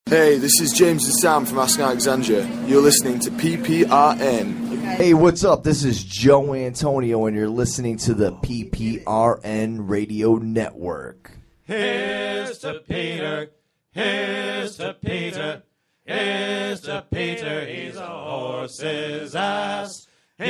Hey, this is James and Sam from Ask Alexandria. You're listening to PPRN. Hey, what's up? This is Joe Antonio, and you're listening to the PPRN Radio Network. Here's to Peter, here's to Peter, here's to Peter, he's a horse's ass. He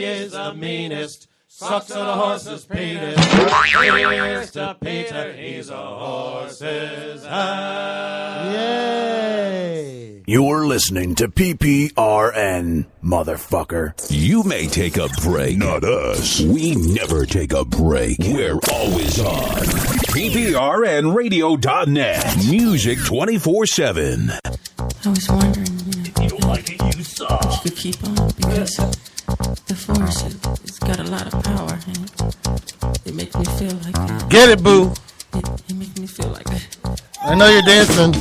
is the meanest, sucks at a horse's penis. Here's to Peter, he's a horse's ass. Yay! You're listening to PPRN, motherfucker. You may take a break. Not us. We never take a break. We're always on. PPRNradio.net. Music 24/7. I was wondering, If you don't like it, you suck. you could keep on because the force has got a lot of power and it makes me feel like Get it, boo. it makes me feel like I know you're dancing.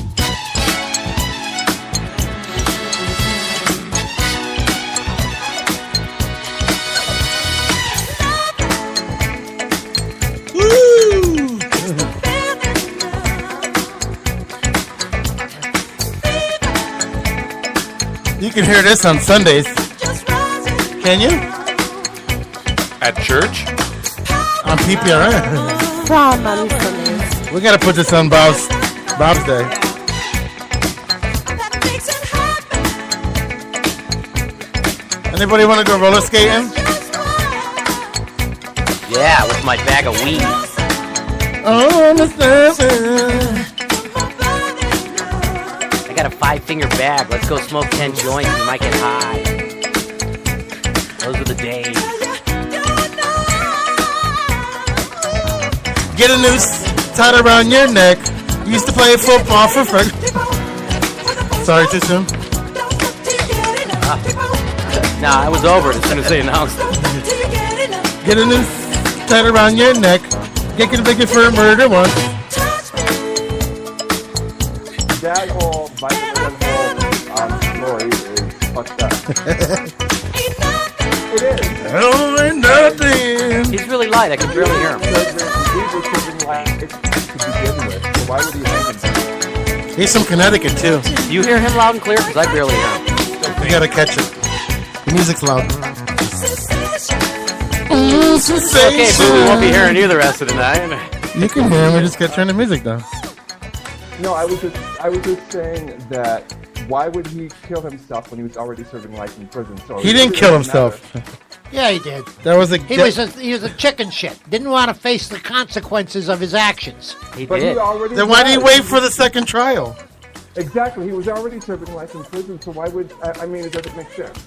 Woo! You can hear this on Sundays. Can you? At church? On PPRN. We gotta put this on Bob's Day. Anybody want to go roller skating? Yeah, with my bag of weed. Oh, understand. I got a 5-finger bag. Let's go smoke 10 joints. You might get high. Those were the days. Get a noose tied around your neck. You used to play football for fun. Sorry, too soon. Nah, I was over it as soon as they announced it. Get a noose tied around your neck. Get convicted for a murder once. That whole vitamin story is fucked up. It is. Oh, ain't nothing. He's really light. I can barely hear him. These were children like to begin with, so why would he hang himself? He's from Connecticut, too. You hear him loud and clear? Because I barely hear him. You gotta catch it. The music's loud. Okay, but we won't be hearing you the rest of the night. You can hear him. We just gotta turn the music down. No, I was just saying that why would he kill himself when he was already serving life in prison? So He didn't kill himself. Yeah, he did. That was a. He was a chicken shit. Didn't want to face the consequences of his actions. He But did. he already Then why did he was. wait for the second trial? Exactly, he was already serving life in prison, so why would I mean? It doesn't make sense.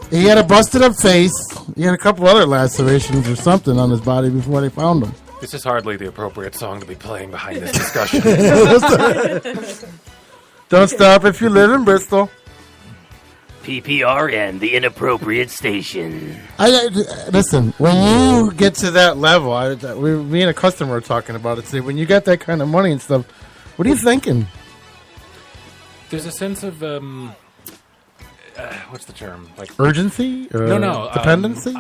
He had a busted up face. He had a couple other lacerations or something on his body before they found him. This is hardly the appropriate song to be playing behind this discussion. Don't stop if you live in Bristol. PPRN, the inappropriate station. Listen, when you get to that level, me and a customer were talking about it today. When you got that kind of money and stuff, what are you thinking? There's a sense of, what's the term? Like Urgency? No. Dependency?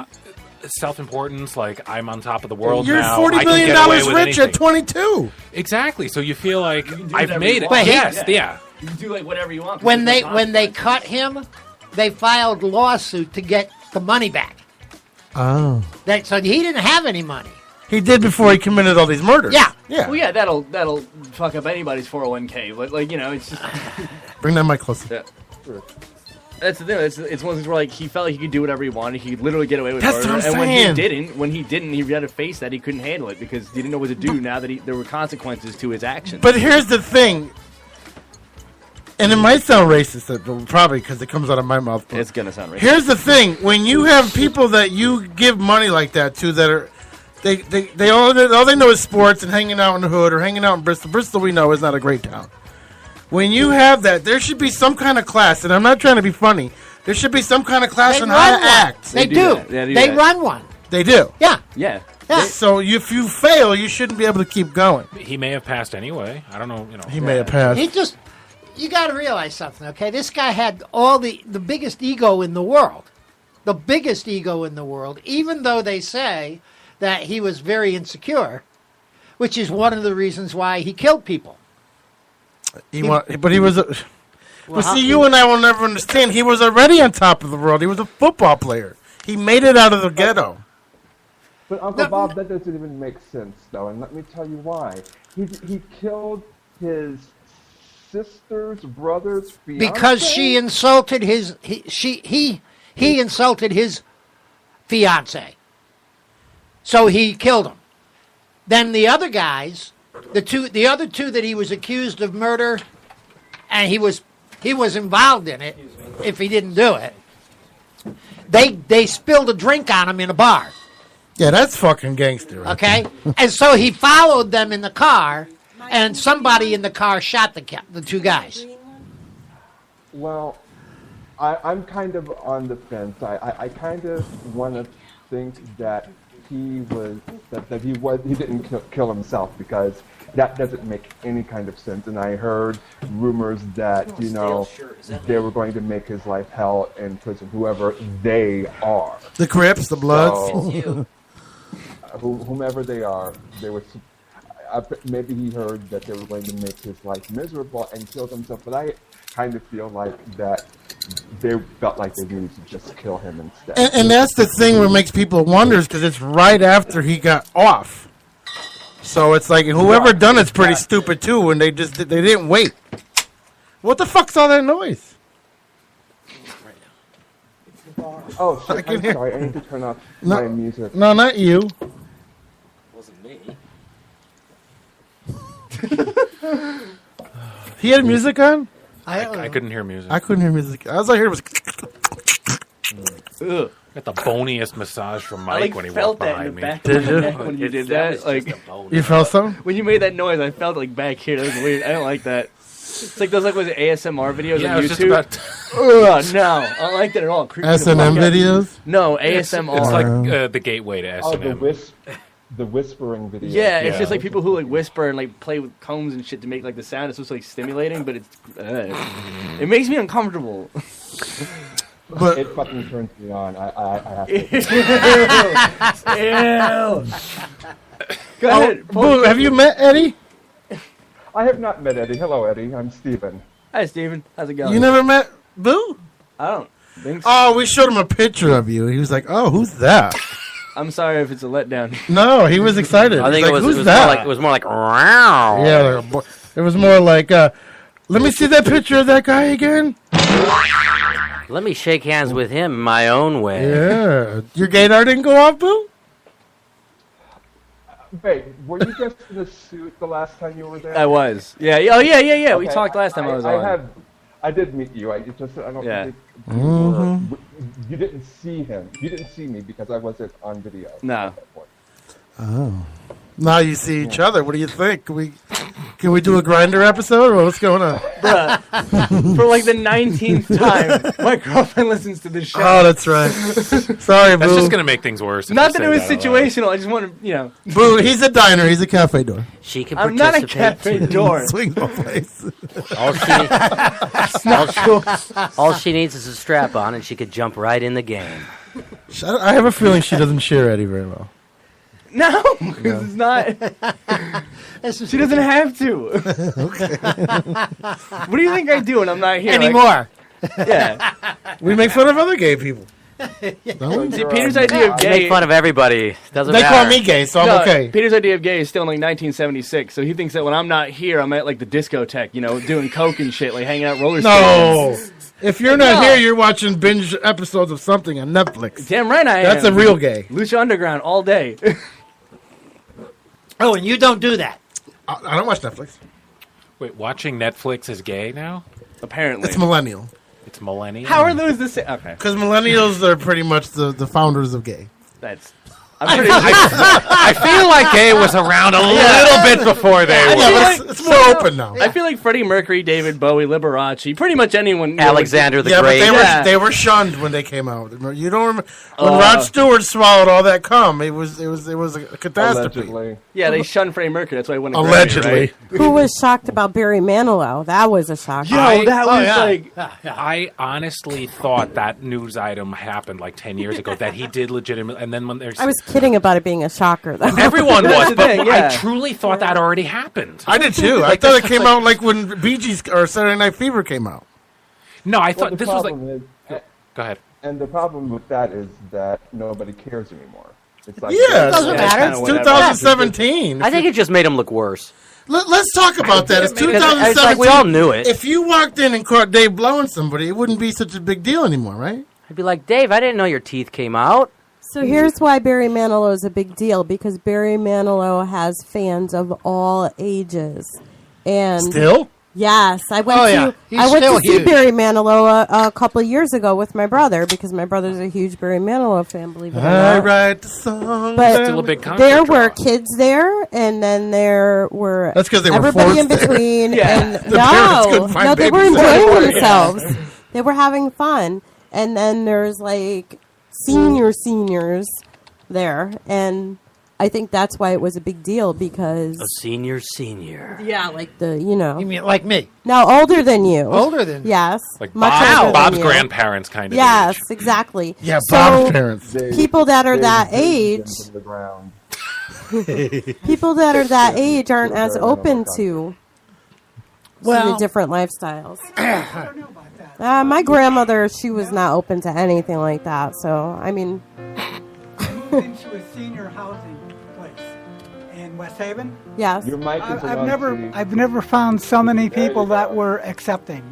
Self-importance, like I'm on top of the world You're now. $40 I can million get away with rich anything. at 22. Exactly. So you feel like I've made it. But he- Yes, yeah. You can do like whatever you want. When they cut him, they filed lawsuit to get the money back. Oh. So he didn't have any money. He did before he committed all these murders. Yeah. Yeah. Well, yeah, that'll fuck up anybody's 401k. Like you know, it's just Bring that mic closer. that's the thing. It's one of those things where like he felt like he could do whatever he wanted. He could literally get away with That's murder. what I'm And saying. when he didn't, he had to face that he couldn't handle it because he didn't know what to do. Now that there were consequences to his actions. But here's the thing. And it might sound racist, probably because it comes out of my mouth. But it's gonna sound racist. here's the thing: when you have people that you give money like that to, that are they all they know is sports and hanging out in the hood or hanging out in Bristol. Bristol, we know, is not a great town. When you have that, there should be some kind of class, and I'm not trying to be funny. There should be some kind of class They on run how to one. act. They do do. that. Yeah, they do They that. run one. They do. Yeah. Yeah. Yeah. So if you fail, you shouldn't be able to keep going. He may have passed anyway. I don't know. He may have passed. You got to realize something, okay? This guy had all the biggest ego in the world. The biggest ego in the world, even though they say that he was very insecure, which is one of the reasons why he killed people. But he was. But see, you and I will never understand. He was already on top of the world. He was a football player. He made it out of the ghetto. But Uncle Bob, that doesn't even make sense, though, and let me tell you why. He killed his sister's brother's fiance because she insulted he insulted his fiance. So he killed him. Then the other guys, the other two that he was accused of murder, and he was involved in it. If he didn't do it, they spilled a drink on him in a bar. Yeah, that's fucking gangster. Right? Okay, and so he followed them in the car, and somebody in the car shot the two guys. Well, I'm kind of on the fence. I kind of want to think that he didn't kill himself, because that doesn't make any kind of sense. And I heard rumors that they were going to make his life hell in prison, whoever they are. The Crips, the Bloods. So, whomever they are, they were. Maybe he heard that they were going to make his life miserable and kill himself. But I kind of feel like that they felt like they needed to just kill him instead. And that's the thing that makes people wonder, because it's right after he got off. So it's like whoever done it's pretty stupid too, and they didn't wait. What the fuck's all that noise? Oh shit! I'm sorry. I need to turn off my music. No, not you. Wasn't me. He had music on? I couldn't hear music. I couldn't hear music. All I heard was. Ugh. Got the boniest massage from Mike when he felt walked that behind in the me. back of my neck when you did that. Like, You felt so? when you made that noise, I felt like back here. That was weird. I don't like that. It's like those was it ASMR videos Yeah, on it was YouTube. just about. Ugh, no, I don't like that at all. Creepy the S&M fuck out. videos? No, ASMR. It's like the gateway to Oh, S&M. the whispering video. Yeah, it's just like people who like whisper and like play with combs and shit to make like the sound. It's just like stimulating, but it makes me uncomfortable. But it fucking turns me on. I have to. Ew. Go ahead. Boo, have you met Eddie? I have not met Eddie. Hello, Eddie. I'm Steven. Hi, Steven. How's it going? You never met Boo? I don't think so. Oh, we showed him a picture of you. He was like, "Oh, who's that?" I'm sorry if it's a letdown. No, he was excited. I think He's like, who's that? it was more like wow. Yeah, it was more like, let me see that picture of that guy again. Let me shake hands with him my own way. Yeah, your gaydar didn't go off, Boo? Wait, were you just in a suit the last time you were there? I was. Yeah. Oh, yeah. Okay, We talked last time I was on. I did meet you. I don't Yeah. think Mm-hmm. you didn't see him. You didn't see me because I wasn't on video. No. at that point. Oh. Now you see each other. What do you think? Can we do a Grinder episode, or what's going on? Bruh, for like the 19th time, my girlfriend listens to this show. Oh, that's right. Sorry, Boo. That's just going to make things worse. if Not you that say it was out loud. situational. I just want to, Boo, he's a diner. He's a cafe door. She can I'm not a participate. cafe door. Swing no place. All she needs is a strap on, and she could jump right in the game. I have a feeling she doesn't share Eddie very well. No, because it's not. She doesn't have to. What do you think I do when I'm not here? Anymore. Yeah. We make fun of other gay people. Don't we? See, Peter's idea of I gay. make fun of everybody. Doesn't They matter. call me gay, so I'm No, okay. Peter's idea of gay is still in like 1976, so he thinks that when I'm not here, I'm at like the discotheque, doing coke and shit, like hanging out roller skating. No. If you're not here, you're watching binge episodes of something on Netflix. Damn right I am. That's a real gay. Lucha Underground all day. Oh, and you don't do that. I don't watch Netflix. Wait, watching Netflix is gay now? Apparently. It's millennial. It's millennial? How are those the same? Okay. Because millennials are pretty much the founders of gay. That's... I'm pretty sure. I feel like gay was around a little bit before they Yeah, were. but it's more open now. I feel like Freddie Mercury, David Bowie, Liberace, pretty much anyone. Alexander the Yeah, but Great. they were shunned when they came out. You don't remember when Rod Stewart swallowed all that cum? It was a catastrophe. Allegedly. Yeah, they shunned Freddie Mercury. That's why he won a Grammy, Allegedly. right? Who was shocked about Barry Manilow? That was a shock. Yo, that was like... I honestly thought that news item happened like 10 years ago, that he did legitimately, and then when there's... I was kidding about it being a shocker, though. Everyone That's was, the but thing, yeah. I truly thought that already happened. I did too. I thought it came out like when Bee Gees or Saturday Night Fever came out. No, I Well, thought the this was like. problem is, Go ahead. and the problem with that is that nobody cares anymore. It's like Yeah, It doesn't matter. It's 2017. I think it just made him look worse. Let's talk about that. It's Because 2017. it's like we all knew it. If you walked in and caught Dave blowing somebody, it wouldn't be such a big deal anymore, right? I'd be like, Dave, I didn't know your teeth came out. So here's why Barry Manilow is a big deal, because Barry Manilow has fans of all ages. And Still? Yes, I went Oh, yeah. to He's I went still to see huge. Barry Manilow a couple of years ago with my brother, because my brother's a huge Barry Manilow fan. Believe it or I not. write the song. But Still a big concert there draw. were kids there, and then there were That's 'cause they were everybody in forced there. between. Yeah. And The parents couldn't find no, they were babysitters. enjoying themselves. They were having fun, and then there's like seniors there, and I think that's why it was a big deal, because A senior. yeah, like you mean like me? No, older than you. Older than me. Yes. Like much Bob, older Bob's than you. grandparents kind of. Yes, age. exactly. Yeah, So, Bob's parents. People that are that age, From the ground. people that are that age aren't as Barry Manilow open concert. to Well- the different lifestyles. My grandmother, she was not open to anything like that. So, I mean, into a senior housing place in West Haven. yes. Your mic is I've never found so many people that were accepting,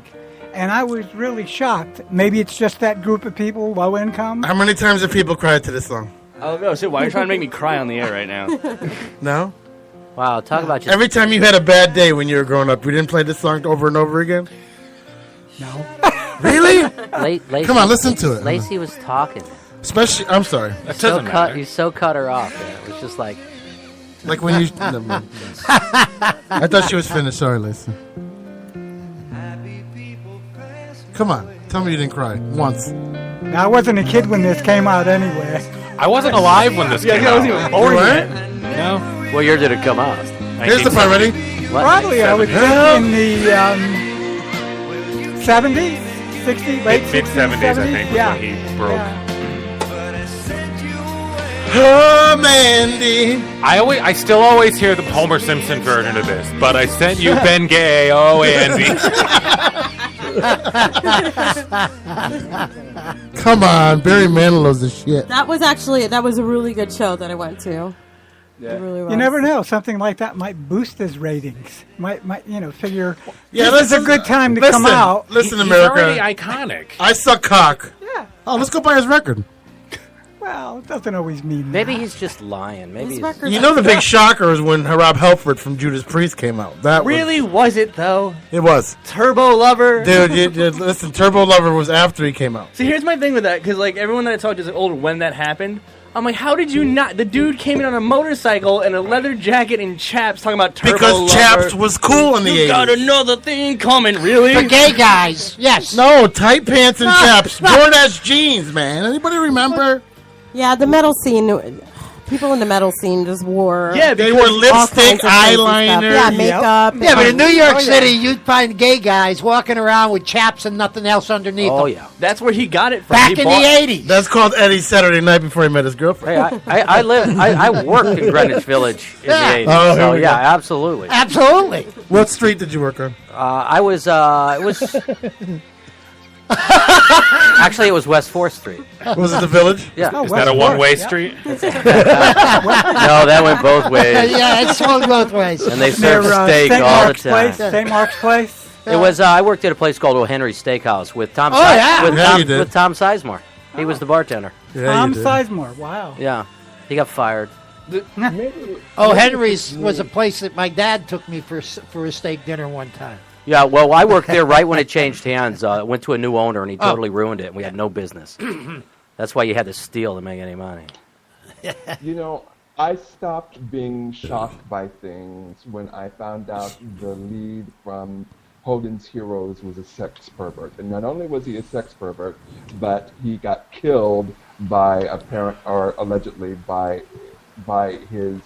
and I was really shocked. Maybe it's just that group of people, low income. How many times have people cried to this song? I was gonna say, why are you trying to make me cry on the air right now? No? Wow, talk about just Every time you had a bad day when you were growing up, we didn't play this song over and over again? No. Really? Lacey, Come on, listen to it. Lacey was talking. Especially, I'm sorry. That So doesn't matter. you so cut her off. Yeah. It was just like, Like when you... Never mind. I thought she was finished. Sorry, Lacey. Come on. Tell me you didn't cry. Once. Now, I wasn't a kid when this came out anyway. I wasn't alive when this Yeah, came I wasn't out. even born You yet. No. what year did it come out? Here's the part. Ready? What? Probably, I would think in the 70s, 60s, late 60s, Mid 70s, I think, was yeah. when he broke. Yeah. Oh, Mandy. I still always hear the Homer Simpson version of this, but I sent you Ben Gay. Oh, Andy. Come on. Barry Manilow's the shit. That was a really good show that I went to. It really was. You never know. Something like that might boost his ratings. Might figure. Yeah, this is a good time to come out. Listen, He's America. already iconic. I suck cock. Yeah. Oh, let's go buy his record. Well, it doesn't always mean Maybe that. he's just lying. Maybe His he's, records You know the big shocker is when Rob Halford from Judas Priest came out. That Really, was it though? it was. Turbo Lover. Dude, listen, Turbo Lover was after he came out. See, here's my thing with that, because like everyone that I talked to is older when that happened. I'm like, how did you not? The dude came in on a motorcycle and a leather jacket and chaps talking about Turbo Because Lover. chaps was cool in the 80s. You got another thing coming, really? For gay guys, yes. No, tight pants and chaps. Jordache jeans, man. Anybody remember? Yeah, the metal scene. People in the metal scene just wore. Yeah, They because wore all lipstick, kinds of crazy stuff. eyeliner. Yeah, makeup. Yeah, but in New York Oh, yeah. City, you'd find gay guys walking around with chaps and nothing else underneath oh them. yeah. that's where he got it from. Back He in bought- the 80s. That's called Eddie's Saturday night before he met his girlfriend. Hey, I worked in Greenwich Village in Yeah. the 80s. Oh, here so we yeah, go. absolutely. Absolutely. What street did you work on? I was. It was. Actually, it was West 4th Street. Was it the Village? Yeah. Oh, Is that a West one-way Fork, street? No, that went both ways. Yeah, it swung both ways. And they Near served steak St. all the Mark's time. Place. St. Mark's Place. It was. I worked at a place called O. Henry Steakhouse with Tom. Oh, yeah. With Yeah, Tom, you did. with Tom Sizemore. He was the bartender. Yeah, Tom you did. Sizemore. Wow. Yeah, he got fired. Oh, Henry's was a place that my dad took me for a steak dinner one time. Yeah, well, I worked there right when it changed hands. It went to a new owner, and he totally ruined it, and we had no business. That's why you had to steal to make any money. You know, I stopped being shocked by things when I found out the lead from Hogan's Heroes was a sex pervert. And not only was he a sex pervert, but he got killed by a parent, or allegedly by his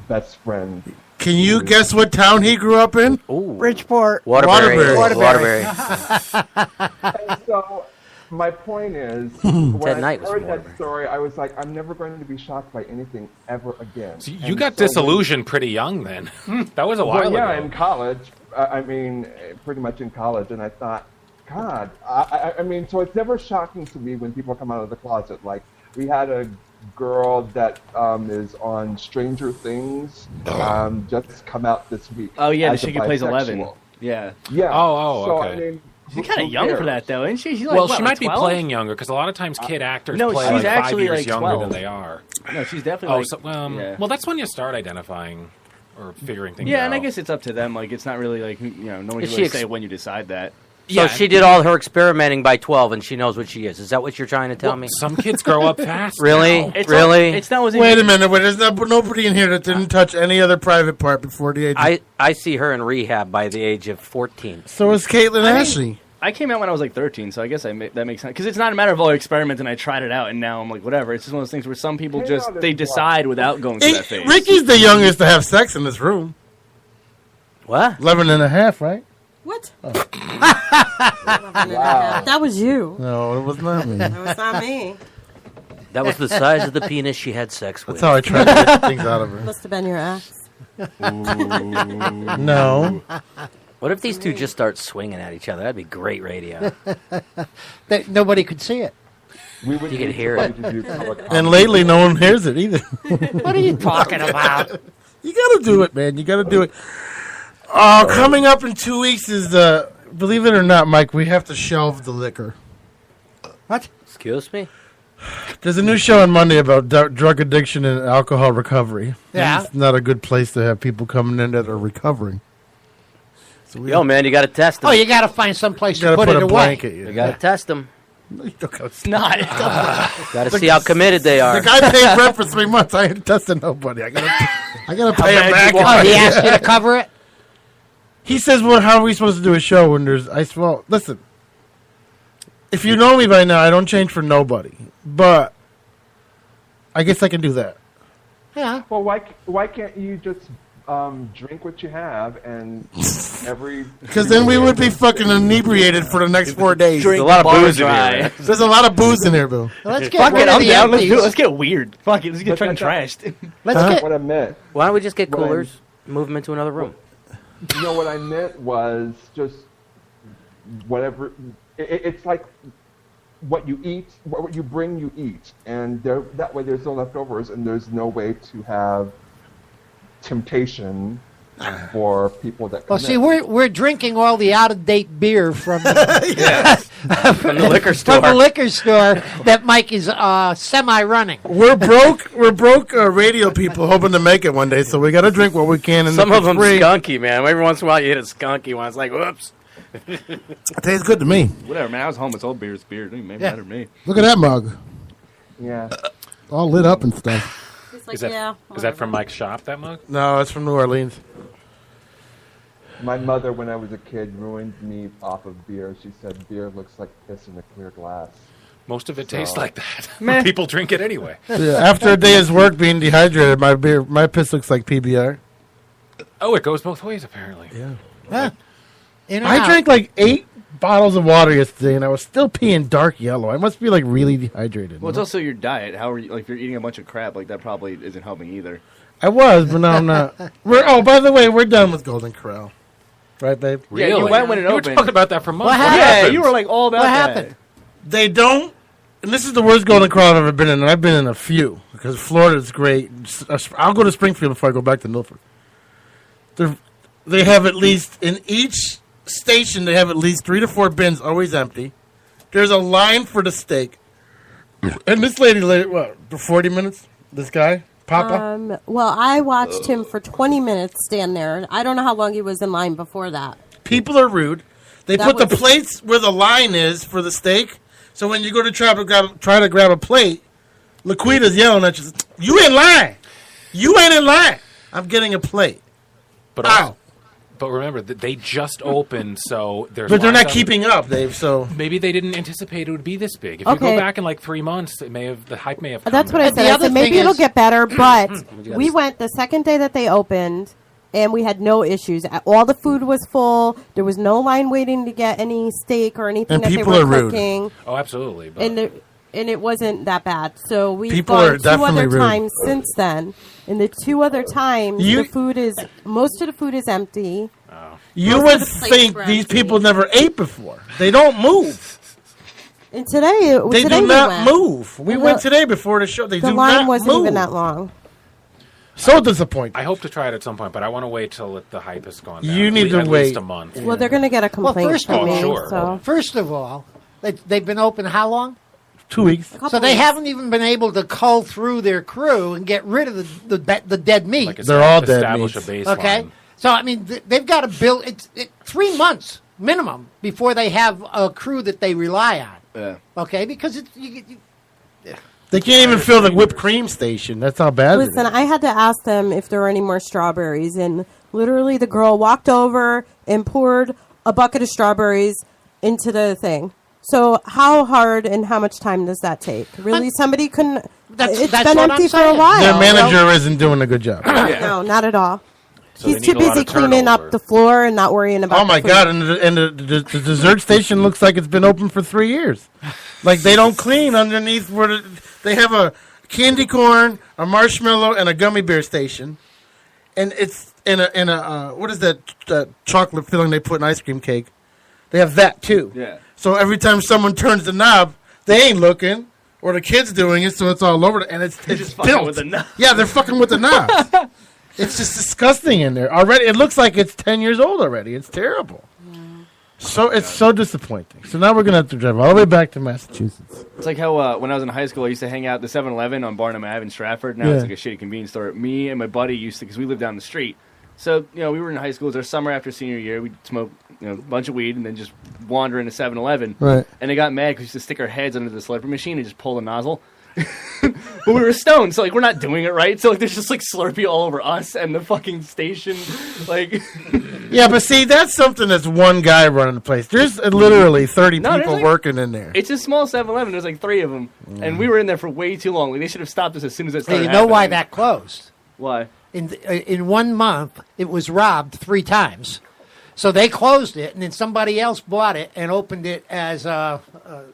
best friend. Can you guess what town he grew up in? Ooh. Bridgeport. Waterbury. Waterbury. And so my point is, when Ted I Knight was heard from that Waterbury. story, I was like, I'm never going to be shocked by anything ever again. So you And got so disillusioned pretty young then. That was a while Well, yeah, ago. in college. I mean, pretty much in college, and I thought, God, I mean, so it's never shocking to me when people come out of the closet. Like, we had a girl that is on Stranger Things, just come out this week. Oh yeah, the as a chick who plays 11. bisexual. Yeah. Yeah. Oh, So, okay. I mean, She's kind of young for that, though, isn't she? She's like, Well, what, she like might be 12? playing younger because a lot of times kid actors no, play she's like 5 actually years like younger 12. than they are. No, she's definitely. Oh, like, so, yeah. well, that's when you start identifying or figuring things out. Yeah, and I guess it's up to them. Like, it's not really like no one Is can she really say when you decide that. So she did all her experimenting by 12, and she knows what she is. Is that what you're trying to tell me? Some kids grow up fast. Really? It's Really? Not, it's not. Wait a minute. There's nobody in here that didn't touch any other private part before the age. I see her in rehab by the age of 14. So is Caitlin Ashley. I came out when I was like 13, so I guess that makes sense. Because it's not a matter of experimenting. I tried it out, and now I'm like, whatever. It's just one of those things where some people they decide without going through that phase. Ricky's the youngest to have sex in this room. What? 11 and a half, right? What? Oh. 11 and a half. That was you. No, it was not me. That was not me. That was the size of the penis she had sex with. That's how I tried to get things out of her. Must have been your ex. No. What if these two just start swinging at each other? That'd be great radio. Nobody could see it. We would You could hear it. And lately, no one hears it either. What are you talking about? You got to do it, man. You got to do it. Coming up in 2 weeks is believe it or not, Mike, we have to shelve the liquor. What? Excuse me? There's a new show on Monday about drug addiction and alcohol recovery. Yeah. It's not a good place to have people coming in that are recovering. So Yo, man, you got to test them. Oh, you got to find some place You to got to put put it a away. blanket. You got to test them. It's not. Got to see how committed they are. The guy paid rent for 3 months. I ain't testing nobody. I gotta pay him back. Oh, he asked you to cover it? He says, "Well, how are we supposed to do a show when there's ice?" Well, listen. If you know me by now, I don't change for nobody. But I guess I can do that. Yeah. Well, why can't you just drink what you have and every? Because then we would be fucking inebriated for the next 4 days. Drink There's a lot of bar booze in dry. here. There's a lot of booze in there, Bill. Let's get Fuck rid it, of I'm the down. Let's do it. empties. Let's get weird. Fuck it, let's get fucking trashed. Let's What get. I meant. Why don't we just get What I- coolers, move them into another room? You know what I meant was just whatever. It's like what you eat, what you bring, you eat, and that way there's no leftovers, and there's no way to have temptation for people that. Well, come see, in. we're drinking all the out of date beer from From the liquor store. from the liquor store that Mike is semi running. We're broke. We're broke radio people hoping to make it one day, so we got to drink what we can. And Some if of it's them free, skunky, man. Every once in a while you hit a skunky one. It's like, whoops. it tastes good to me. Whatever, man. I was home. It's all beer. It's beer. It doesn't even matter to me. Look at that mug, Yeah. all lit up and stuff. He's like, Is that, yeah. is that from Mike's shop, that mug? No, it's from New Orleans. My mother, when I was a kid, ruined me off of beer. She said beer looks like piss in a clear glass. Most of it tastes So- like that. People drink it anyway. Yeah, after a day's work being dehydrated, my piss looks like PBR. Oh, it goes both ways, apparently. Yeah. Huh. In and I out. drank like 8 bottles of water yesterday, and I was still peeing dark yellow. I must be like really dehydrated. Well, it's no? also your diet. How are you? Like, if you're eating a bunch of crap, like that probably isn't helping either. I was, but now I'm not. By the way, we're done with Golden Corral, right, babe? Yeah, you went when it You were opened. talking about that for months. What happened? Yeah, you were like all about What that. happened? They don't. And this is the worst Golden Corral I've ever been in, and I've been in a few because Florida's great. I'll go to Springfield before I go back to Milford. They have at least in each station. They have at least 3 to 4 bins always empty. There's a line for the steak, and this lady, what, for 40 minutes? This guy, Papa. Well, I watched him for 20 minutes stand there. I don't know how long he was in line before that. People are rude. They That put the was- plates where the line is for the steak. So when you go to try to grab a plate, Laquita's yelling at you, "You in line! You ain't in line! I'm getting a plate." But Ow. But remember, they just opened, so there's. But they're lots not of- keeping up, Dave. So Maybe they didn't anticipate it would be this big. If you Okay. go back in like 3 months, the hype may have. Come That's what I back. said. the I other said maybe thing it'll is- get better, but gotta we went the second day that they opened, and we had no issues. All the food was full. There was no line waiting to get any steak or anything And that they people were are rude. cooking. Oh, absolutely. But And and it wasn't that bad. So we've People are gone 2 definitely other rude. times since then. And the 2 other times, most of the food is empty. You Most would of the plates think were these empty. people never ate before. They don't move. And today, They today do we not went. move. We went today before the show. They The do line not wasn't move. even that long. So disappointing. I hope to try it at some point, but I want to wait till the hype has gone down. You need to at wait. least a month. Well, they're going to get a complaint first from of me. all- So First of all, they've been open how long? 2 weeks. So they haven't even been able to cull through their crew and get rid of the dead meat. They're all dead establish meats. a baseline. Okay, so I mean they've got to build it 3 months minimum before they have a crew that they rely on. Yeah. Okay, because They can't even fill the whipped cream station. That's how bad it is. listen, I had to ask them if there were any more strawberries, and literally the girl walked over and poured a bucket of strawberries into the thing. So how hard and how much time does that take? Really, somebody couldn't. It's that's been what empty I'm for a saying. while. Their manager isn't doing a good job. No, not at all. So He's they too need a lot busy of cleaning turnover. up the floor and not worrying about. Oh my the food. god! And the dessert station looks like it's been open for 3 years. Like they don't clean underneath where they have a candy corn, a marshmallow, and a gummy bear station, and it's in a what is that chocolate filling they put in ice cream cake? They have that too. Yeah. So every time someone turns the knob, they ain't looking, or the kid's doing it, so it's all over. And it's just fucking built with the knob. Yeah, they're fucking with the knob. It's just disgusting in there already. It looks like it's 10 years old already. It's terrible. So it's so disappointing. So now we're gonna have to drive all the way back to Massachusetts. It's like how when I was in high school, I used to hang out at the 7-Eleven on Barnum Ave in Stratford. Now Yeah. it's like a shitty convenience store. Me and my buddy used to, because we lived down the street. So, we were in high school. It was our summer after senior year. We'd smoke, a bunch of weed and then just wander into 7-Eleven. Right. And they got mad because we used to stick our heads under the Slurpee machine and just pull the nozzle. But we were stoned, so, we're not doing it right. So, there's just, Slurpee all over us and the fucking station. Yeah, but see, that's something that's one guy running the place. There's literally 30 No, there's people like- working in there. It's a small 7-Eleven. There's 3 of them. And we were in there for way too long. They should have stopped us as soon as it Hey, started you know why happening. that closed? Why? In 1 month, it was robbed 3 times. So they closed it, and then somebody else bought it and opened it as It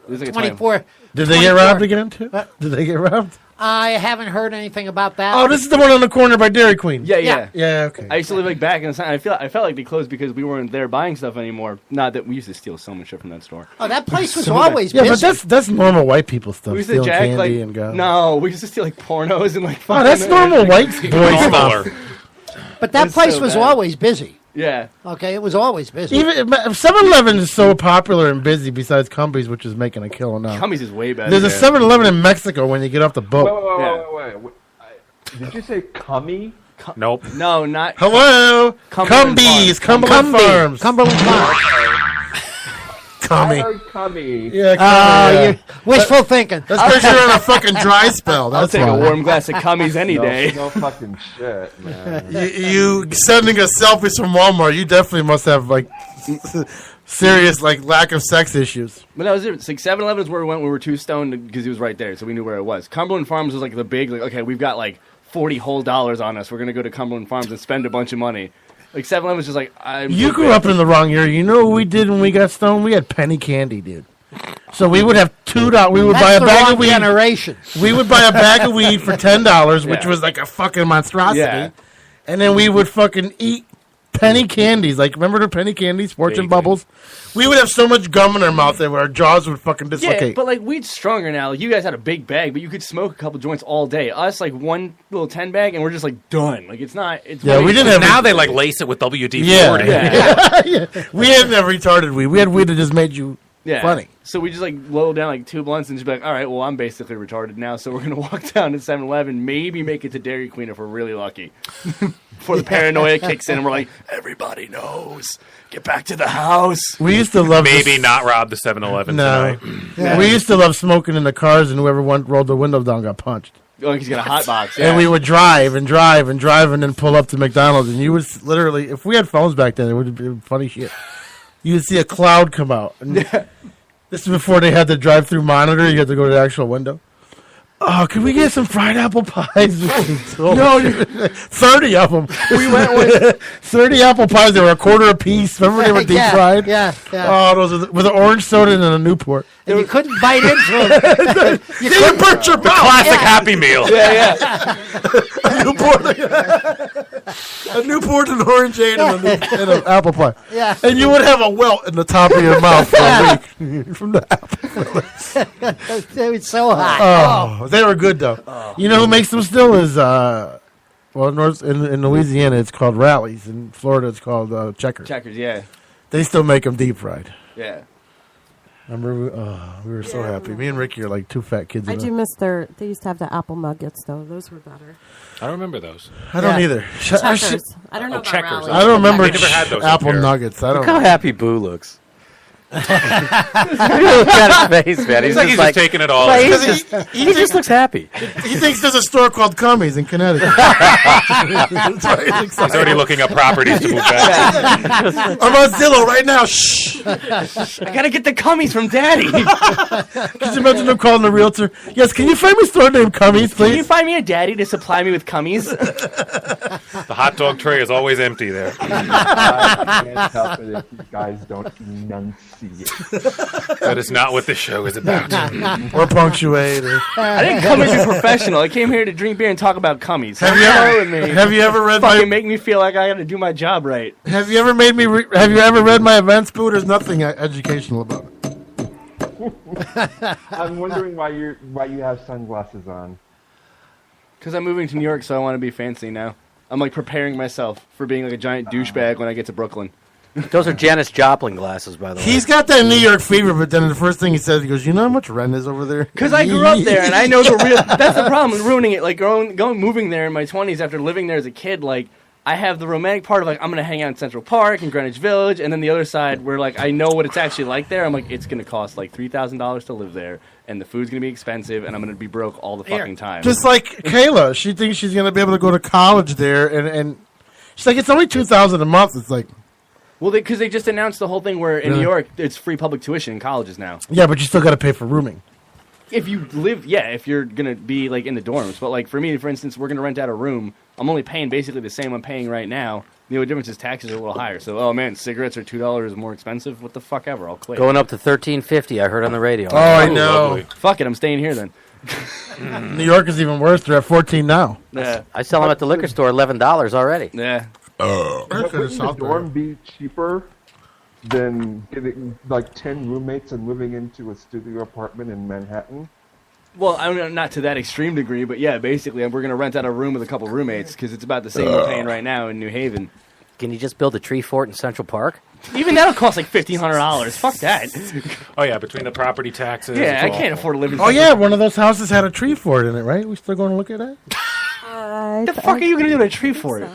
was like a 24. Did they get robbed again, too? Did they get robbed? I haven't heard anything about that. Oh, this is the one on the corner by Dairy Queen. Yeah. Yeah, okay. I used to live back in the I felt like they closed because we weren't there buying stuff anymore. Not that we used to steal so much shit from that store. Oh, that place was So always Yeah, busy. but that's normal white people stuff. We used to Stealing jack candy and go. no, we used to steal pornos and Oh, fucking. that's normal white boy stuff. But that It's place so was bad. always busy. Yeah. Okay, it was always busy. Even 7-Eleven is so popular and busy. Besides Cumbies, which is making a killing now. Cumbies is way better. There's a 7-Eleven in Mexico when you get off the boat. Wait. Did you say cummy? Nope. No, not. Hello, Cumberland Cumbies, Farms. Cumberland Farms. Cumberland Farms. I Cummy. heard cummy. Yeah, You're wishful thinking. That's because you're on a fucking dry spell. I'll That's take why. a warm glass of Cummies any day. No fucking shit, man. You sending us selfies from Walmart. You definitely must have serious lack of sex issues. But that was it. It's 7-Eleven is where we went. We were too stoned because he was right there, so we knew where it was. Cumberland Farms was the big. Okay, we've got $40 whole on us. We're gonna go to Cumberland Farms and spend a bunch of money. 7-Eleven was just I'm. You grew up in the wrong area. You know what we did when we got stoned? We had penny candy, dude. So we would have $2. We would buy a That's the bag wrong of weed. generation. We would buy a bag of weed for $10, which Yeah. was like a fucking monstrosity. Yeah. And then we would fucking eat penny candies. Remember the penny candies, Fortune Bacon. Bubbles? We would have so much gum in our mouth that our jaws would fucking Yeah, dislocate. but weed's stronger now. You guys had a big bag, but you could smoke a couple joints all day. Us, one little 10 bag, and we're just done. It's not. It's Yeah, way- we didn't have Now they lace it with WD-40. Yeah. Yeah. We didn't have retarded weed. We had weed that just made you Yeah. funny. So we just load down 2 blunts and just be all right, well, I'm basically retarded now, so we're going to walk down to 7-Eleven, maybe make it to Dairy Queen if we're really lucky. Before the paranoia kicks in and we're everybody knows. Get back to the house. We used to love Maybe not rob the 7-Eleven No. tonight. We used to love smoking in the cars, and whoever rolled the window down got punched. Oh, he's got a hot box. Yeah. And we would drive and drive and drive and then pull up to McDonald's. And you would literally, if we had phones back then, it would be funny shit. You would see a cloud come out. And this is before they had the drive-through monitor. You had to go to the actual window. Oh, could we get some fried apple pies? No, 30 of them. We went with 30 apple pies. They were a quarter a piece. Remember they were deep fried? Yeah. Oh, those are with an orange soda and a Newport. And you couldn't bite into them. You burnt your mouth. Classic Happy Meal. Yeah. A Newport, an orangeade, and an apple pie. Yeah. And you would have a welt in the top of your mouth for a week from the apple. It was so hot. Oh, they were good though. You know who makes them still is in Louisiana it's called Rallies. In Florida it's called Checkers. Checkers, yeah. They still make them deep fried. Yeah. Remember, we were so happy. Me and Ricky are like two fat kids. I do miss they used to have the apple nuggets, though. Those were better. I don't remember those. I don't either. Checkers. I don't know about Checkers. Rallies. I don't remember I never had those apple up here. nuggets. I don't Look how know. happy Boo looks. Look at his face, man. He's like he's just taking it all. Like, in. he just looks happy. He thinks there's a store called Cummies in Connecticut. That's why he thinks He's already looking up properties to move back. I'm on Zillow right now. Shh. I gotta get the cummies from Daddy. Could you imagine him calling the realtor? Yes, can you find me a store named Cummies, Can you please? find me a daddy to supply me with cummies? The hot dog tray is always empty there. I can't help it if you guys don't enunciate. That is not what this show is about. Or punctuate. Or... I didn't come here to be professional. I came here to drink beer and talk about cummies. Have you ever read Fucking my? make me feel like I gotta do my job right. Have you ever made me? Have you ever read my events, Boo? There's nothing educational about it. I'm wondering why you have sunglasses on. Because I'm moving to New York, so I want to be fancy now. I'm like preparing myself for being like a giant douchebag when I get to Brooklyn. Those are Janis Joplin glasses, by the way. He's got that New York fever, but then the first thing he says, he goes, "You know how much rent is over there?" Because I grew up there, and I know the real. That's the problem, ruining it. Like moving there in my 20s after living there as a kid. Like I have the romantic part of like I'm gonna hang out in Central Park and Greenwich Village, and then the other side where like I know what it's actually like there. I'm like, it's gonna cost like $3,000 to live there, and the food's gonna be expensive, and I'm gonna be broke all the fucking time. Just like Kayla, she thinks she's gonna be able to go to college there, and she's like, "It's only $2,000 a month." It's like, well, because they just announced the whole thing where in Really? New York it's free public tuition in colleges now. yeah, but you still got to pay for rooming. If you live, if you're gonna be like in the dorms, but like for me, for instance, we're gonna rent out a room. I'm only paying basically the same I'm paying right now. The only difference is taxes are a little higher. So, oh man, cigarettes are $2 more expensive. What the fuck ever? I'll quit. Going up to $13.50. I heard on the radio. Oh, I know. Fuck it, I'm staying here then. New York is even worse. They're at 14 now. Yeah, I sell them at the liquor store $11 already. yeah. But wouldn't the dorm be cheaper than getting like 10 roommates and living into a studio apartment in Manhattan? Well, I'm not to that extreme degree, but yeah, basically, we're gonna rent out a room with a couple roommates because it's about the same we're paying right now in New Haven. Can you just build a tree fort in Central Park? Even that'll cost like $1,500. Fuck that. Oh yeah, between the property taxes. Yeah, I it's can't awful. afford to live in. Oh yeah, one of those houses had a tree fort in it, right? We still going to look at that? What the fuck are you gonna do with a tree for it?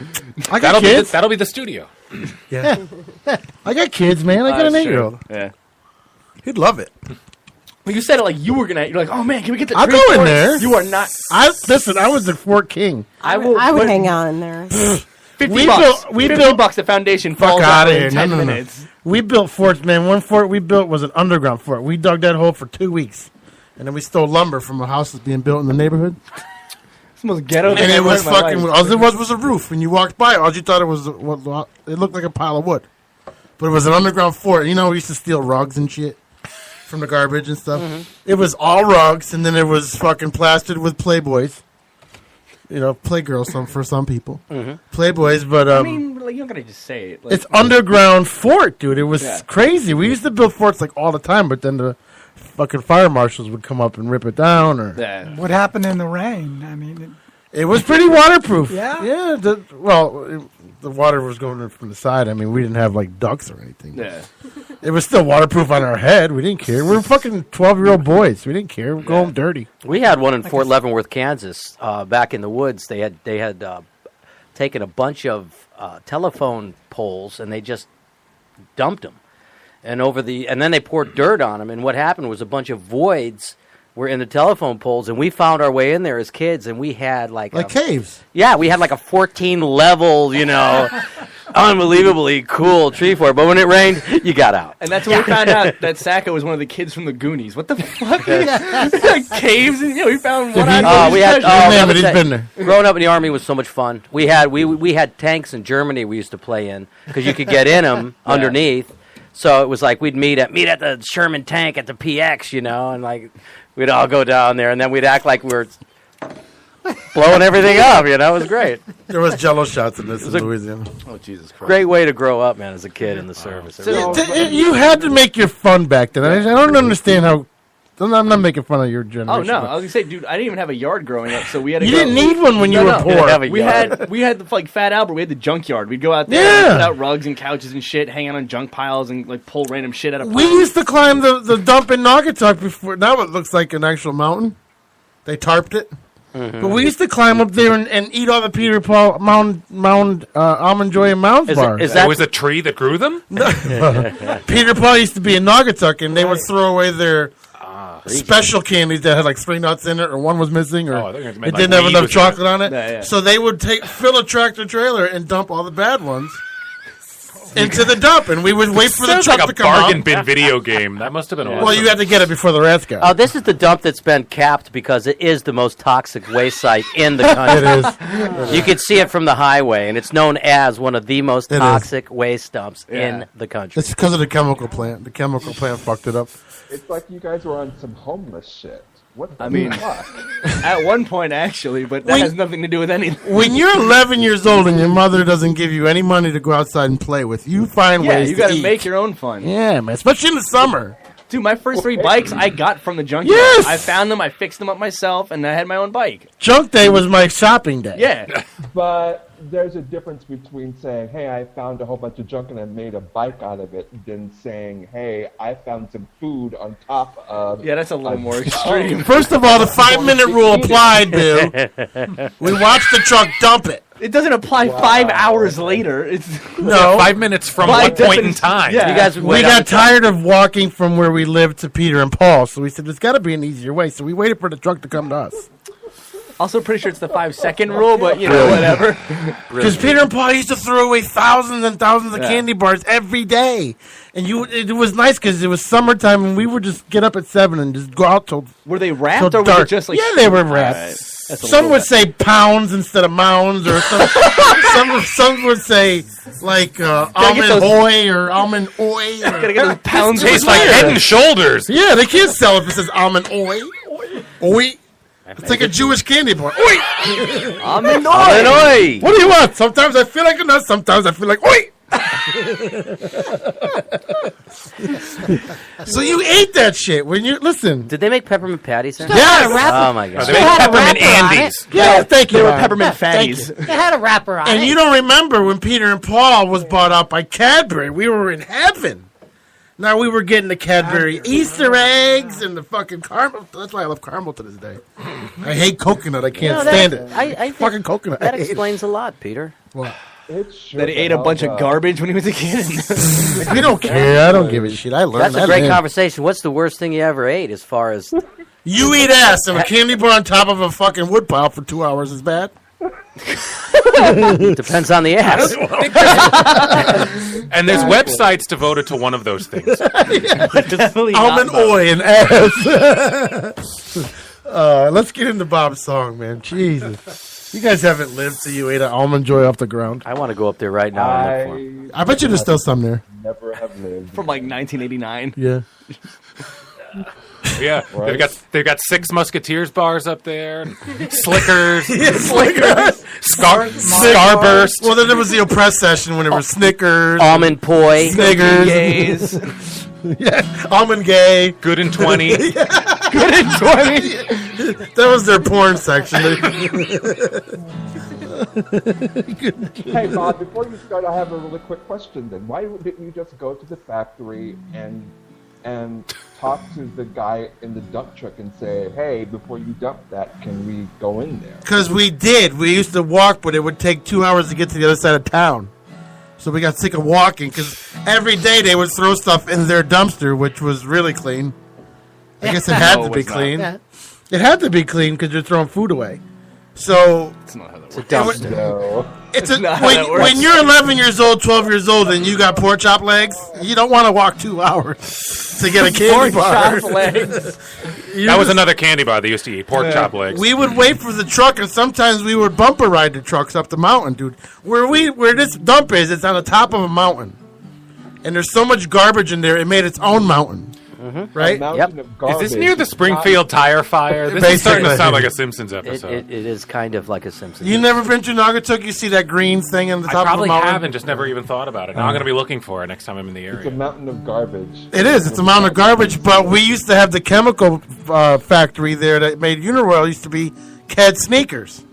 I got kids. That'll be the studio. Yeah, I got kids, man. I got an 8-year-old. Yeah. He'd love it. Well, you said it like you were gonna. You're like, oh man, can we get the I'll tree go in fort? there. You are not. Listen. I was the Fort King. I would hang out in there. $50. We built $50 the foundation Fuck falls out out of in here! 10 No. minutes. We built forts, man. One fort we built was an underground fort. We dug that hole for 2 weeks, and then we stole lumber from a house that's being built in the neighborhood. It's the most ghetto thing And I've it ever was heard in my fucking. life. All it was a roof. When you walked by, all you thought it was. It looked like a pile of wood, but it was an underground fort. You know, we used to steal rugs and shit from the garbage and stuff. It was all rugs, and then it was fucking plastered with Playboys. You know, Playgirls for some people. Playboys, but I mean, like, you don't gotta just say it. Like, it's underground fort, dude. It was Yeah. crazy. We used to build forts like all the time, but then the fucking fire marshals would come up and rip it down. Or yeah. What happened in the rain? I mean, it was pretty waterproof. Yeah? yeah. The water was going in from the side. I mean, we didn't have like ducts or anything. Yeah. It was still waterproof on our head. We didn't care. We were fucking 12-year-old boys. We didn't care. We'd go home dirty. We had one in Fort Leavenworth, Kansas, back in the woods. They had taken a bunch of telephone poles and they just dumped them, and then they poured dirt on them. And what happened was a bunch of voids were in the telephone poles, and we found our way in there as kids, and we had like caves. Yeah, we had like a 14 level, unbelievably cool tree fort. But when it rained, you got out. And that's when we found out that Sacco was one of the kids from the Goonies. What the fuck? Like caves, and we found one. We had. He's been there. Growing up in the Army was so much fun. We had tanks in Germany we used to play in because you could get in them underneath. So it was like we'd meet at the Sherman tank at the PX, and like we'd all go down there, and then we'd act like we were blowing everything up. It was great. There was Jello shots in this in Louisiana. Oh Jesus Christ! Great way to grow up, man, as a kid in the service. You had to make your fun back then. I don't understand how. I'm not making fun of your generation. Oh no, I was gonna say, dude, I didn't even have a yard growing up, so we had. You didn't need one when you were poor. We had like Fat Albert. We had the junkyard. We'd go out there, and put out rugs and couches and shit, hang out on junk piles, and like pull random shit out of. We used to climb the dump in Naugatuck before. Now it looks like an actual mountain. They tarped it. Mm-hmm. But we used to climb up there and eat all the Peter Paul Almond Joy and Mounds bars. Is that was a tree that grew them? Peter Paul used to be in Naugatuck, and they would throw away their special candies that had like spring nuts in it, or one was missing, or it didn't have enough chocolate on it. Yeah. So they would fill a tractor trailer and dump all the bad ones into the dump, and we would wait for the truck like to a come out. bargain bin video game. That must have been awesome. Well, you had to get it before the rats got. Oh, this is the dump that's been capped because it is the most toxic waste site in the country. It is. You can see it from the highway, and it's known as one of the most toxic waste dumps in the country. It's because of the chemical plant. The chemical plant fucked it up. It's like you guys were on some homeless shit. What the I mean, fuck? At one point, actually, but that has nothing to do with anything. When you're 11 years old and your mother doesn't give you any money to go outside and play with, you find ways you got to eat. make your own fun. Yeah, man, especially in the summer. Dude, my first 3 bikes I got from the junkyard. Yes! I found them, I fixed them up myself, and I had my own bike. Junk day was my shopping day. Yeah. But there's a difference between saying, hey, I found a whole bunch of junk and I made a bike out of it, than saying, hey, I found some food on top of... Yeah, that's a little more extreme. First of all, the 5-minute rule applied, Bill. We watched the truck dump it. It doesn't apply 5 hours later. It's No. 5 minutes from what point in time? Yeah. You guys would We wait got on- tired of walking from where we lived to Peter and Paul, so we said there's got to be an easier way. So we waited for the truck to come to us. Also pretty sure it's the 5-second rule, but whatever. Because Peter and Paul used to throw away thousands and thousands of candy bars every day, and it was nice because it was summertime, and we would just get up at 7 and just go out till. Were they wrapped till or were dark. they just like? Yeah, they were wrapped. Some would say pounds instead of mounds, or some would say like almond hoy or almond oi. Gotta get those pounds. Tastes like Head and Shoulders. Yeah, they can't sell it if it says almond oi. Oi. It's like a Jewish candy bar. Oi! Almond Illinois. What do you want? Sometimes I feel like a nut, sometimes I feel like oi! So you ate that shit when you listen. Did they make peppermint patties then? Yes. Oh my god. They make peppermint Andes. Yeah, thank you. They were Ryan. peppermint Thank fatties. you. They had a wrapper on And it. you don't remember when Peter and Paul was bought out by Cadbury. We were in heaven. Now we were getting the Cadbury Easter eggs and the fucking caramel. That's why I love caramel to this day. I hate coconut. I can't stand it. I think Fucking coconut. that I hate it. explains a lot, Peter. What? That he ate a bunch of garbage when he was a kid. We don't care. I don't give a shit. I learned That's a that great then. conversation. What's the worst thing you ever ate as far as... You eat ass and a candy bar on top of a fucking wood pile for 2 hours is bad? Depends on the ass. And there's websites devoted to one of those things. Almond oil and ass. Let's get into Bob's song, man. Jesus. You guys haven't lived till you ate an almond joy off the ground. I want to go up there right now and look for 'em. I bet you there's still some there. Never have lived. From like 1989. Yeah. Yeah, Right. they've got 6 Musketeers bars up there, Slickers, Snickers. Starburst. Well, then there was the oppressed session when it was Snickers. Almond poi. Snickers. Gays. Yeah. Almond gay. Good and 20. Good and 20. That was their porn section. Hey, Bob, before you start, I have a really quick question then. Why didn't you just go to the factory and talk to the guy in the dump truck and say, hey, before you dump that, can we go in there? Because we did. We used to walk, but it would take 2 hours to get to the other side of town. So we got sick of walking because every day they would throw stuff in their dumpster, which was really clean. I guess it had to be clean. It had to be clean because you're throwing food away. So That's not how that It's a works. dumpster. No. It's not how that works. when you're 11 years old, 12 years old, and you got pork chop legs, you don't want to walk 2 hours to get a candy bar. Chop legs. That was another candy bar they used to eat, pork chop legs. We would wait for the truck, and sometimes we would bumper ride the trucks up the mountain, dude. Where this dump is, it's on the top of a mountain, and there's so much garbage in there, it made its own mountain. Right? Is this near the Springfield tire fire? This is starting to sound like a Simpsons episode. It is kind of like a Simpsons. You never been to Naugatuck? You see that green thing on the top I of the probably mountain? haven't, just never even thought about it. Now I'm going to be looking for it next time I'm in the It's area. a mountain of garbage. It is. It's a mountain of garbage, but we used to have the chemical factory there that made Uniroyal used to be Cad Sneakers.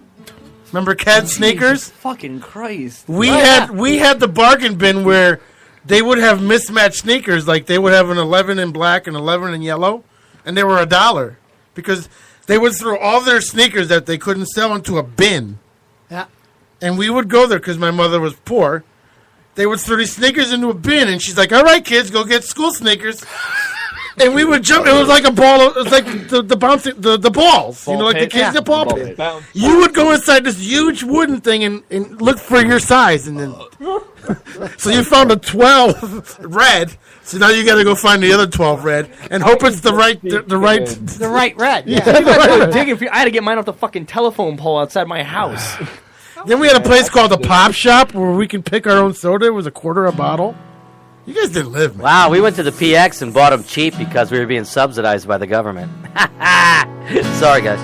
Remember Cad Sneakers? Fucking Christ. We had the bargain bin where they would have mismatched sneakers. Like they would have an 11 in black and 11 in yellow, and they were $1 because they would throw all their sneakers that they couldn't sell into a bin. Yeah. And we would go there because my mother was poor. They would throw these sneakers into a bin, and she's like, "All right, kids, go get school sneakers." And we would jump. It was like a ball. It was like the bouncing the balls. Ball you know, like pit? the kids Yeah. the ball Ball pit. pit. You would go inside this huge wooden thing and look for your size, and then so you found a 12 red. So now you got to go find the other 12 red and hope it's the right red. Yeah. Yeah. You guys go digging for, I had to get mine off the fucking telephone pole outside my house. Then we had a place called the Pop Shop where we can pick our own soda. It was $1 a bottle. You guys didn't live, man. Wow, we went to the PX and bought them cheap because we were being subsidized by the government. Sorry, guys.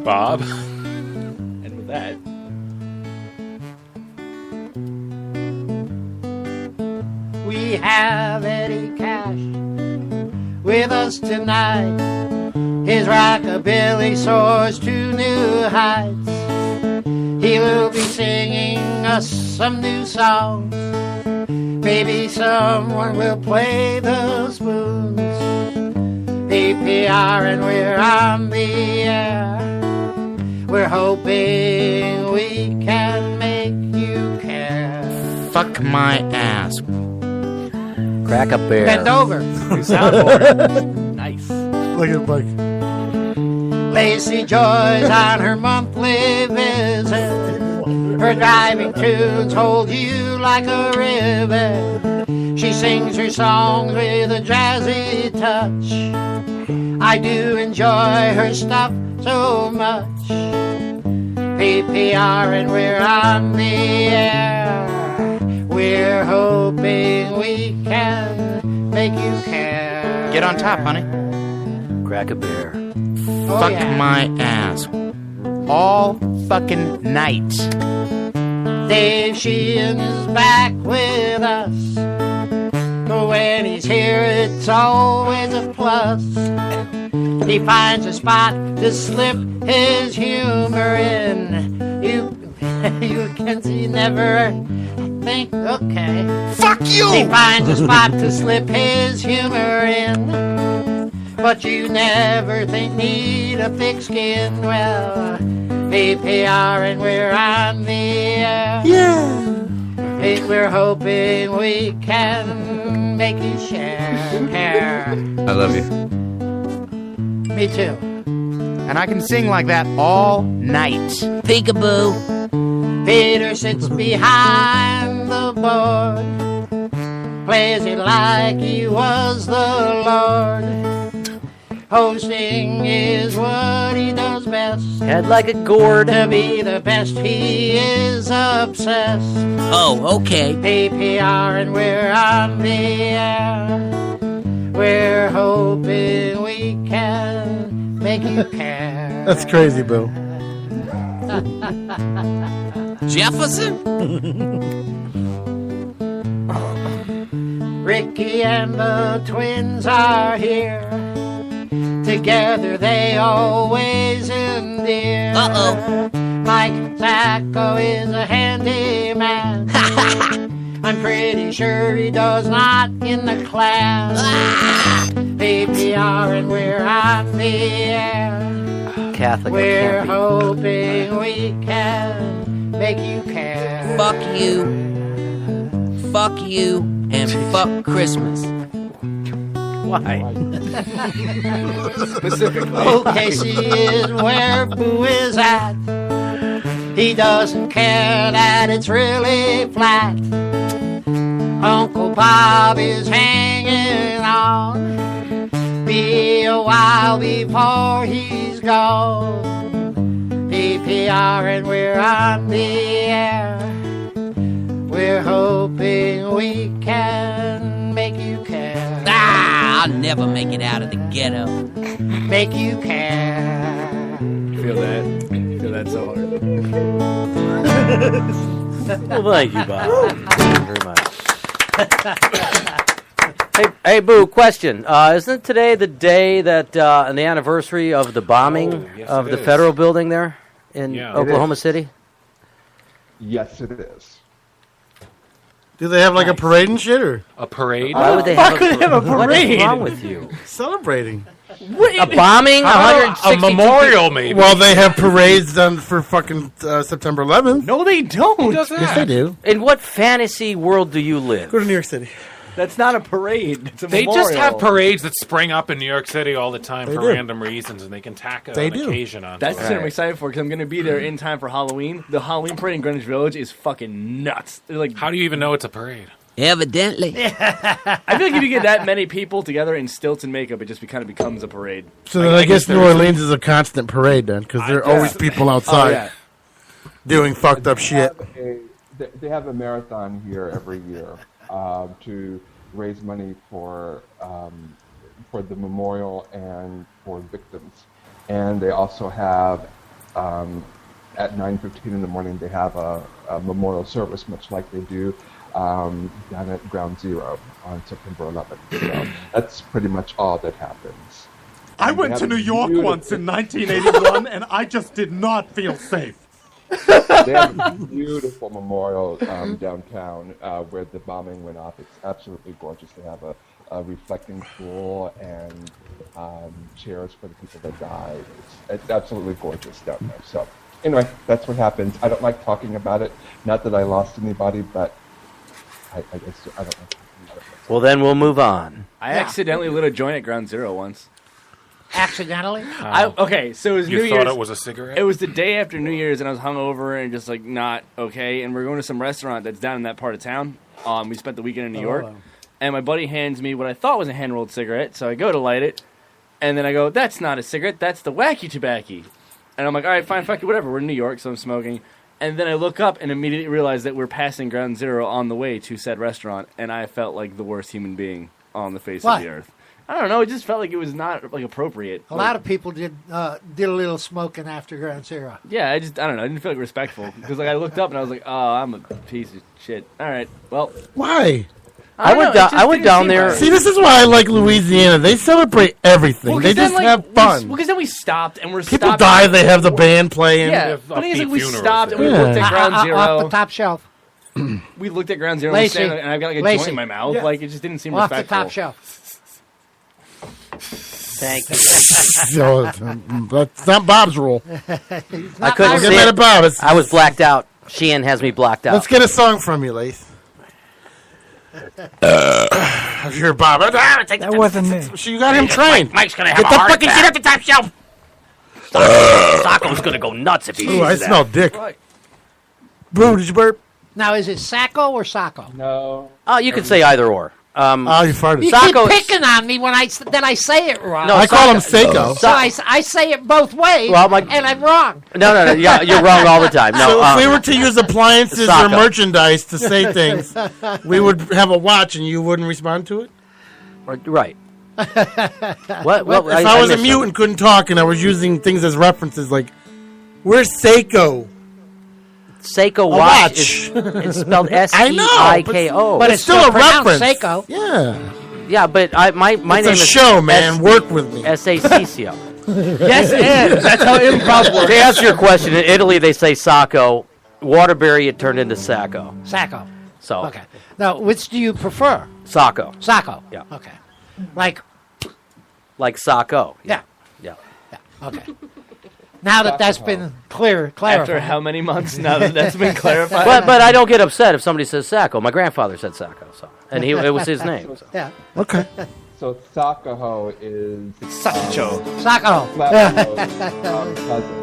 Bob? And with that... We have Eddie Cash with us tonight. His rockabilly soars to new heights. He will be singing us some new songs. Maybe someone will play the spoons. PPR and we're on the air. We're hoping we can make you care. Fuck my ass. Crack a bear. Bend over. Soundboard. Nice. Look at Mike. Lacy joys on her monthly visit. Her driving tunes hold you like a rivet. She sings her songs with a jazzy touch. I do enjoy her stuff so much. PPR and we're on the air. We're hoping we can make you care. Get on top, honey. Crack a bear. Fuck yeah. my ass. All fucking night. Dave Sheehan is back with us. But when he's here, it's always a plus. He finds a spot to slip his humor in. You can see never think, okay. Fuck you! He finds a spot to slip his humor in. But you never think need a thick skin. Well, PPR and we're on the air. Yeah. Hey, we're hoping we can make you share. I love you. Me too. And I can sing like that all night. Peekaboo. Peter sits behind the board. Plays it like he was the Lord. Hosting is what he does best. Head like a gourd. To be the best, he is obsessed. Oh, okay. PPR and we're on the air. We're hoping we can make you care. That's crazy, Bill. Jefferson? Ricky and the twins are here. Together they always endear. Uh-oh. Mike Zacco is a handyman. I'm pretty sure he does not in the class. PPR and we're on the air. Catholic. We're hoping we can make you care. Fuck you. Fuck you. And fuck Christmas. Why? OKC is where Boo is at. He doesn't care that it's really flat. Uncle Bob is hanging on. Be a while before he's gone. PPR and we're on the air. We're hoping we can make you care. I'll never make it out of the ghetto. Make you care. Feel that? Feel that so hard. Well, thank you, Bob. Thank you very much. Hey, Boo, question. Isn't today the day that, and the anniversary of the bombing of the federal building there in Oklahoma City? Yes, it is. Do they have like a parade and shit, or a parade? Why would they have a parade? What is wrong with you? Celebrating. A bombing? A memorial, maybe. Well, they have parades done for fucking September 11th. No, they don't. Yes, they do. In what fantasy world do you live? Go to New York City. That's not a parade. It's a They memorial. just have parades that spring up in New York City all the time They for do. random reasons, and they can tack an occasion on. That's what I'm excited for because I'm going to be there in time for Halloween. The Halloween parade in Greenwich Village is fucking nuts. They're like, how do you even know it's a parade? Evidently. I feel like if you get that many people together in stilts and makeup, it just kind of becomes a parade. So then I guess New Orleans is a constant parade then, because there are always people outside doing fucked up shit. They have a marathon here every year to raise money for the memorial and for victims. And they also have, at 9:15 in the morning, they have a memorial service, much like they do down at Ground Zero on September 11th. So that's pretty much all that happens. I went to New York once in 1981, and I just did not feel safe. They have a beautiful memorial downtown where the bombing went off. It's absolutely gorgeous. They have a reflecting pool and chairs for the people that died. It's absolutely gorgeous down there. So anyway, that's what happens. I don't like talking about it. Not that I lost anybody, but I don't like talking about it. Well, then we'll move on. I accidentally lit a joint at Ground Zero once. Accidentally? Okay, so it was You New thought Year's. it was a cigarette? It was the day after New Year's, and I was hungover and just like not okay. And we're going to some restaurant that's down in that part of town. We spent the weekend in New York, and my buddy hands me what I thought was a hand rolled cigarette. So I go to light it, and then I go, "That's not a cigarette. That's the wacky tobacco." And I'm like, "All right, fine, fuck it, whatever. We're in New York, so I'm smoking." And then I look up and immediately realize that we're passing Ground Zero on the way to said restaurant, and I felt like the worst human being on the face Why? of the earth. I don't know. It just felt like it was not like appropriate. A lot of people did a little smoking after Ground Zero. Yeah, I don't know. I didn't feel like respectful because like I looked up and I was like, oh, I'm a piece of shit. All right, well, Why? I went down there. See, this is why I like Louisiana. They celebrate everything. Well, 'cause they then, just like, have fun. Because then we stopped and we're People stopped. die, they have the band playing. Yeah, but it's like we funerals stopped and we there. looked at Ground Zero. Off the top shelf. We looked at Ground Zero Lacy. and I've got like a Lacy. joint in my mouth. Yeah. Like it just didn't seem Off respectful. the top shelf. Thank you. So, that's not Bob's rule. I couldn't see Get it. Bob. It's- I was blacked out. Sheehan has me blacked out. Let's get a song from you, Lace. If you're Bob. That wasn't me. You got him trained. Mike's gonna have Get a the heart fucking attack. shit at the top shelf. Sacco's gonna go nuts if he Ooh, I sees that. smell dick. Boo, did you burp? Now, is it Sacco or Sacco? No. Oh, you can say either or. You farted. You Sacco- keep picking on me when I say it wrong. No, I call him Seiko. So I say it both ways, Well, and I'm wrong. No. Yeah, you're wrong all the time. No, So if we were to use appliances or Sacco. merchandise to say things, we would have a watch and you wouldn't respond to it? Right. What? If I was a mute and couldn't talk and I was using things as references, like, where's Seiko? Seiko A watch. It's spelled S-E-I-K-O. But it's still a reference. Seiko. Yeah. Yeah, but my It's name a is show, man. Work with me. S-A-C-C-O. Yes, and that's how improv works. To answer your question, in Italy they say Sacco. Waterbury it turned into Sacco. Sacco. So Okay. Now, which do you prefer? Sacco. Sacco. Yeah. Okay. Like Sacco. Yeah. Yeah. Okay. Now that that's been clarified. After how many months now that that's been clarified? But I don't get upset if somebody says Sacco. My grandfather said Sacco, so and it was his name. So. Yeah. Okay. So Sakaho is Sacco. Sacco. Flapaho's cousin.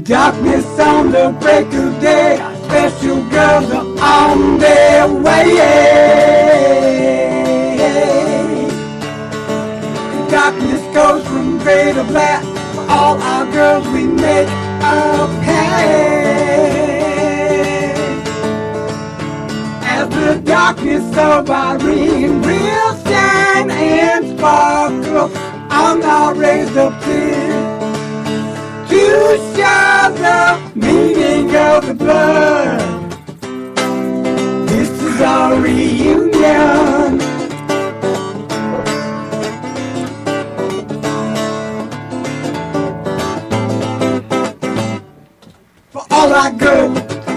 Darkness on the break of day, special girls are on their way. Darkness goes from gray to black, for all our girls we make a pact. As the darkness of our ring will shine and sparkle on our raised up tears, to show the meaning of the blood. This is our reunion. For all our good,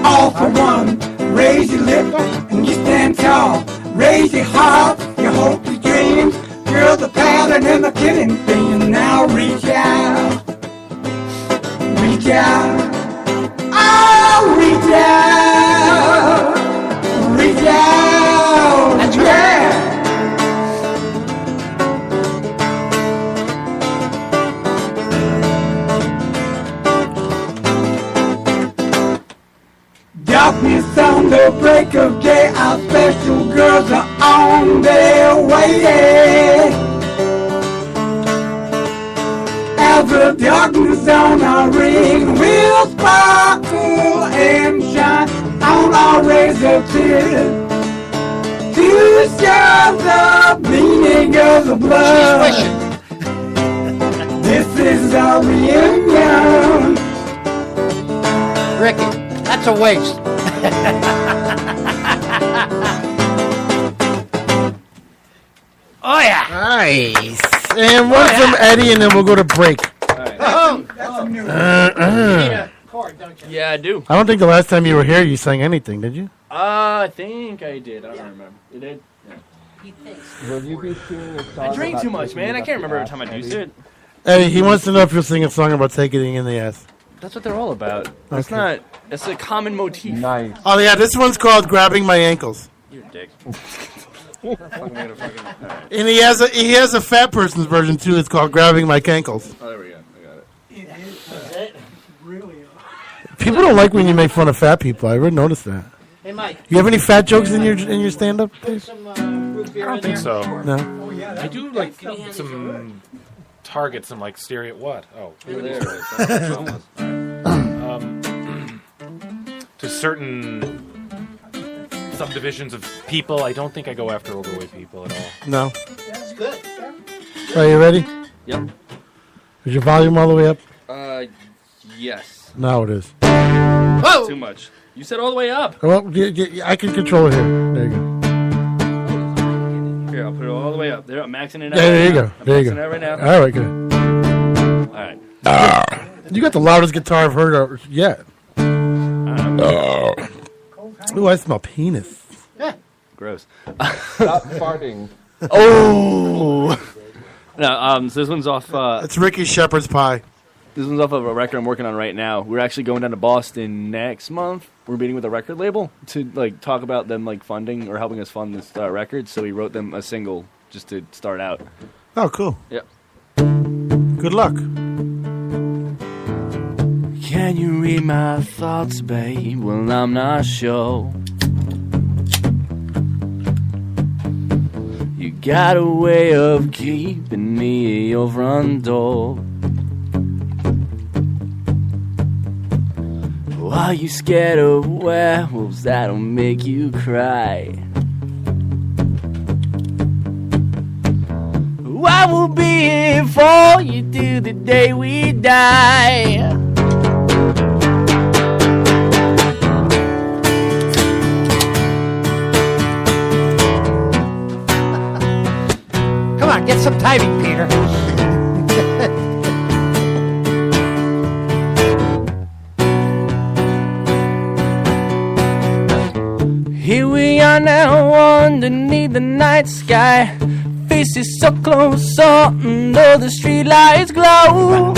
all for one. Raise your lip and you stand tall. Raise your heart, your hope, your dreams. You're the pattern and the killing thing. Now reach out. Reach out, oh, reach out, reach out. That's right. Darkness on the break of day, our special girls are on their way. As the darkness on our ring will sparkle and shine on our rays of tears, to show the meaning of the blood. This is our reunion. Ricky, that's a waste. Oh yeah. Nice. And one from Eddie, and then we'll go to break. Yeah, I do. I don't think the last time you were here you sang anything, did you? I think I did. I don't remember. You did? Yeah. Will you be singing a song I drink about too much, taking man. it I up can't the remember every ass, time I do Eddie? it. Eddie, he wants to know if you'll sing a song about taking it in the ass. That's what they're all about. It's Okay. not. It's a common motif. Nice. Oh yeah, this one's called "Grabbing My Ankles," You're a dick. and he has a fat person's version too. It's called "Grabbing My Cankles." Oh, there we go. I got it. People don't like when you make fun of fat people. I really noticed that. Hey, Mike. You have any fat jokes in your stand up? I don't think so. No. I do like some target, some like stereo. What? Oh, to certain subdivisions of people. I don't think I go after overweight people at all. No. That's good. Are you ready? Yep. Is your volume all the way up? Yes. Now it is. Whoa! Too much. You said all the way up. Well, I can control it here. There you go. Here, I'll put it all the way up. There, I'm maxing it out. There you go. I'm There you maxing go. it out right now. All right, good. All right. You got the loudest guitar I've heard yet. Ooh, I smell penis. Gross. Stop farting. Oh. No, so this one's off. It's Ricky Shepherd's Pie. This one's off of a record I'm working on right now. We're actually going down to Boston next month. We're meeting with a record label to talk about them funding or helping us fund this record. So we wrote them a single just to start out. Oh, cool. Yeah. Good luck. Can you read my thoughts, babe? Well, I'm not sure. You got a way of keeping me at your front door. Are you scared of werewolves that'll make you cry? I will be here for you till the day we die. Come on, get some timing, Peter. Here we are now underneath the night sky. Faces so close under the streetlights glow.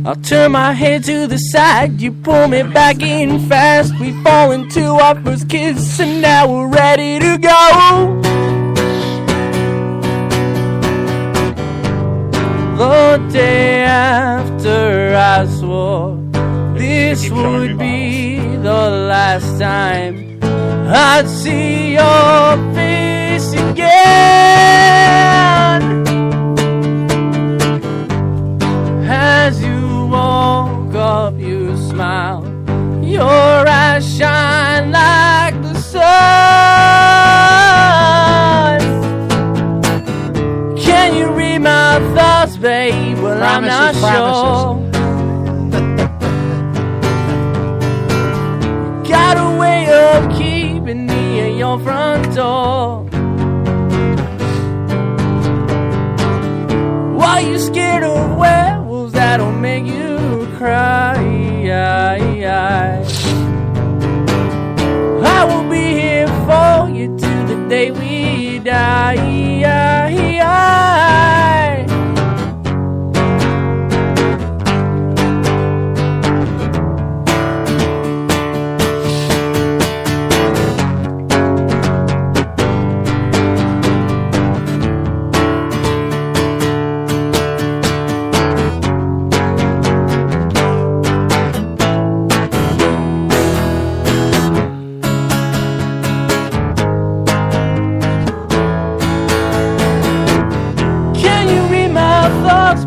I'll turn my head to the side, you pull me back in fast. We fall into our first kiss and now we're ready to go. The day keep showing me would be the last time I'd see your face again. As you woke up, you smiled. Your eyes shine like the sun. Can you read my thoughts, babe? Well, I'm not sure. Got a way of keeping me at your front door. Why you scared of werewolves that'll make you cry? I will be here for you till the day we die.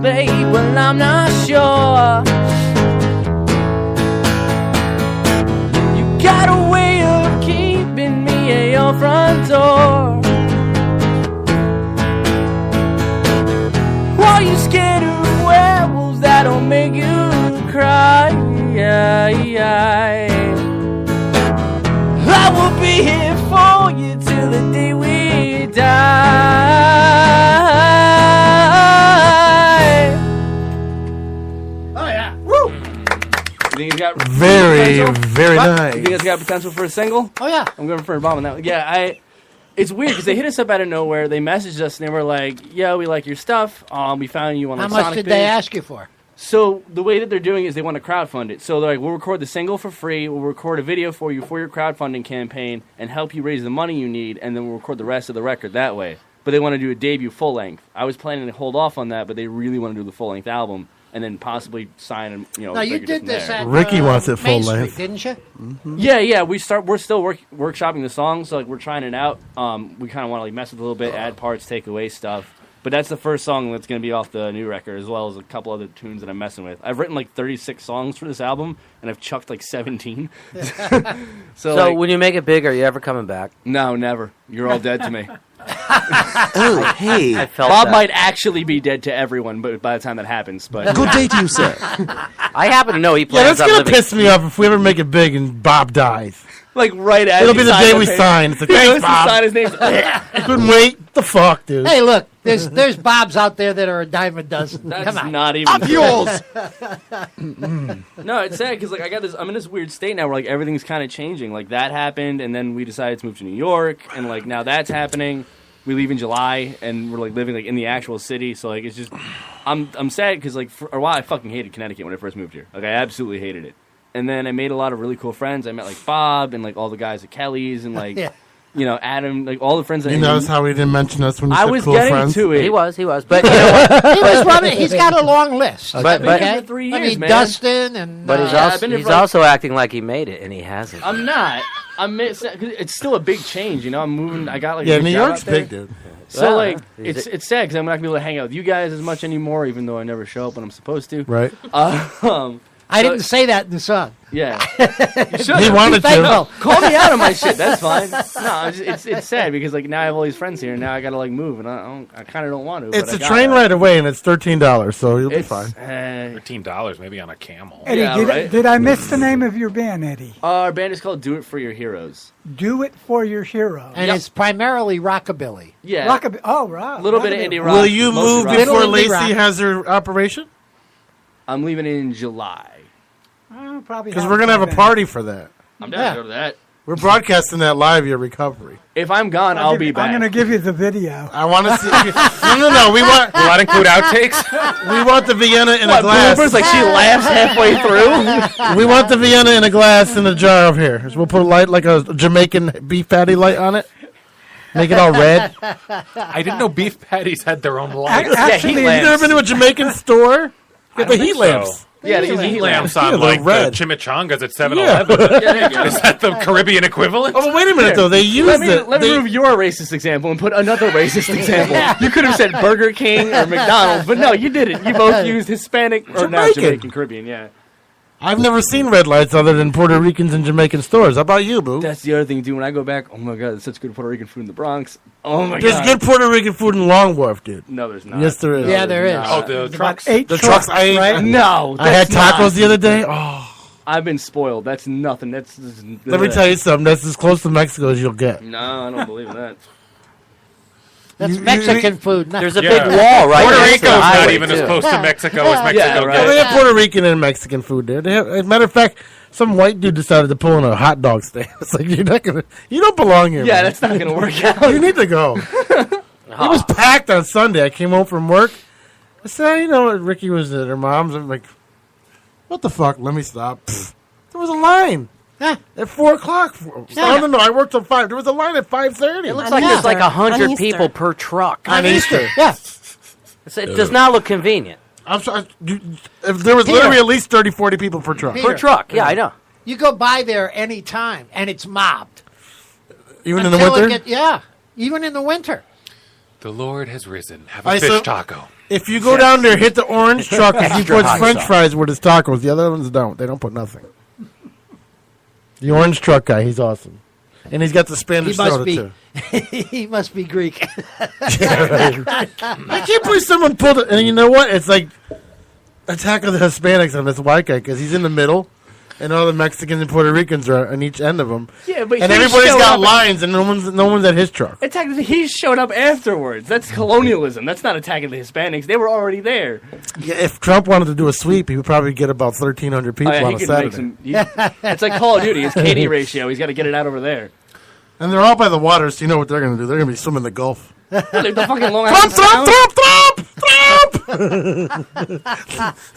Babe, well, I'm not sure. You got a way of keeping me at your front door. Why you scared of werewolves that'll make you cry? I will be here for you till the day we die. You think it's got very what? nice. You think it's got potential for a single? Oh yeah, I'm going for a bomb on that one. Yeah, it's weird because they hit us up out of nowhere. They messaged us and they were like, "Yeah, we like your stuff. We found you on How like much Sonic did Biz." they ask you for? So the way that they're doing is they want to crowdfund it. So they're like, "We'll record the single for free. We'll record a video for you for your crowdfunding campaign and help you raise the money you need, and then we'll record the rest of the record that way." But they want to do a debut full length. I was planning to hold off on that, but they really want to do the full length album. And then possibly sign, No, you did this at Ricky wants it full Main Street, length, didn't you? Mm-hmm. Yeah. We're still workshopping the songs, so like we're trying it out. We kind of want to like mess with it a little bit, add parts, take away stuff. But that's the first song that's going to be off the new record, as well as a couple other tunes that I'm messing with. I've written like 36 songs for this album, and I've chucked like 17. So like, when you make it big, are you ever coming back? No, never. You're all dead to me. Oh, hey. I felt Bob that. might actually be dead to everyone, but by the time that happens, but Good day to you, sir. I happen to know he Yeah, plans that's on gonna living. piss me off if we ever make it big and Bob dies. like right as It'll he be the signs day the we paper. sign. It's like, He thanks, goes to Bob. sign his name. I couldn't wait. The fuck, dude. Hey, look, there's Bobs out there that are a dime a dozen. That's Come on. not even Up yours. No, it's sad because like I'm in this weird state now where like everything's kind of changing. Like that happened, and then we decided to move to New York, and like now that's happening. We leave in July, and we're like living like in the actual city. So like it's just, I'm sad because like for a while I fucking hated Connecticut when I first moved here. Like I absolutely hated it. And then I made a lot of really cool friends. I met like Bob and like all the guys at Kelly's and like you know Adam, like all the friends. You notice how he didn't mention us when you I said was cool getting friends? to it. He was, but you know what? He was running. He's got a long list. But been for 3 I years, mean, man. Dustin and. But he's Yeah, I've also been here he's for, like- also acting like he made it, and he hasn't. I'm not. It's still a big change, you know. I'm moving. I got like Yeah, a big New job York's out there. big, dude. So Wow. like Is it's sad because I'm not gonna be able to hang out with you guys as much anymore, even though I never show up when I'm supposed to. Right. I didn't say that in the song. Yeah, you should. He wanted to. No, call me out on my shit. That's fine. No, it's sad because like now I have all these friends here, and now I gotta like move, and I kind of don't want to. It's but a I train gotta. ride away, and it's $13, so you'll be It's, fine. $13 maybe on a camel. Eddie, Yeah, did, right. did I miss the name of your band, Eddie? Our band is called Do It For Your Heroes. Do It For Your Hero. And it's primarily rockabilly. Yeah, Rockabilly. Oh, right. a little bit of Rockabilly. indie rock. Will you mostly move rock. before Little indie Lacey rock. has her operation? I'm leaving in July. Oh, probably Because have we're going to have a band. party for that. I'm down to go to that. We're broadcasting that live, your recovery. If I'm gone, I'll be back. I'm going to give you the video. I want to see. No. We want. Will that include outtakes? We want the Vienna in a What, glass. bloopers? Like she laughs halfway through? We want the Vienna in a glass in a jar over here. So we'll put a light, like a Jamaican beef patty light on it. Make it all red. I didn't know beef patties had their own lights. Actually, You never been to a Jamaican store? Get the don't heat think lamps. so. Yeah, You these eat heat lamps lamps. on Yeah, they're like the red. chimichangas at 7-Eleven. Is that the Caribbean equivalent? Oh, but wait a minute though. They use Let me they- remove your racist example and put another racist example. You could have said Burger King or McDonald's, but no, you didn't. You both used Hispanic or not Jamaican. Jamaican, Caribbean. Yeah. I've never seen red lights other than Puerto Ricans and Jamaican stores. How about you, boo? That's the other thing, dude. When I go back, oh my god, there's such good Puerto Rican food in the Bronx. Oh my There's god. good Puerto Rican food in Long Wharf, dude. No, there's not. Yes, there is. Yeah, there is. Oh, the About trucks. 8 The trucks I ate. right? No, I had that's not. tacos the other day. Oh, I've been spoiled. That's nothing. That's. let me tell you something. That's as close to Mexico as you'll get. No, I don't believe in that. That's Mexican food. Not There's a Yeah. big wall right Puerto next to Rico's the not highway, even as too. close to Mexico as Mexico Yeah, right. gets. They have Puerto Rican and Mexican food there. They have, as a matter of fact, some white dude decided to pull in a hot dog stand. It's like you don't belong here. Yeah, man. that's not gonna work out. You need to go. It was packed on Sunday. I came home from work. I said, you know, Ricky was at her mom's. I'm like, what the fuck? Let me stop. Pfft. There was a line at 4 o'clock. No, I worked till 5. There was a line at 5:30. It looks On like there's Easter. like 100 On people Easter. per truck. on Easter. Yeah. It does not look convenient. I'm sorry. If there was literally at least 30, 40 people per truck. Peter. Per truck, yeah, I know. You go by there any time, and it's mobbed. Even in the Until it winter? yeah, even in the winter. The Lord has risen. Have a I fish saw- taco. If you go down there, hit the orange truck, because he Extra puts hot French sauce. fries where his tacos. The other ones don't. They don't put nothing. The orange truck guy, he's awesome. And he's got the Spanish soda, too. He must be Greek. I can't believe someone pulled it. And you know what? It's like Attack of the Hispanics on this white guy, because he's in the middle, and all the Mexicans and Puerto Ricans are on each end of him. Yeah, but and he everybody's showed got up- lines, and no one's at his truck. Attack he showed up afterwards. That's colonialism. That's not attacking the Hispanics. They were already there. Yeah, if Trump wanted to do a sweep, he would probably get about 1,300 people Oh, yeah, on he a could Saturday. make some. It's like Call of Duty. It's KD ratio. He's got to get it out over there. And they're all by the water, so you know what they're going to do. They're going to be swimming the Gulf. Like the fucking Long Trump, Island Trump, Trump, Trump!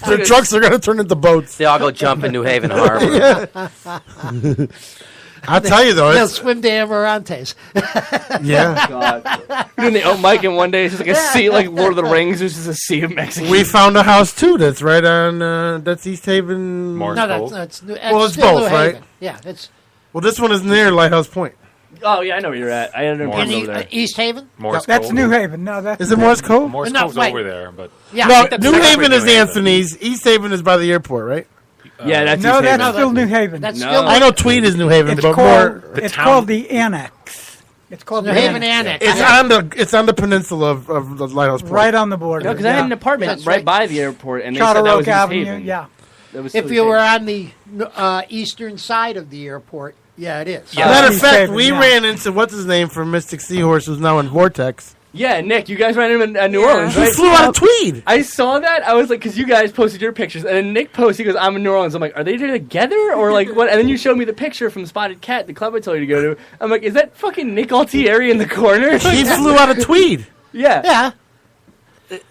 Their trucks are going to turn into boats. They all go jump in New Haven Harbor. Yeah. I'll tell you, though. They'll It's, swim to Amarantes. yeah. God. Doing the open mic, and one day it's just like a sea, like Lord of the Rings. There's just a sea of Mexicans. We found a house, too, that's right on, that's East Haven. Morse No, Gold. that's Well, it's still both, New right? Haven. Yeah, it's Well, this one is near Lighthouse Point. Oh yeah, I know where you're at. I had an Morse apartment in over there. East Haven. Morse That's Gold. New Haven. No, that's Is it Morse Cove? Morse No, Cove's wait. over there, but Yeah, No, I think New that's- Haven is New Haven. Anthony's. East Haven is by the airport, right? Yeah, that's no, East that's Haven. still New Haven. That's No. still I know Tweed is New Haven, It's but called more. it's town- called the Annex. It's called New the Haven Annex. It's on the peninsula of the Lighthouse Point. right on the border. No, because I had an apartment That's right right. by the airport, and they Charter said that Oak was East Avenue. Haven. Yeah. That was If still you East were Haven. on the eastern side of the airport, yeah, it is. Yeah. Matter of East fact, Haven, we yeah. ran into what's his name from Mystic Seahorse, who's now in Vortex. Yeah, Nick, you guys ran him in New Orleans, He right? flew out of Tweed. I saw that. I was like, because you guys posted your pictures, and then Nick posted, he goes, I'm in New Orleans. I'm like, are they together? Or like, what? And then you showed me the picture from Spotted Cat, the club I told you to go to. I'm like, is that fucking Nick Altieri in the corner? He flew out of Tweed. Yeah. Yeah.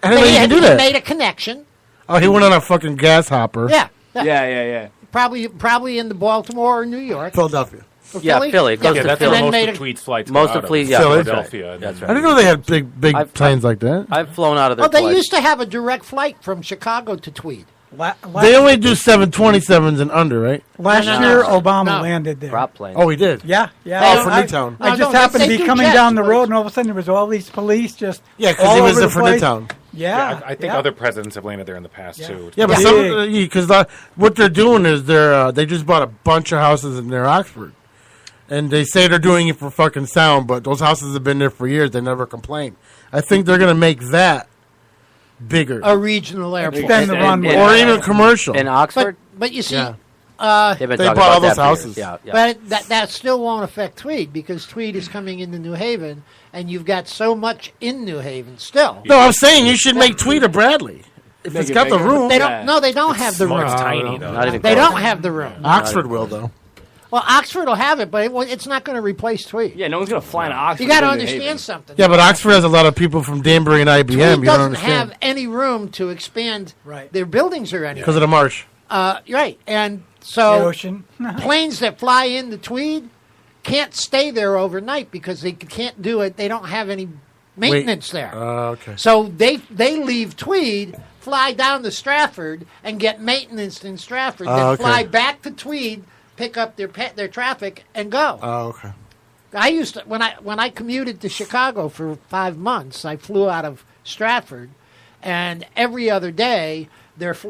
I didn't know you could do He that. made a connection. Oh, he went on a fucking gas hopper. Yeah. Yeah. Probably in the Baltimore or New York. Philadelphia. Or Yeah, Philly. It goes yeah, to that's Philly. where And most then of made Tweed's flights Most go of out Fleet, of. yeah, Philly. Philadelphia. That's I right. didn't know they had big planes like that. I've flown out of there Well, they twice. used to have a direct flight from Chicago to Tweed. They only do 727s and under, right? Last No. year, Obama No. landed there. Prop plane. Oh, he did. Yeah. Oh, for Newtown. I No, just no, happened to they be do coming jets, down the but- road, and all of a sudden there was all these police just Yeah, because all he was over there the for place. Newtown. Yeah, I think other presidents have landed there in the past too. Yeah, but because what they're doing is they just bought a bunch of houses in near Oxford, and they say they're doing it for fucking sound, but those houses have been there for years. They never complain. I think they're gonna make that bigger, A regional airport. Extend the runway. or even commercial. In Oxford? But you see, Yeah. They've been They talking bought all about those that for years. houses. Yeah, yeah. but that still won't affect Tweed because Tweed is coming into New Haven, and you've got so much in New Haven still. No, I'm saying you should make Tweed a Bradley if Make it's it got the bigger. room. They don't. No, they don't have the room. It's tiny though. Not even They close. don't have the room. Oxford will though. Well, Oxford will have it, but it's not going to replace Tweed. Yeah, no one's going to fly to Oxford. You got to go New understand Haven. something. Yeah, but Oxford has a lot of people from Danbury and IBM. Tweed You don't doesn't understand have any room to expand their buildings or anything. because of the marsh. Right, and The so ocean. planes that fly into Tweed can't stay there overnight because they can't do it. They don't have any maintenance there. Okay. So they leave Tweed, fly down to Stratford and get maintenance in Stratford, then okay. fly back to Tweed, pick up their traffic, and go. Oh, okay. I used to when I commuted to Chicago for 5 months. I flew out of Stratford, and every other day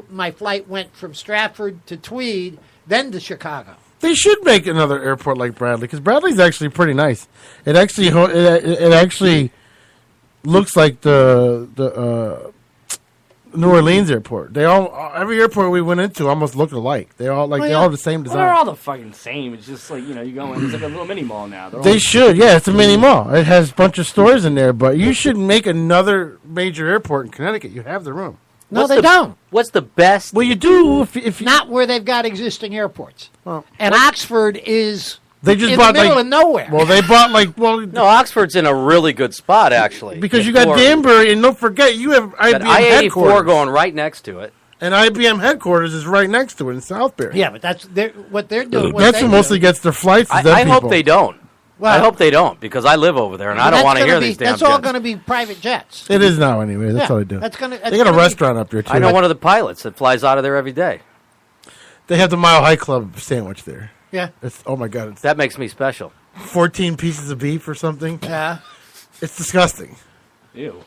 my flight went from Stratford to Tweed, then to Chicago. They should make another airport like Bradley, because Bradley's actually pretty nice. It actually looks like the New Orleans airport. Every airport we went into almost looked alike. They all have the same design. Well, they're all the fucking same. It's just like, you go in, it's like a little mini mall now. They should, yeah. It's a mini mall. It has a bunch of stores in there, but you should make another major airport in Connecticut. You have the room. No, they don't. What's the best? Well, you do if not where they've got existing airports. Well, and Oxford is they just in bought the middle like, of nowhere. Well, they bought no, Oxford's in a really good spot actually because you got Danbury, and don't forget you have IBM I-84 headquarters going right next to it, and IBM headquarters is right next to it in Southbury. Yeah, but that's what they're doing. That's who mostly gets their flights. I hope they don't. Well, I hope they don't because I live over there and I don't want to hear these damn That's all jets. going to be private jets. It is now anyway. That's all they do. That's they got a restaurant up there too. I know one of the pilots that flies out of there every day. They have the Mile High Club sandwich there. Yeah. Oh my god. That makes me special. 14 pieces of beef or something. Yeah. It's disgusting. Ew.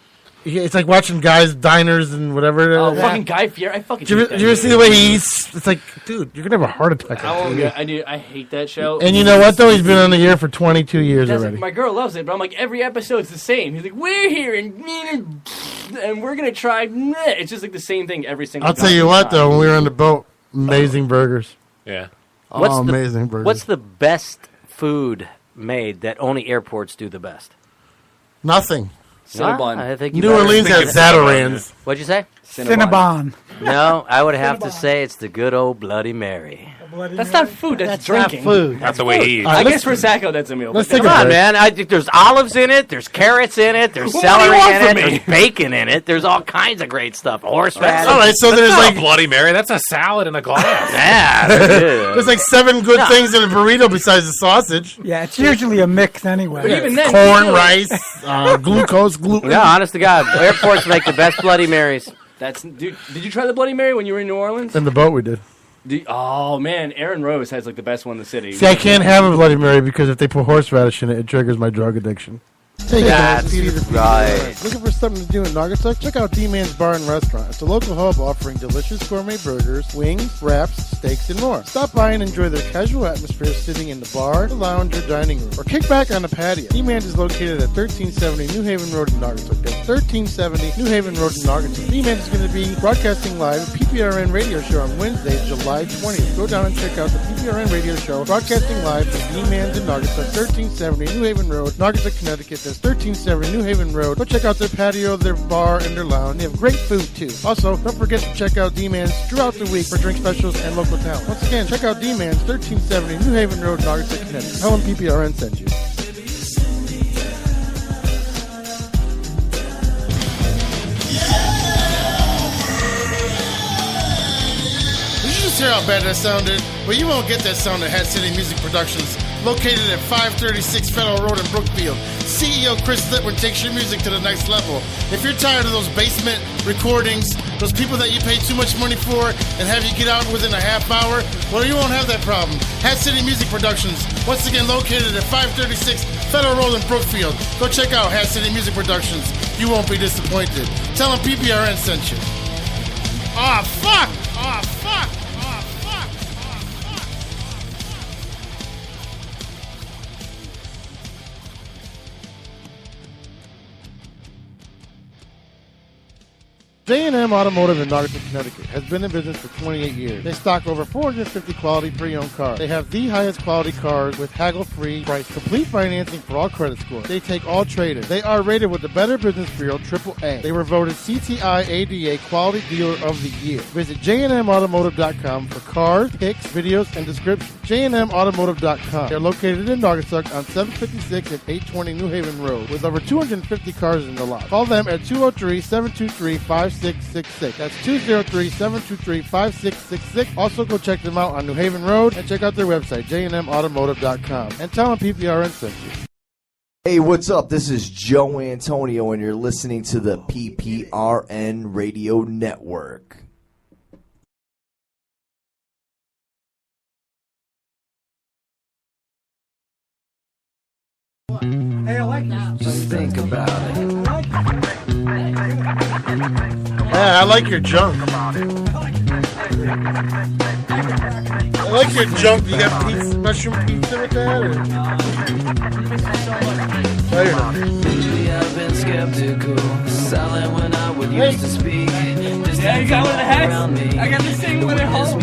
It's like watching guys' diners and whatever. Oh, fucking Guy Fieri. I fucking Did you ever see the way he eats? It's like, dude, you're going to have a heart attack. I hate that show. And you know what, though? He's been on the air for 22 years already. My girl loves it, but I'm like, every episode's the same. He's like, we're here, and we're going to try. It's just like the same thing every single I'll time. tell you what, though, when we were on the boat, amazing burgers. Yeah. Amazing burgers. What's the best food made that only airports do the best? Nothing. Cinnabon. I think New Orleans has Zatarans. What'd you say? Cinnabon. No, I would have to say it's the good old Bloody Mary. That's not food. That's drinking. Not food. That's the way he eats. I guess for Sacco, that's a meal. Let's but- take Come a on, break. man. I think there's olives in it. There's carrots in it. There's What do you celery want in from it. me? There's bacon in it. There's all kinds of great stuff. Horseradish. All right, so there's That's not like a Bloody Mary. That's a salad in a glass. Yeah. there's like 7 good things in a burrito besides the sausage. Yeah, it's usually a mix anyway. But even then, Corn, rice, glucose, gluten. Yeah, honest to God, airports make the best Bloody Marys. dude. Did you try the Bloody Mary when you were in New Orleans? In the boat we did. Oh man, Aaron Rose has like the best one in the city. See, I can't have a Bloody Mary because if they put horseradish in it, it triggers my drug addiction. Hey guys, That's Petey the right. Looking for something to do in Naugatuck? Check out D-Man's Bar and Restaurant. It's a local hub offering delicious gourmet burgers, wings, wraps, steaks, and more. Stop by and enjoy their casual atmosphere sitting in the bar, the lounge, or dining room. Or kick back on the patio. D-Man's is located at 1370 New Haven Road in Naugatuck. That's 1370 New Haven Road in Naugatuck. D-Man's is going to be broadcasting live a PPRN radio show on Wednesday, July 20th. Go down and check out the PPRN radio show broadcasting live from D-Man's in Naugatuck, 1370 New Haven Road, Naugatuck, Connecticut. That's 1370 New Haven Road. Go check out their patio, their bar, and their lounge. They have great food, too. Also, don't forget to check out D-Man's throughout the week for drink specials and local talent. Once again, check out D-Man's, 1370 New Haven Road, Naugatuck, Connecticut. Tell them PPRN sent you. Did you just hear how bad that sounded? Well, you won't get that sound at Hat City Music Productions, located at 536 Federal Road in Brookfield. CEO Chris Litwin takes your music to the next level. If you're tired of those basement recordings, those people that you pay too much money for and have you get out within a half hour, well, you won't have that problem. Hat City Music Productions, once again located at 536 Federal Road in Brookfield. Go check out Hat City Music Productions. You won't be disappointed. Tell them PPRN sent you. Aw, fuck! Aw, fuck! Aw, fuck! Aw, fuck! J&M Automotive in Naugatuck, Connecticut has been in business for 28 years. They stock over 450 quality pre-owned cars. They have the highest quality cars with haggle-free price, complete financing for all credit scores. They take all traders. They are rated with the Better Business Bureau AAA. They were voted CTI ADA Quality Dealer of the Year. Visit jnmautomotive.com for cars, pics, videos, and descriptions. jnmautomotive.com. They're located in Naugatuck on 756 and 820 New Haven Road with over 250 cars in the lot. Call them at 203-723-5666. That's 203-723-5666. Also, go check them out on New Haven Road and check out their website, jnmautomotive.com. And tell them PPRN sent you. Hey, what's up? This is Joe Antonio, and you're listening to the PPRN Radio Network. Hey, I like that. Just think about it. Yeah, I like your junk. I like your junk. You got pizza, mushroom pizza with that? Or? Lately I've been skeptical, silent when I would used to speak. Yeah, you got one of the hats? I got the same one at home.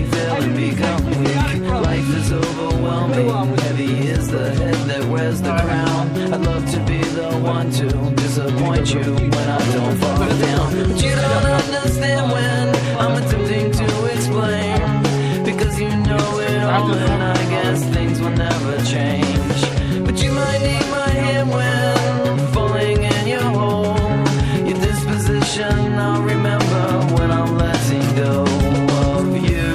Life is overwhelming, heavy is the head that wears the crown. I'd love to be the one to disappoint you when I don't fall down. But you don't understand when I'm attempting to explain, because you know it all and I guess things will never change. But you might need my hand when falling in your hole. Your disposition I'll remember when I'm letting go of you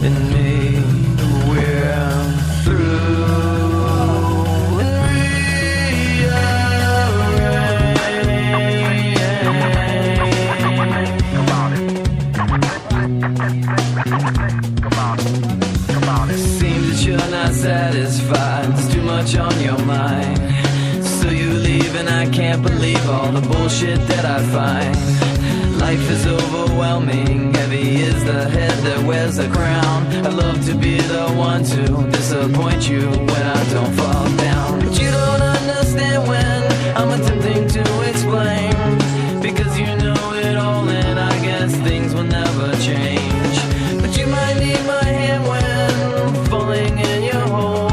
and me. We're through. You're not satisfied, there's too much on your mind. So you leave and I can't believe all the bullshit that I find. Life is overwhelming, heavy is the head that wears the crown. I'd love to be the one to disappoint you when I don't fall down. But you don't understand when I'm attempting to explain, because you know it all and I guess things will never change. But you might need my hand when falling in your hole.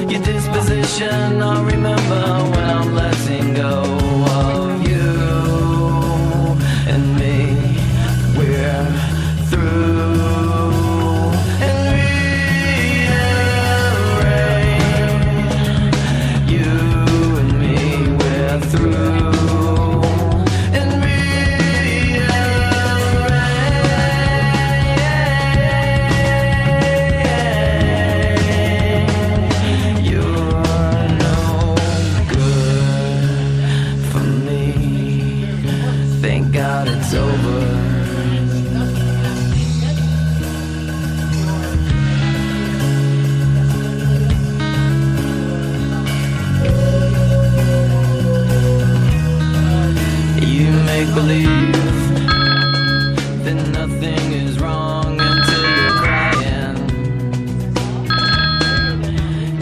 Your disposition I'll remember when I'm letting go of you and me. We're through. And rearrange. You and me, we're through. It's over. You make believe that nothing is wrong until you're crying,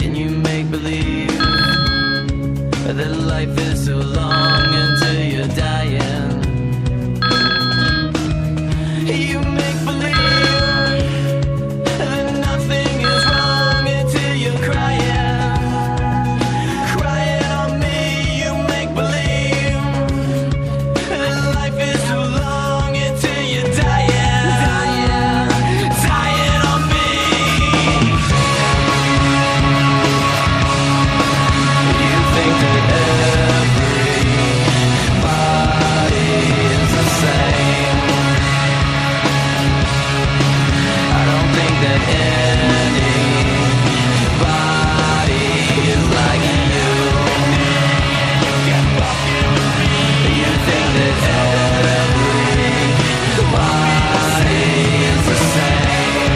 and you make believe that life is so long until you're dying. You make believe that nothing is wrong until you're crying, crying on me. You make believe that life is too long until you're dying, dying on me. You think that everybody is the same. That anybody is like you. You think that everybody is the same.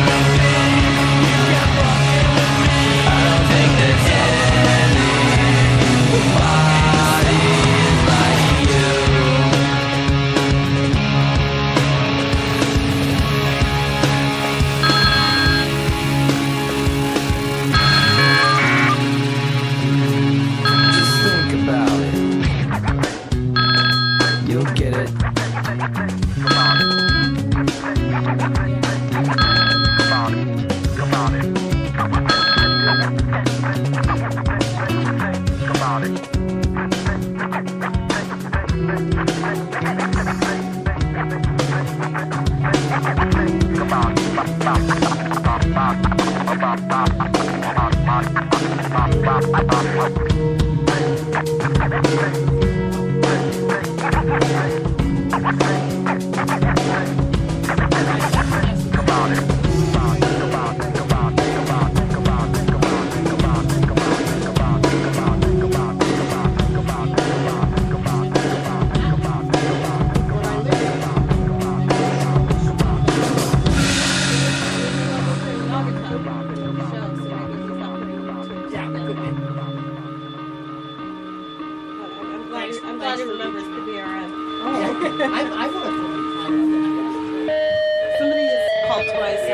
I don't think that anybody is like you. I want to. Somebody has called twice.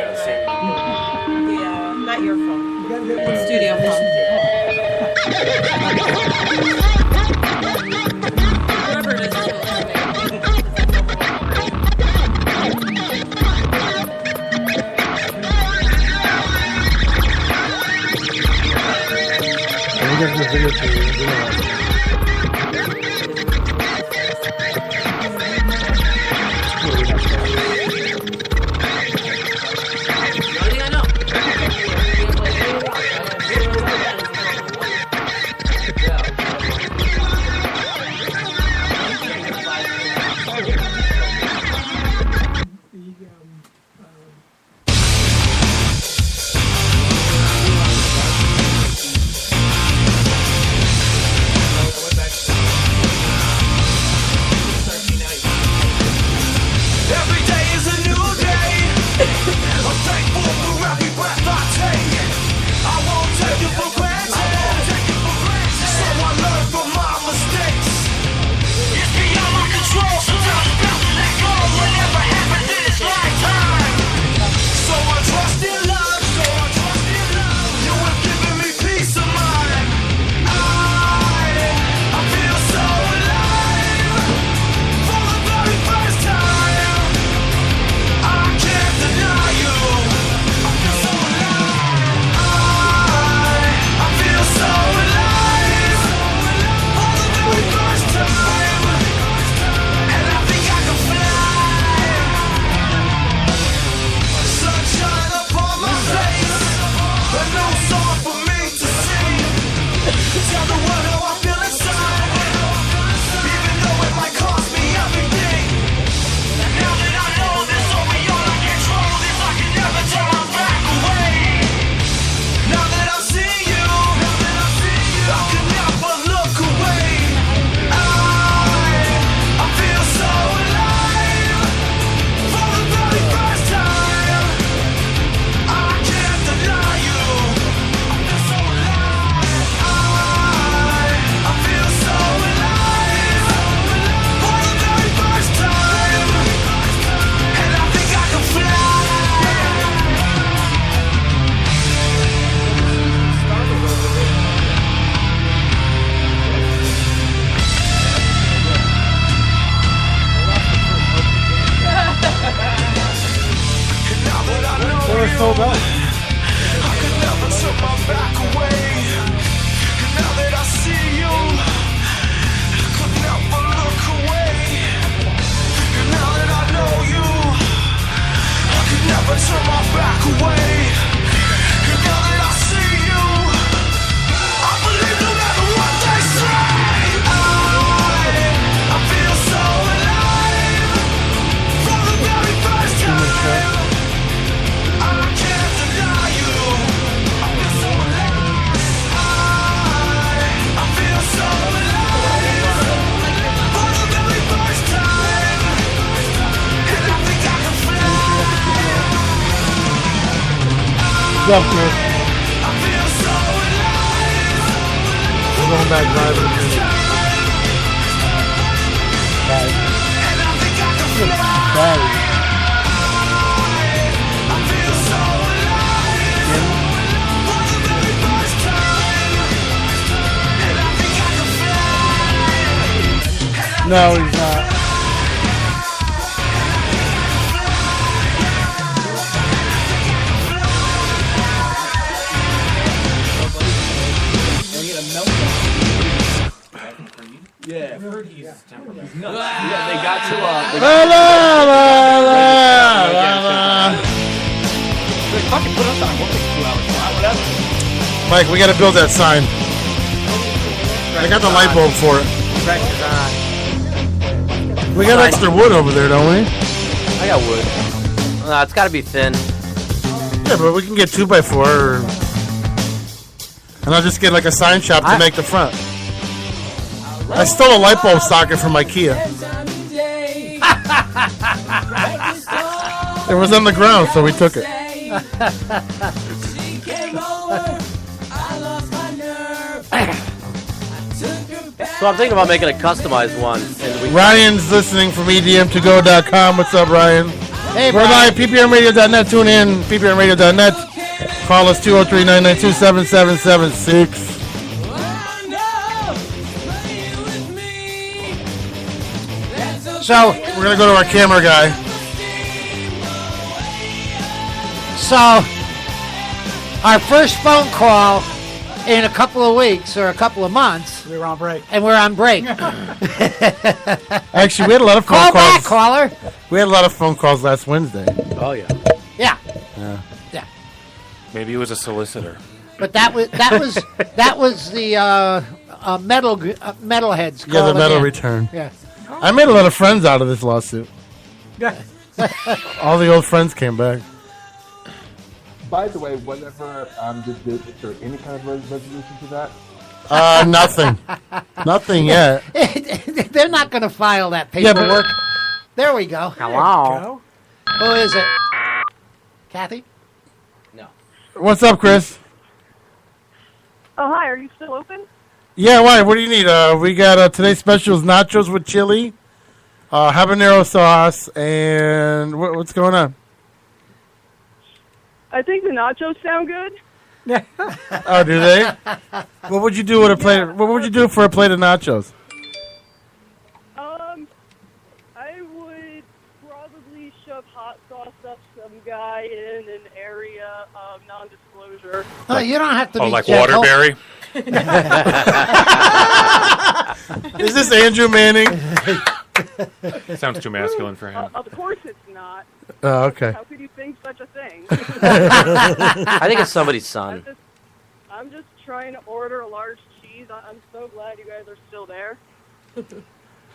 Yeah, not your phone. It's studio phone. Whoever it is, Every day is a new day. I'm thankful for every breath I take. I won't take it for granted. So I learn from my mistakes. It's beyond my control. Sometimes it's bound to let go. Whatever happens in this lifetime. So I trust in love. You have given me peace of mind. I feel so alive. For the very first time. I can't deny you. I feel so alive. I feel so alive. For the very first time. And I think I can fly. Sunshine upon my face. A new song for me to sing. Tell the world how I feel inside. Even though it might cost me everything. Now that I know this, so beyond my control, this I can never turn my back away. Now that I see you, I can never look away. I feel so alive for the very first time. I can't deny you. I feel so alive. I feel so alive for the very first time. And I think I can fly. And now that I know you, I could never turn my back away. And now that I see you, I could never look away. And now that I know you, I could never turn my back away. And now that I see you, I believe no matter what they say. I feel so alive for the very first time. I can't deny you. I feel so alive. I feel so alive for the very first time. And I think I can fly. What's up, Chris? I feel so alive. We're going back driving in a minute. And I think I can fly. I feel so alive for the very first time. And I think I can fly. No, he's not. Yeah, I've heard he's nuts. Yeah, they got to Like, fucking put us on. We'll take 2 hours. Whatever. Mike, we gotta build that sign. I got the light bulb for it. Pressure's on. We got extra wood over there, don't we? I got wood. No, it's got to be thin. Yeah, but we can get 2x4, and I'll just get like a sign shop to make the front. I stole a light bulb socket from IKEA. It was on the ground, so we took it. So I'm thinking about making a customized one. And Ryan's listening from EDM2go.com. What's up, Ryan? Hey, we're live, PPRNradio.net. Tune in, PPRNradio.net. Call us 203-992-7776. So we're gonna go to our camera guy. So our first phone call in a couple of weeks or a couple of months. We were on break. And we're on break. Actually, we had a lot of phone Call calls. back, caller. We had a lot of phone calls last Wednesday. Oh yeah. Yeah. Yeah. Maybe it was a solicitor. But that was the metalheads. Yeah, the calling metal in. return. Yeah. I made a lot of friends out of this lawsuit. Yeah. All the old friends came back. By the way, whatever is there any kind of resolution to that? Nothing. Nothing yet. They're not going to file that Yeah, but- paperwork. There we go. Hello. Who is it? Kathy? What's up, Chris? Oh, hi. Are you still open? Yeah, why? What do you need? We got today's special is nachos with chili, habanero sauce, and what's going on? I think the nachos sound good. Oh, do they? What would you do with a plate? What would you do for a plate of nachos? I would probably shove hot sauce up some guy in an area of non-disclosure. Oh, you don't have to be like gentle. Waterbury? Is this Andrew Manning? Sounds too masculine for him. Of course it's not. Oh, okay. How could you think such a thing? I think it's somebody's son. I'm just trying to order a large cheese. I'm so glad you guys are still there.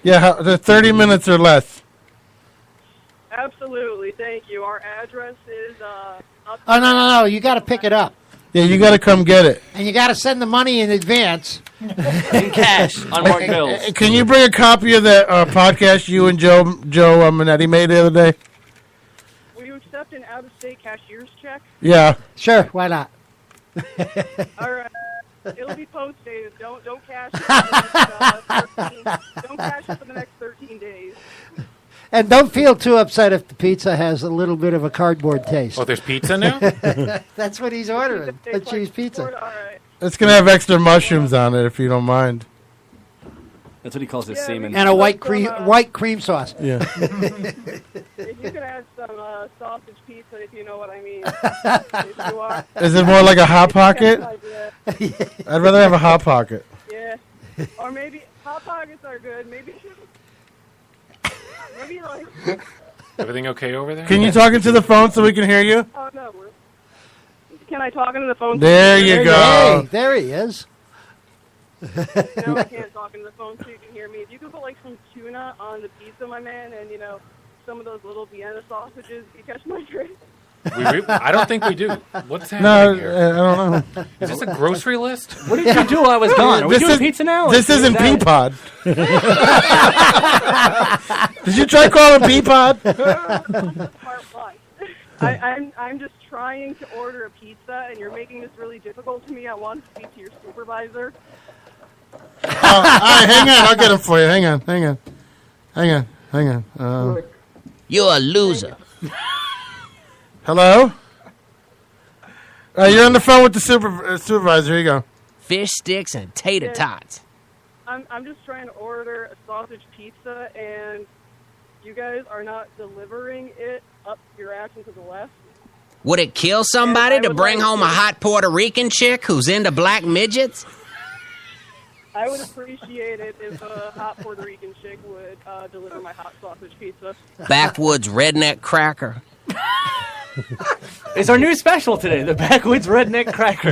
Yeah, the 30 minutes or less. Absolutely, thank you. Our address is up. Oh, no. You got to pick it up. Yeah, you got to come get it. And you got to send the money in advance. In cash, unmarked bills. Can you bring a copy of that podcast you and Joe Minetti made the other day? Will you accept an out-of-state cashier's check? Yeah. Sure, why not? All right. It'll be post-dated. Don't cash it for the next, don't cash it for the next 13 days. And don't feel too upset if the pizza has a little bit of a cardboard taste. Oh, there's pizza now? That's what he's ordering. A cheese pizza. It's going to have extra mushrooms on it if you don't mind. That's what he calls his semen. And a white cream sauce. Yeah. If you could add some sausage pizza, if you know what I mean. If you are. Is it more like a Hot Pocket? I'd rather have a Hot Pocket. Yeah. Or maybe Hot Pockets are good. Maybe like. Everything okay over there? Can you talk into the phone so we can hear you? Oh no. Can I talk into the phone? There you go. Hey, there he is. No, I can't talk into the phone so you can hear me. If you could put like some tuna on the pizza, my man, and some of those little Vienna sausages, you catch my drift. I don't think we do. What's No, happening here? I don't know. Is this a grocery list? What did you do while I was gone? Are we doing pizza now? This isn't Peapod. Did you try calling Peapod? I'm just trying to order a pizza, and you're making this really difficult to me. I want to speak to your supervisor. All right, hang on. I'll get him for you. Hang on. You're a loser. Hello? You're on the phone with the supervisor. Here you go. Fish sticks and tater tots. I'm just trying to order a sausage pizza, and you guys are not delivering it up your ass and to the left. Would it kill somebody to bring home a hot Puerto Rican chick who's into black midgets? I would appreciate it if a hot Puerto Rican chick would deliver my hot sausage pizza. Backwoods redneck cracker. It's our new special today, the Backwoods Redneck Cracker.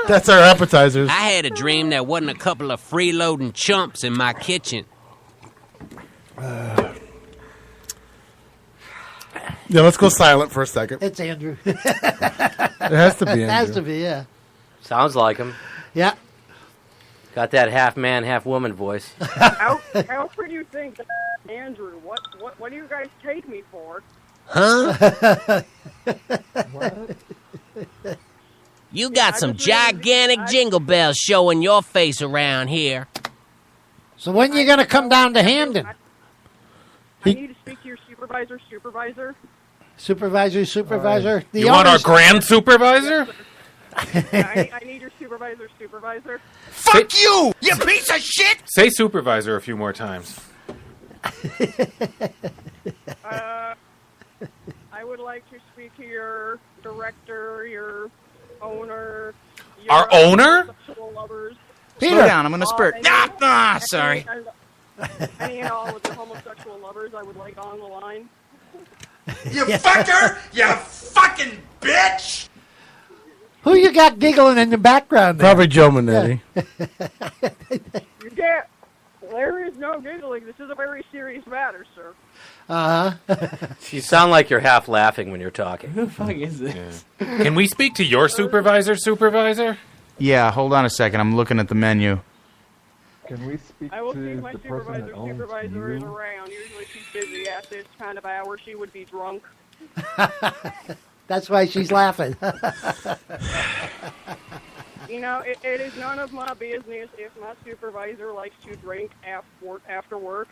That's our appetizers. I had a dream there wasn't a couple of freeloading chumps in my kitchen. Yeah, let's go silent for a second. It's Andrew. It has to be Andrew. It has to be, yeah. Sounds like him. Yeah. Got that half man, half woman voice. How could you think that, Andrew? What do you guys take me for? Huh? You got some gigantic jingle bells showing your face around here. So when you going to come down to Hamden? I need to speak to your supervisor. Supervisor. You want our grand supervisor? I need your supervisor. Fuck you, you piece of shit! Say supervisor a few more times. I would like to speak to your director, your owner. Our owner? Sexual lovers. Slow down, I'm going to spurt. Sorry. Any and all of the homosexual lovers I would like on the line. You fucker! You fucking bitch! Who you got giggling in the background there? Probably Joe Manetti. You can't. There is no giggling. This is a very serious matter, sir. You sound like you're half laughing when you're talking. Who the fuck is this? Can we speak to your supervisor? Yeah, hold on a second. I'm looking at the menu. Can we speak I will to see my the person that owns supervisor is you? around. Usually she's busy at this kind of hour. She would be drunk. That's why she's laughing. You know, it is none of my business if my supervisor likes to drink after work.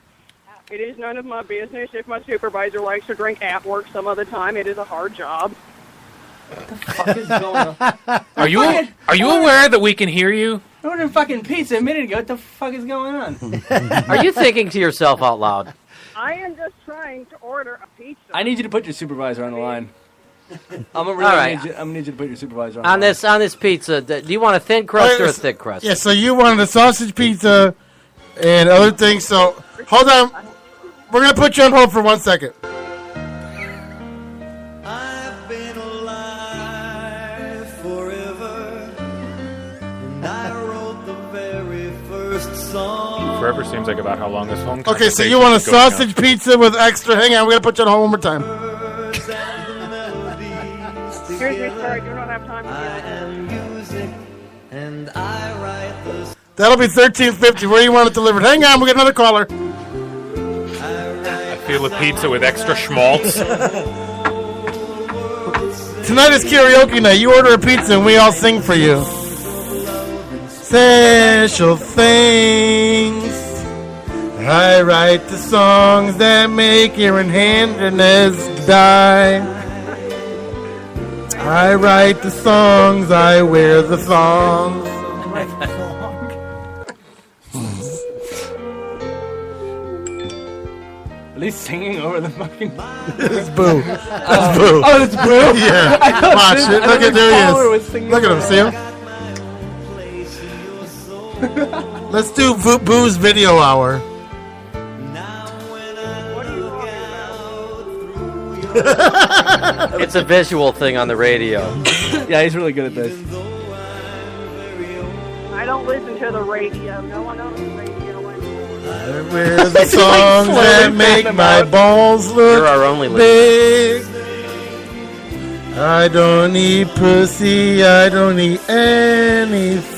It is none of my business if my supervisor likes to drink at work some other time. It is a hard job. What the fuck is going on? Are you aware that we can hear you? I ordered fucking pizza a minute ago. What the fuck is going on? Are you thinking to yourself out loud? I am just trying to order a pizza. I need you to put your supervisor on the line. I'm gonna right. need you to put your supervisor On the line. this pizza, do you want a thin crust or a thick crust? Yeah, so you wanted a sausage pizza and other things. So hold on. We're going to put you on hold for 1 second. Forever seems like about how long this phone Okay, so conversation you want a is going on. sausage pizza with extra. Hang on, we're going to put you on hold one more time. Excuse me, sir. I do not have time for That'll be $13.50. Where do you want it delivered? Hang on, we got another caller. I feel a pizza with extra schmaltz. Tonight is karaoke night. You order a pizza and we all sing for you. Special things. I write the songs that make Aaron Hernandez die. I write the songs, I wear the thongs. At least singing over the fucking. It's Boo. That's Boo. Oh, it's Boo? Yeah. I thought Watch this- it. I Look thought at there the caller he was is. singing Look at him. over See him? Let's do Boo's video hour. It's a visual thing on the radio. Yeah, he's really good at this. I don't listen to the radio. No one owns the radio anymore. I wear the songs that make my balls look You're our only big. I don't need pussy, I don't need anything.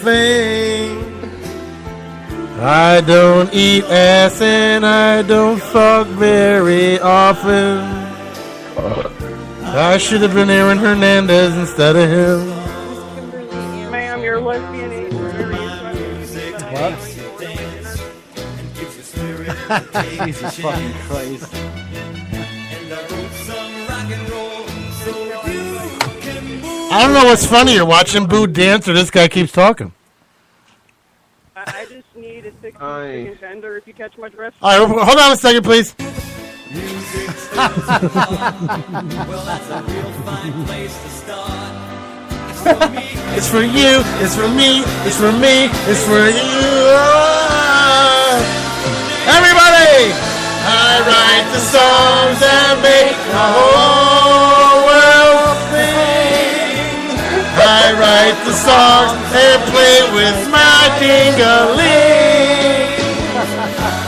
I don't eat ass and I don't fuck very often. I should have been Aaron Hernandez instead of him. Ma'am, you're lesbian. What? Jesus fucking Christ. I don't know what's funnier, watching Boo dance or this guy keeps talking. I just need a 60-second tender if you catch my drift. All right, hold on a second, please. Well, that's a real fine place to start. It's for you, it's for me, it's for me, it's for you. Everybody! I write the songs that make the whole world sing. I write the songs and play with my ding-a-ling.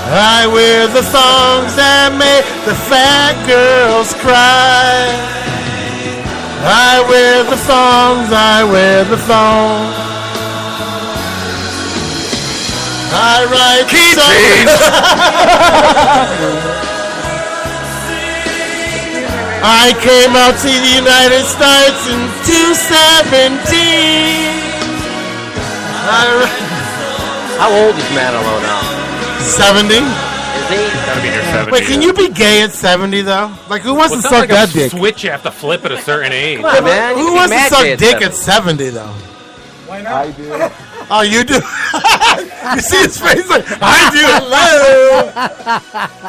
I wear the songs that make the fat girls cry. I wear the songs, I wear the songs. I write songs. I came out to the United States in 2017. How old is Manilow now? 70? Is he? Gotta be near 70. Wait, can you be gay at 70 though? Like, who wants Well, to it's not suck like that a dick? switch you have to flip at a certain age. Come on, man. Who You wants to can suck imagine dick it. at 70 though? Why not? I do. Oh, you do? You see his face like, I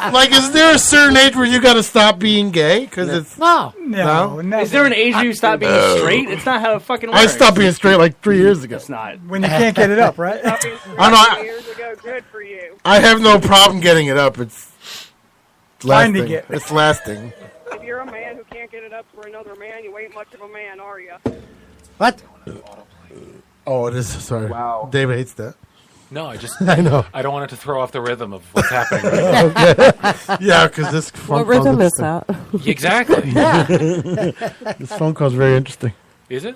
do. Like, is there a certain age where you got to stop being gay? Because it's No. No, never. Is there an age where you stop being straight? It's not how it fucking works. I stopped being straight like 3 years ago. It's not. When you can't get it up, right? I know. Years ago, good for you. I have no problem getting it up. It's lasting. Finding it. It's lasting. If you're a man who can't get it up for another man, you ain't much of a man, are you? What? Oh, it is. Sorry. Wow. David hates that. No, I just. I know. I don't want it to throw off the rhythm of what's happening right now. Okay. Yeah, because this phone What rhythm call's is that? Exactly. This phone call is very interesting. Is it?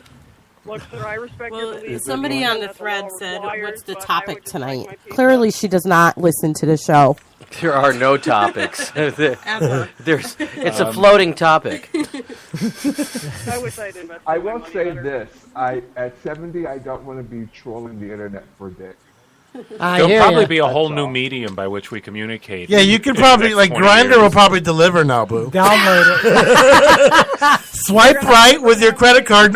Look, sir, I respect your Well, belief. somebody on the That's thread all said, required, "What's the but I topic would just like tonight?" my piece Clearly, she does not listen to the show. There are no topics. Ever. It's a floating topic. I wish I'd invested I my will money say better. this: at 70, I don't want to be trolling the internet for dick. I There'll probably ya. be a whole new medium by which we communicate. Yeah, you could in the probably, next like, 20 Grindr will years. probably deliver now, boo. Download it. Swipe right with your credit card.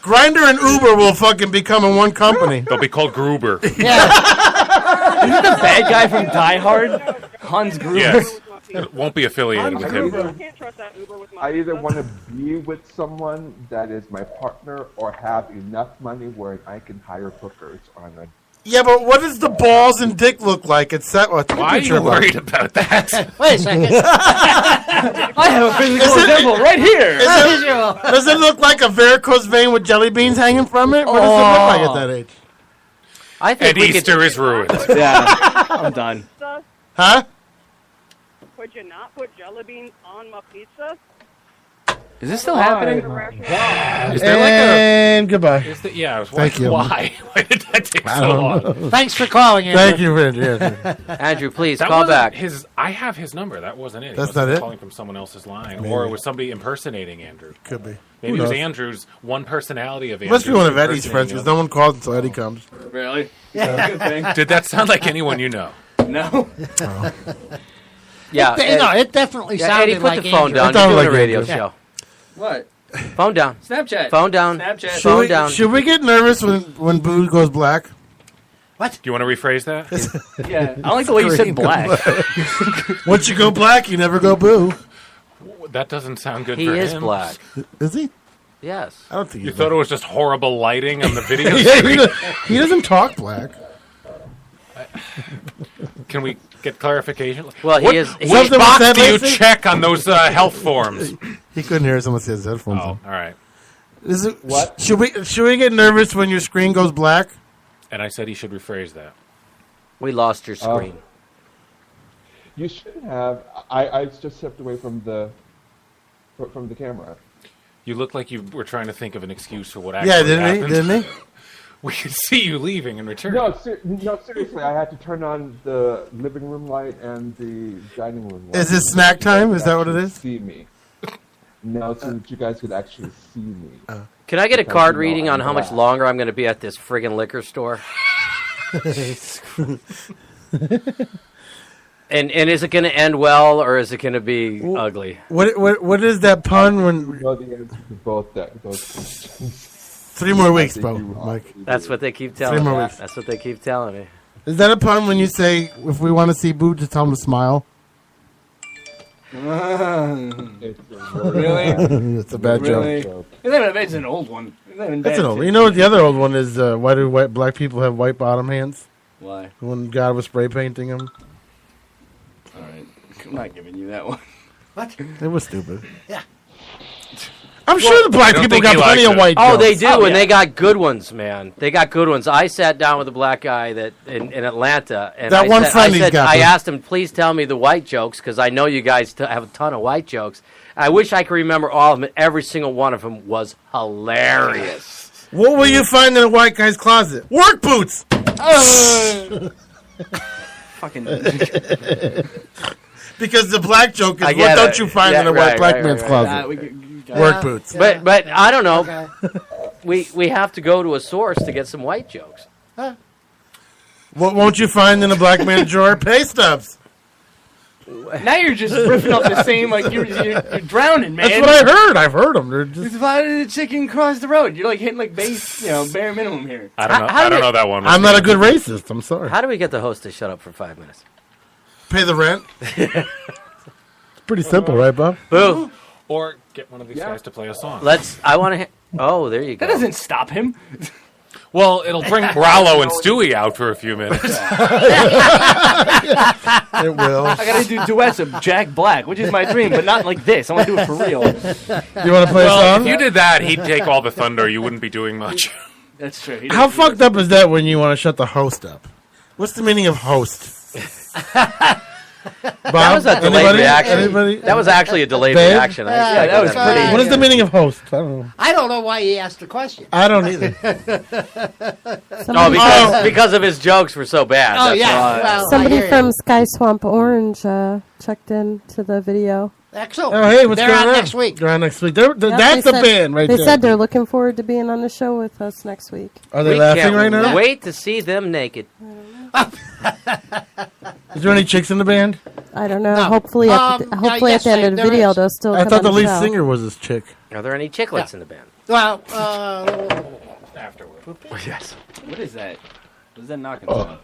Grindr and Uber will fucking become in one company. They'll be called Gruber. Isn't the bad guy from Die Hard? Hans Gruber? Yes. It won't be affiliated with him. Can't trust that Uber with my I either pizza. want to be with someone that is my partner or have enough money where I can hire hookers on a. Yeah, but what does the balls and dick look like? It's that. Why Why are you worried about that? Wait a second. I have a physical example right here. Does it look like a varicose vein with jelly beans hanging from it? What does it look like at that age? I think And Easter is ruined. Yeah, I'm done. Huh? Would you not put jelly beans on my pizza? Is this still happening? Is there like And goodbye. a? Is the, yeah. Thank you. Why? Why did that take I so don't long? know. Thanks for calling, Andrew. Thank you for it. Yeah. Andrew, please That call wasn't back. His. I have his number. That wasn't it. He That's wasn't not it? Calling from someone else's line, Maybe. or it was somebody impersonating Andrew. Could be. Maybe Who it was knows? Andrew's one personality of It Andrew. must be one of Eddie's friends because impersonating no one calls until Eddie comes. Really? him. Good thing. Did that sound like anyone you know? No. Yeah, It definitely yeah, sounded Eddie, put like the phone Andrew. down. It sounded You're doing like a radio Andrew. show. What? Phone down. Snapchat. Phone down. Snapchat. Phone down. Should we get nervous when Boo goes black? What? Do you want to rephrase that? Yeah. I like the way you said black. Once you go black, you never go Boo. That doesn't sound good He for is him. black. Is he? Yes. I don't think You he's thought it was just horrible lighting on the video yeah, screen? he doesn't talk black. Can we get clarification? Well, what, he is. What Something box with that, do you Lacy? check on those health forms? He couldn't hear us unless he has headphones Oh, on. all right. Is it, What? Should we get nervous when your screen goes black? And I said he should rephrase that. We lost your screen. You should have. I just stepped away from the camera. You look like you were trying to think of an excuse for what Yeah, actually didn't happened. he? Didn't he? We could see you leaving and returning. No, seriously. I had to turn on the living room light and the dining room light. Is it snack time? Is that what it is? See me. No, so that you guys could actually see me. Can I get a Because, card you know, reading on I'm how much black. longer I'm going to be at this friggin' liquor store? And is it going to end well or is it going to be ugly? What is that pun You when know the answer to both those questions. 3 more weeks, I bro, think you Mike? That's what they keep telling 3 me. more weeks. That's what they keep telling me. Is that a pun when you say if we want to see Boo, just tell him to smile? It's Really? It's a bad Really? joke. It's an old one. It's not even That's bad. an old. You know what the other old one is? Why do black people have white bottom hands? Why? When God was spray painting them. All right. I'm not giving you that one. What? It was stupid. Yeah. I'm sure the black I don't people think got he plenty likes of it. white Oh, jokes. they do, Oh, and yeah. they got good ones, man. They got good ones. I sat down with a black guy that in Atlanta, and That I one said, friend I, he's said, got, I though. asked him, please tell me the white jokes because I know you guys have a ton of white jokes. I wish I could remember all of them. Every single one of them was hilarious. What will you find in a white guy's closet? Work boots. Fucking. Because the black joke is I what get don't it. you find Yeah, in a white right, black right, man's right, closet? got Work it. boots. But I don't know. We have to go to a source to get some white jokes. What won't you find in a black man's drawer? Pay stubs. Now you're just ripping up the same, like you're drowning, man. That's what I heard. I've heard them. They're just... It's why did the chicken cross the road? You're like hitting like base, bare minimum here. I don't know. I don't know that one. I'm not a good racist. I'm sorry. How do we get the host to shut up for 5 minutes? Pay the rent. It's pretty simple, right, Bob? Boo. Or get one of these guys to play a song. I want to. Oh, there you go. That doesn't stop him. Well, it'll bring Rollo and Stewie out for a few minutes. It will. I gotta do duets of Jack Black, which is my dream, but not like this. I want to do it for real. You want to play a song? If you did that, he'd take all the thunder. You wouldn't be doing much. That's true. How fucked up is that when you want to shut the host up? What's the meaning of host? Bob, That was a delayed reaction. Anybody? That was actually a delayed Babe? reaction. Yeah, that was pretty. What is the meaning of host? I don't know. I don't know why he asked the question. I don't either. Because of his jokes were so bad. Oh, That's yeah. why. Well, Somebody from Sky Swamp Orange checked in to the video. Excellent. Oh, hey, what's They're going on on? next week. They're on next week. Yep, That's they the said- band right there. They said they're looking forward to being on the show with us next week. Are they We laughing can't right now? Wait to see them naked. Is there any chicks in the band? I don't know. No. Hopefully, at the yes, end of the there video, is. they'll still I come thought the on lead show. singer was this chick. Are there any chicklets in the band? Well, Afterward. Yes. What is that? What is that knocking sound?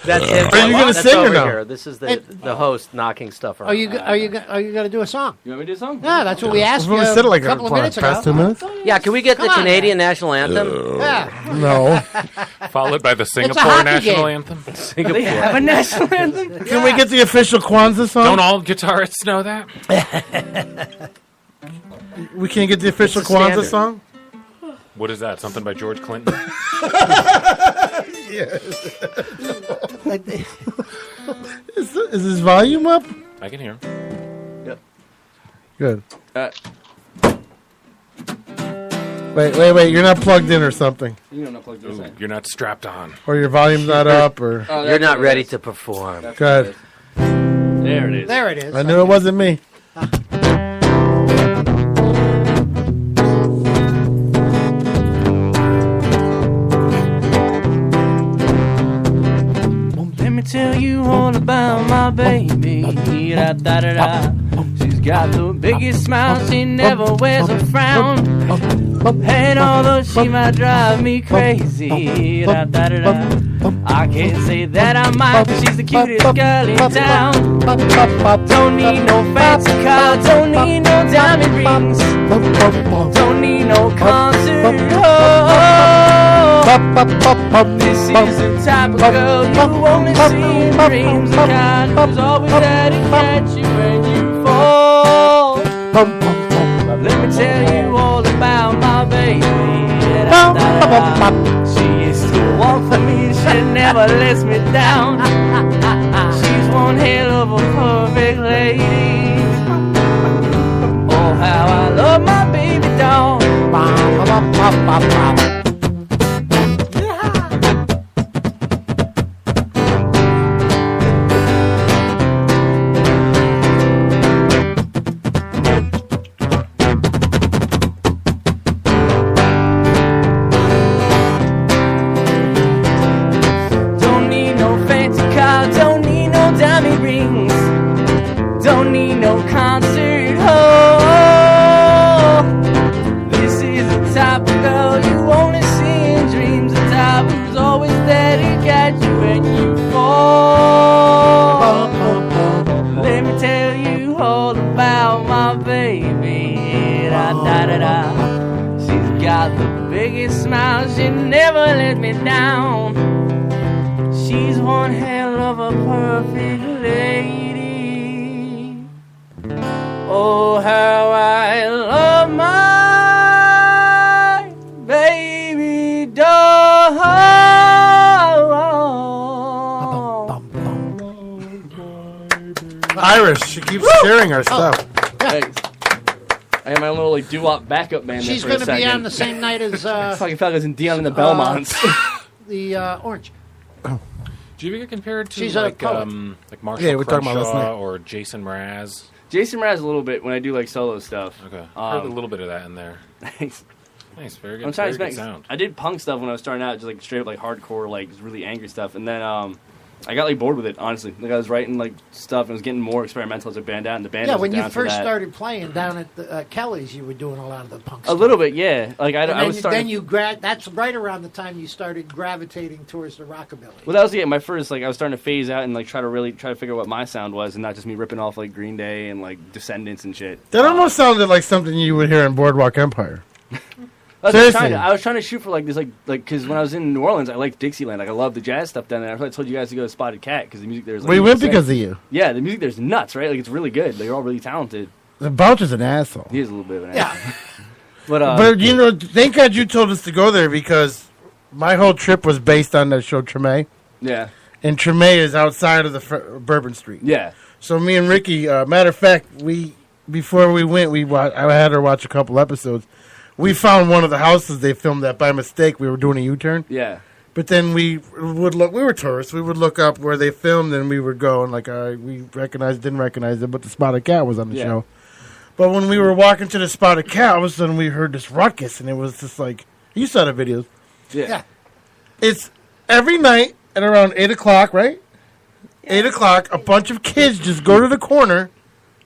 That's him. Are you gonna That's sing or over no? here. This is the host knocking stuff around. are you going to do a song? You want me to do a song? Yeah, that's what we asked Well, you we said it like a couple of minutes ago. past 2 minutes. Yeah, can we get Come the on, Canadian national anthem? Yeah. No. Followed by the a Singapore hockey national game. anthem. They have a national anthem? Can we get the official Kwanzaa song? Don't all guitarists know that? We can't get the official It's a Kwanzaa standard. song? What is that? Something by George Clinton? Is his volume up? I can hear him. Yep. Good. Uh, Wait. You're not plugged in or something. you don't know plug this Ooh, in. you're not strapped on. Or your volume's not up or... Oh, You're that's not what it ready is. to perform. That's Good. what it is. There it is. There it is. I knew it wasn't me. Let me tell you all about my baby. Da, da, da, da. She's got the biggest smile, she never wears a frown. And although she might drive me crazy, da, da, da, da, I can't say that I mind, 'cause she's the cutest girl in town. Don't need no fancy car, don't need no diamond rings, don't need no concert hall. This is the type of girl you only see in dreams, the kind who's always there to catch you when you fall. Let me tell you all about my baby. She is the one for me, she never lets me down. She's one hell of a perfect lady. Oh, how I love my baby doll. Don't need no fancy car, don't need no diamond rings, don't need no concert hall. This is the type of girl you only see in dreams, the type who's always there to catch you when you fall. Let me tell you all about my baby. Da, da, da, da. She's got the biggest smile, she never let me down. She's one hell of a perfect lady. Oh, how I love my baby doll. Irish, she keeps sharing our stuff. Thanks. I have my own little like doo-wop backup band. She's going to be on the same night as fucking felt like I was in Dion and the Belmonts. the Orange. Do you ever get compared to She's a like poet. Marshall Yeah, we're talking about last Crenshaw night. or Jason Mraz? Jason Mraz a little bit when I do like solo stuff. Okay, I heard a little bit of that in there. Thanks. Nice, very good. I'm trying to very good expect. sound. I did punk stuff when I was starting out, just like straight up like hardcore, like just really angry stuff, and then I got like bored with it. Honestly, like I was writing like stuff and was getting more experimental as a band out, and the band. Yeah, was when you down for first that. started playing down at the, Kelly's, you were doing a lot of the punk A stuff. little bit, yeah. Like I And was starting. then you that's right around the time you started gravitating towards the rockabilly. Well, that was my first. Like I was starting to phase out and like try to figure out what my sound was, and not just me ripping off like Green Day and like Descendants and shit. That almost sounded like something you would hear in Boardwalk Empire. I was trying to shoot for like this, like because when I was in New Orleans, I liked Dixieland. Like I loved the jazz stuff down there. I told you guys to go to Spotted Cat because the music there's. Like, We went because of you. Yeah, the music there's nuts, right? Like it's really good. They're all really talented. The Boucher's an asshole. He is a little bit of an Yeah. asshole. But thank God you told us to go there because my whole trip was based on that show Treme. Yeah. And Treme is outside of the Bourbon Street. Yeah. So me and Ricky, matter of fact, before we went, I had her watch a couple episodes. We found one of the houses they filmed at by mistake. We were doing a U-turn. Yeah. But then we would look. We were tourists. We would look up where they filmed, and we would go and like, we didn't recognize it, but the Spotted Cat was on the show. But when we were walking to the Spotted Cat, all of a sudden we heard this ruckus, and it was just like you saw the videos. Yeah. It's every night at around 8 o'clock, right? 8 o'clock, a bunch of kids just go to the corner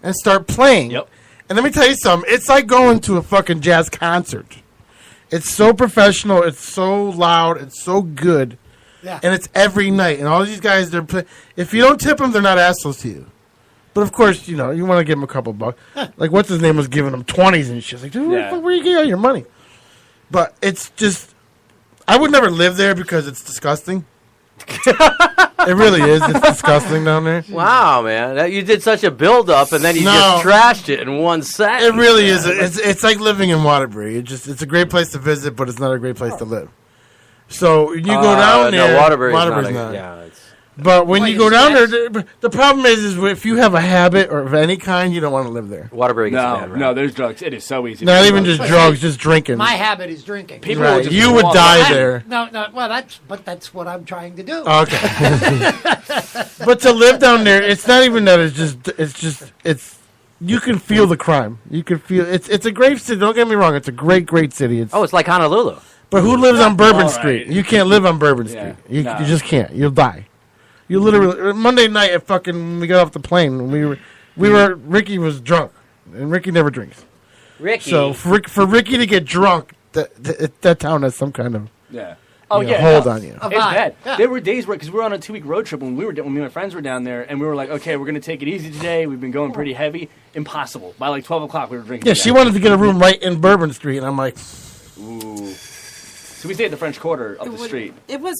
and start playing. Yep. And let me tell you something. It's like going to a fucking jazz concert. It's so professional. It's so loud. It's so good. Yeah. And it's every night. And all these guys, if you don't tip them, they're not assholes to you. But of course, you want to give them a couple bucks. Like, what's his name was giving them 20s and shit. Like, dude, where you get all your money? But it's just, I would never live there because it's disgusting. It really is. It's disgusting down there. Wow, man. You did such a build-up, and then you just trashed it in one sentence. It really is. It's like living in Waterbury. It's a great place to visit, but it's not a great place to live. So you go down there. No, Waterbury's not. not. Yeah, But when you go down there, the problem is if you have a habit or of any kind, you don't want to live there. Waterbury gets bad, right? No, there's drugs. It is so easy. Not even just drugs, just drinking. My habit is drinking. People Right. will just You would walk die by. there. No. Well, that's what I'm trying to do. Okay. But to live down there, it's not even that. It's you can feel the crime. You can feel it's a great city. Don't get me wrong. It's a great city. It's like Honolulu. But who lives on Bourbon All Street? right. You can't live on Bourbon Street. You just can't. You'll die. You literally Monday night at we got off the plane. We were Ricky was drunk, and Ricky never drinks. Ricky. So for Ricky to get drunk, that town has some kind of hold on you. It's bad. Yeah. There were days where, because we were on a 2-week road trip when me and my friends were down there, and we were like, okay, we're going to take it easy today. We've been going pretty heavy. Impossible. By like 12 o'clock, we were drinking. Yeah, she wanted to get a room right in Bourbon Street, and I'm like, ooh. So we stayed at the French Quarter up the street. It was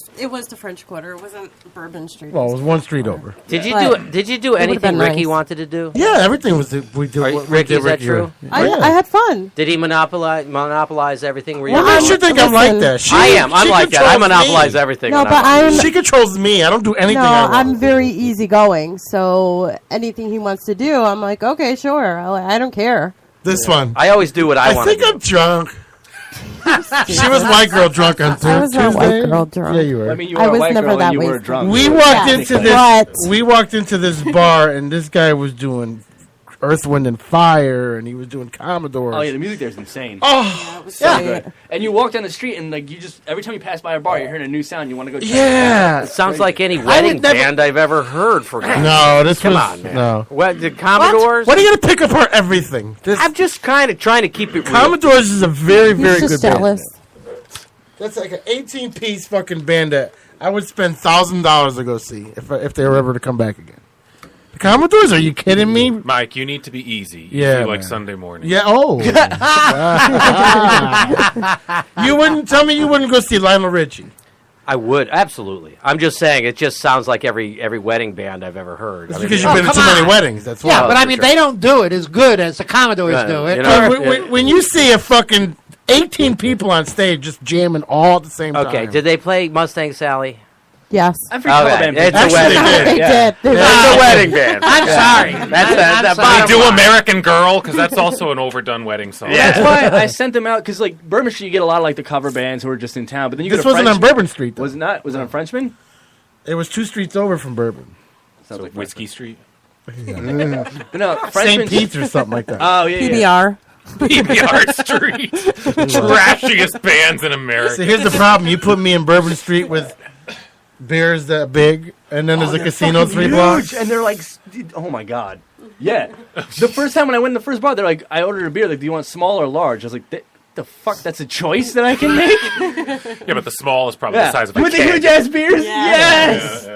the French Quarter. It wasn't Bourbon Street. well, it was one street over. Did you do anything Ricky wanted to do? Yeah, everything was we did. Ricky, is that true? I had fun. Did he monopolize everything? Were you Well, I should think I'm like that. I am. I'm like that. I monopolize everything. No, but she controls me. I don't do anything. No, I want. I'm very easygoing. So anything he wants to do, I'm like, okay, sure. I don't care. This one. I always do what I want. I think I'm drunk. She was white girl drunk on Tuesday. I was not white girl drunk. Yeah, you were. I mean, you were a white girl and you were drunk. We walked into this bar, and this guy was doing Earth, Wind, and Fire, and he was doing Commodores. Oh yeah, the music there is insane. Oh, it was so good. And you walk down the street, and like every time you pass by a bar, you're hearing a new sound. You want to go check it out. It sounds like any wedding band I've ever heard. For no, this come was on, man. no. What the Commodores? Why do you got to pick apart everything? I'm just kind of trying to keep it real. Commodores is a very, very He's good just jealous. band. That's like an 18-piece fucking band that I would spend $1,000 to go see if they were ever to come back again. The Commodores? Are you kidding me? Mike, you need to be easy. Yeah, You like man. Sunday morning. Yeah. Oh. You wouldn't tell me you wouldn't go see Lionel Richie. I would absolutely. I'm just saying it just sounds like every wedding band I've ever heard. It's because you've been to too many weddings. That's why. Yeah, but I mean, they don't do it as good as the Commodores do it. you know, when you see a fucking 18 people on stage just jamming all at the same time. Okay, did they play Mustang Sally? Yes. I'm free call band. It's a Actually, wedding they band. They Yeah. did. They It's did. a wedding band. I'm sorry. That's We bottom do line. American Girl because that's also an overdone wedding song. That's why I sent them out, because like Bourbon Street, you get a lot of like the cover bands who are just in town. But then you This go to wasn't on Frenchman. Bourbon Street, though. Was it not? Was it on Frenchman? It was 2 streets over from Bourbon. Sounds like Whiskey Street. But no, St. Frenchman. Pete's or something like that. Oh yeah, yeah. PBR. PPR Street. Trashiest bands in America. See, here's the problem. You put me in Bourbon Street with beers that big, and then there's a they're casino fucking 3 huge, blocks. and they're like, oh my god, yeah. The first time when I went in the first bar, they're like, I ordered a beer. Like, do you want small or large? I was like, the fuck? That's a choice that I can make. Yeah, but the small is probably the size of a with keg. the huge ass beers. Yes,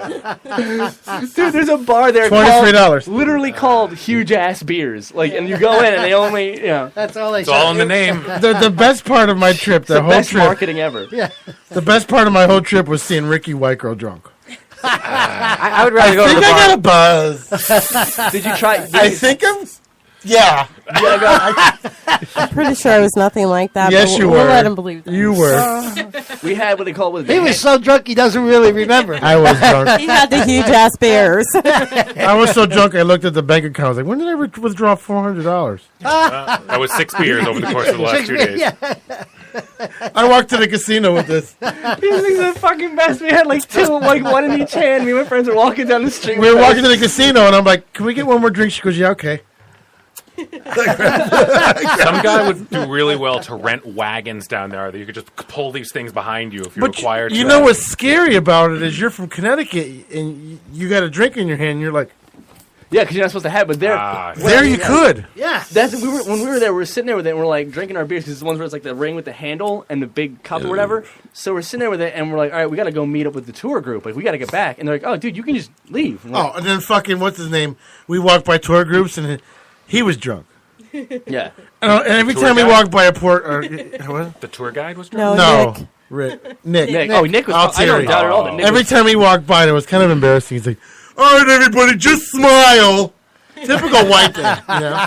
dude. There's a bar there. $23. Literally called Huge Ass Beers. Like, and you go in and they only, That's all they. It's all in the name. The best part of my trip, the whole best trip, marketing ever. Yeah. the best part of my whole trip was seeing Ricky White Girl drunk. I would rather go I to the think bar. I got a buzz. Did you try? I think I'm. Yeah. I'm pretty sure I was nothing like that. Yes, but you we'll were. let him believe that. You were. We had what they call He was so drunk he doesn't really remember. I was drunk. He had the huge ass beers. I was so drunk I looked at the bank account. I was like, when did I withdraw $400? That was 6 beers over the course of the last 2 days. I walked to the casino with this. These things are the fucking best. We had like one in each hand. Me and my friends were walking down the street. We were walking to the casino, and I'm like, can we get one more drink? She goes, yeah, okay. Some guy would do really well to rent wagons down there that you could just pull these things behind you if you're required to. You know what's scary about it is you're from Connecticut, and you got a drink in your hand, and you're like, yeah, because you're not supposed to have. But there you could. Yeah, that's when we were there. We were sitting there with it, and we're like drinking our beers because it's the ones where it's like the ring with the handle and the big cup or whatever. So we're sitting there with it, and we're like, all right, we got to go meet up with the tour group. Like, we got to get back. And they're like, oh, dude, you can just leave. And we're like, And then fucking, what's his name? We walked by tour groups, and he was drunk. Yeah. And every Tour time we guide? walked by a port, what? The tour guide was drunk? No, Nick. Nick. Oh, Nick was. I don't doubt at all that Nick Every was. time he walked by, it was kind of embarrassing. He's like, all right, everybody, just smile. Typical white thing, you know?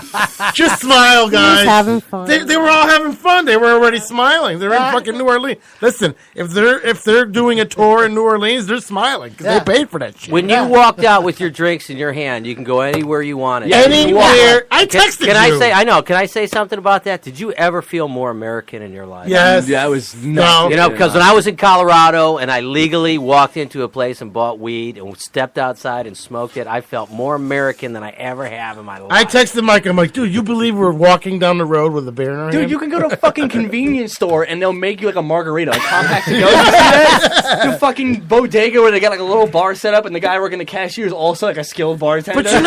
Just smile, guys. having fun. They were all having fun. They were already smiling. They're in fucking New Orleans. Listen, if they're doing a tour in New Orleans, they're smiling because they paid for that shit. When you walked out with your drinks in your hand, you can go anywhere you want. Yeah, anywhere. I texted Can you. Can I say something about that? Did you ever feel more American in your life? Yes. Yeah, I was. You know, because when I was in Colorado and I legally walked into a place and bought weed and stepped outside and smoked it, I felt more American than I ever have in my life. I texted Mike. I'm like, dude, you believe we're walking down the road with a beer in our Dude, hand? you can go to a fucking convenience store and they'll make you like a margarita, like compact to go. You see that? The fucking bodega where they got like a little bar set up and the guy working the cashier is also like a skilled bartender. But you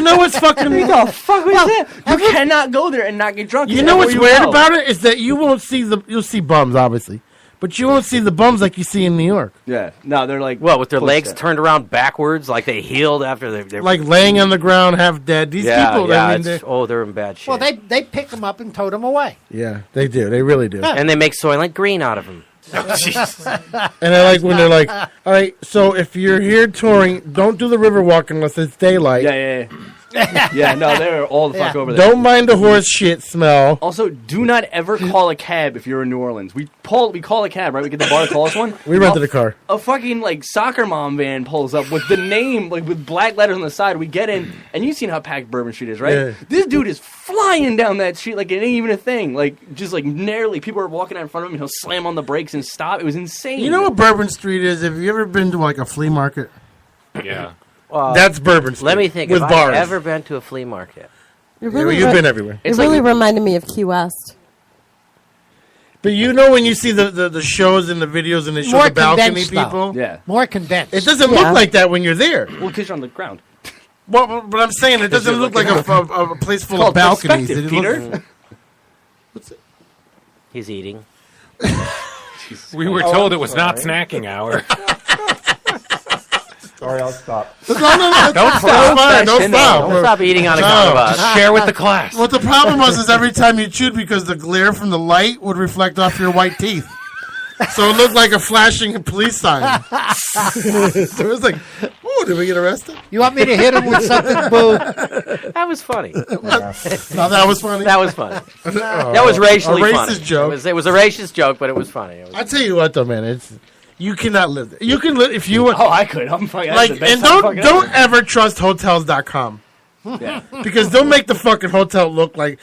know what's fucking... What the fuck was that? You cannot go there and not get drunk. You know what's weird about it is that you'll see bums, obviously, but you won't see the bums like you see in New York. Yeah, no, they're like with their legs turned around backwards, like they healed after they're like laying on the ground, half dead. These people, yeah, I mean, they're in bad shape. Well, they pick them up and tote them away. yeah, they do. They really do. And they make Soylent Green out of them. And I like when they're like, all right, so if you're here touring, don't do the river walk unless it's daylight. Yeah, no, they're all the fuck over there. Don't mind the horse shit smell. Also, do not ever call a cab if you're in New Orleans. We call a cab, right? We get the bar to call us one. We rented a car. A fucking like soccer mom van pulls up with the name like with black letters on the side. We get in, and you've seen how packed Bourbon Street is, right? Yeah. This dude is flying down that street like it ain't even a thing. Like just like narrowly, people are walking out in front of him, and he'll slam on the brakes and stop. It was insane. You know what Bourbon Street is? Have you ever been to like a flea market? Yeah. That's Bourbon Street. Let me think. With Have bars. I ever been to a flea market? It Yeah, you've been everywhere. It really reminded me of Key West. But you know when you see the shows and the videos and they show More the balcony condensed, though. people? Yeah. More condensed. It doesn't look like that when you're there. Well, because you're on the ground. Well, but I'm saying it doesn't look like a place full of called balconies. perspective, It looks- Peter. He's eating. We were told it was not snacking hour. Sorry, I'll stop. Don't stop. Don't stop. Don't stop eating on account of us. Just share with the class. What the problem was is every time you chewed because the glare from the light would reflect off your white teeth. So it looked like a flashing police sign. So it was like, ooh, did we get arrested? You want me to hit him with something, Boo? That was funny. No, that was funny. That was funny. That was racially a funny. racist joke. It was a racist joke, but it was funny. I tell you what, though, man, you cannot live there. You can live if you want. Oh, I could. I'm fucking like, that's the best and time fucking don't ever trust hotels.com. Yeah. Because they'll make the fucking hotel look like.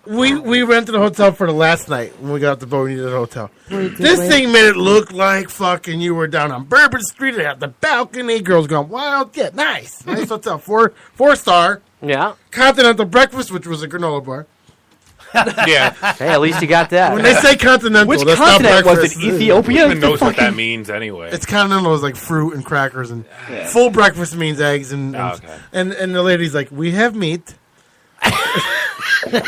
We rented a hotel for the last night when we got off the boat. We needed a hotel. This thing made it look like fucking you were down on Bourbon Street. It had the balcony. Girls going wild. Yeah, nice hotel. Four star. Yeah. Continental breakfast, which was a granola bar. Yeah. Hey, at least you got that. When they say continental, Which that's continent not was breakfast. it? Ethiopia? Who even knows what that means anyway? It's continental is like fruit and crackers, and Yeah. full breakfast means eggs and okay. and the lady's like, we have meat.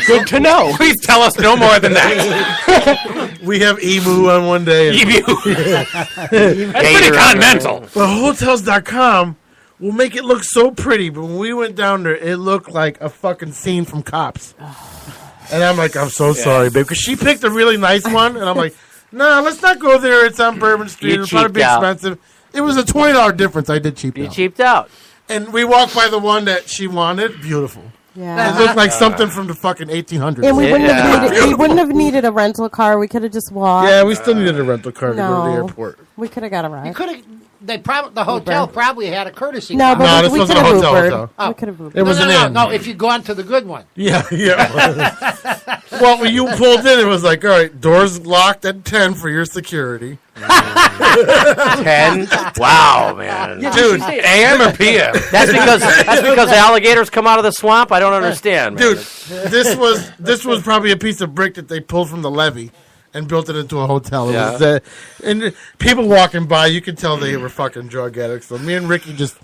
Good to know. Please tell us no more than that. We have emu on one day. Emu. That's pretty continental. Well, hotels.com will make it look so pretty, but when we went down there, it looked like a fucking scene from Cops. And I'm like, I'm so sorry, babe, because she picked a really nice one, and I'm like, nah, let's not go there. It's on Bourbon Street. You It'll probably be cheaped out. expensive. It was a $20 difference. I did cheap You out. cheaped out. And we walked by the one that she wanted. Beautiful. Yeah. It looked like something from the fucking 1800s. And we wouldn't have needed a rental car. We could have just walked. Yeah, we still needed a rental car to go to the No. airport. We could have got a ride. You could have. The hotel probably had a courtesy. No, car. but No, this we wasn't could a have hotel, Ubered. hotel. We could have Ubered. It was an inn. No, if you'd gone to the good one. Yeah. Well, when you pulled in, it was like, all right, doors locked at 10 for your security. 10? Wow, man. Dude, AM or PM? That's because alligators come out of the swamp? I don't understand, man. dude, this was probably a piece of brick that they pulled from the levee and built it into a hotel. It Yeah. was, and people walking by, you could tell they were fucking drug addicts. So me and Ricky just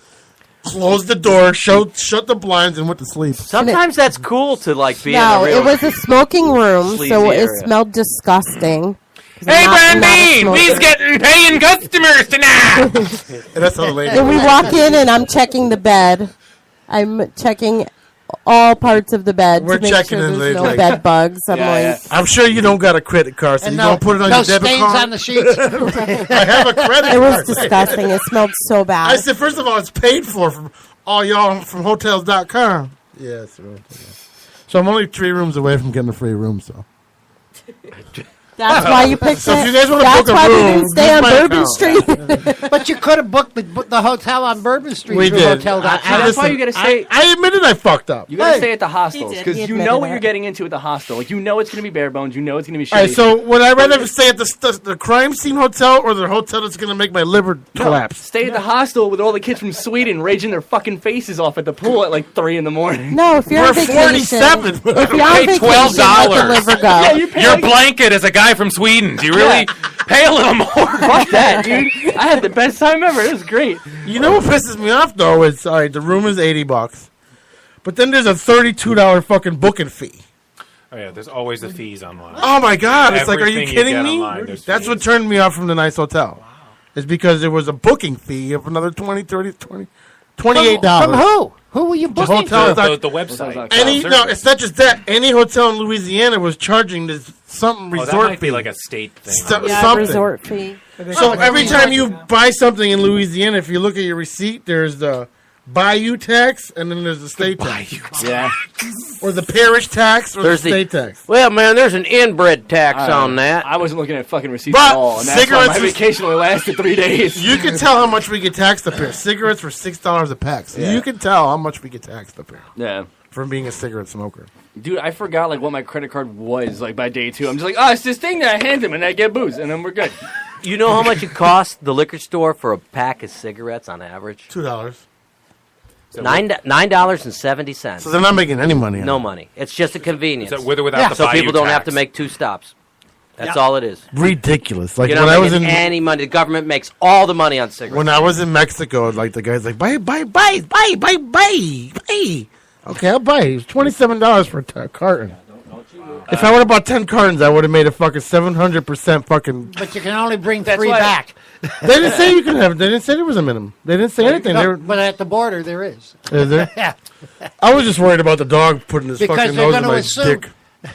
closed the door, shut the blinds, and went to sleep. Sometimes that's cool to like be in a No, real it was a smoking room, sleazy so it area. smelled disgusting. Hey, I'm not a Brandy, smoker. we's getting paying customers tonight. And that's how the lady. And we walk in, and I'm checking the bed. I'm checking all parts of the bed We're to make checking sure in, there's no like- bed bugs. I'm like, I'm sure you don't got a credit card, so And you no, don't put it on no your debit stains card. on the sheets. I have a credit it was card. disgusting. It smelled so bad. I said, first of all, it's paid for from all y'all from hotels.com. Yes. So I'm only 3 rooms away from getting a free room, so. That's why you picked So it. if you guys wanna That's book a why we room, didn't stay use on my Bourbon account. Street. But you could have booked the hotel on Bourbon Street We through did. hotel.com. That's why you gotta stay. I admitted I fucked up. You gotta Hey. stay at the hostels He did. because He you admitted know what it. you're getting into at the hostel. Like you know it's gonna be bare bones. You know it's gonna be shitty. All right, so would I rather stay at the crime scene hotel or the hotel that's going to make my liver collapse? Stay at the hostel with all the kids from Sweden raging their fucking faces off at the pool at like 3 in the morning. No, if you're We're on vacation, 47. if you're on Pay vacation, $12. let the liver go. Yeah, you pay Your like, blanket is a guy from Sweden. Do you really pay a little more? fuck that, dude. I had the best time ever. It was great. You know what pisses me off, though, is, all right, the room is $80. But then there's a $32 fucking booking fee. Oh yeah, there's always the fees online. Oh, my God. It's like, are you Everything kidding get me? online, there's That's what fees. turned me off from the nice hotel. Wow. It's because there was a booking fee of another $28. From who? Who were you The booking? hotel. The website. No, it's not just that. Any hotel in Louisiana was charging this something Oh, resort that might fee. be like a state thing. Yeah, something. resort fee. So every time you buy something in Louisiana, if you look at your receipt, there's the Bayou tax, and then there's the state tax. Yeah. Or the parish tax, or There's the state tax. Well, man, there's an inbred tax on that. I wasn't looking at fucking receipts But at all, and that's why cigarettes my was- vacation only lasted 3 days. You can tell how much we get taxed up here. Cigarettes were $6 a pack. So you can tell how much we get taxed up here Yeah. from being a cigarette smoker. Dude, I forgot like what my credit card was like by day 2. I'm just like, oh, it's this thing that I hand him and I get booze, and then we're good. You know how much it costs the liquor store for a pack of cigarettes on average? $2. $9.70. So they're not making any money. No money. It's just a convenience. Is that with or without the so Bayou people don't have tax? to make 2 stops. That's all it is. Ridiculous. Like You're when not I was making in any money. The government makes all the money on cigarettes. when I was in Mexico, like the guy's like, buy. Okay, I'll buy. It was $27 for a carton. If I would have bought 10 cartons, I would have made a fucking 700% fucking. But you can only bring That's 3 why- back. They didn't say you could have. They didn't say there was a minimum. They didn't say anything. They No, were, but at the border, there is. is there? Yeah. I was just worried about the dog putting his Because fucking they're nose in going to my assume dick.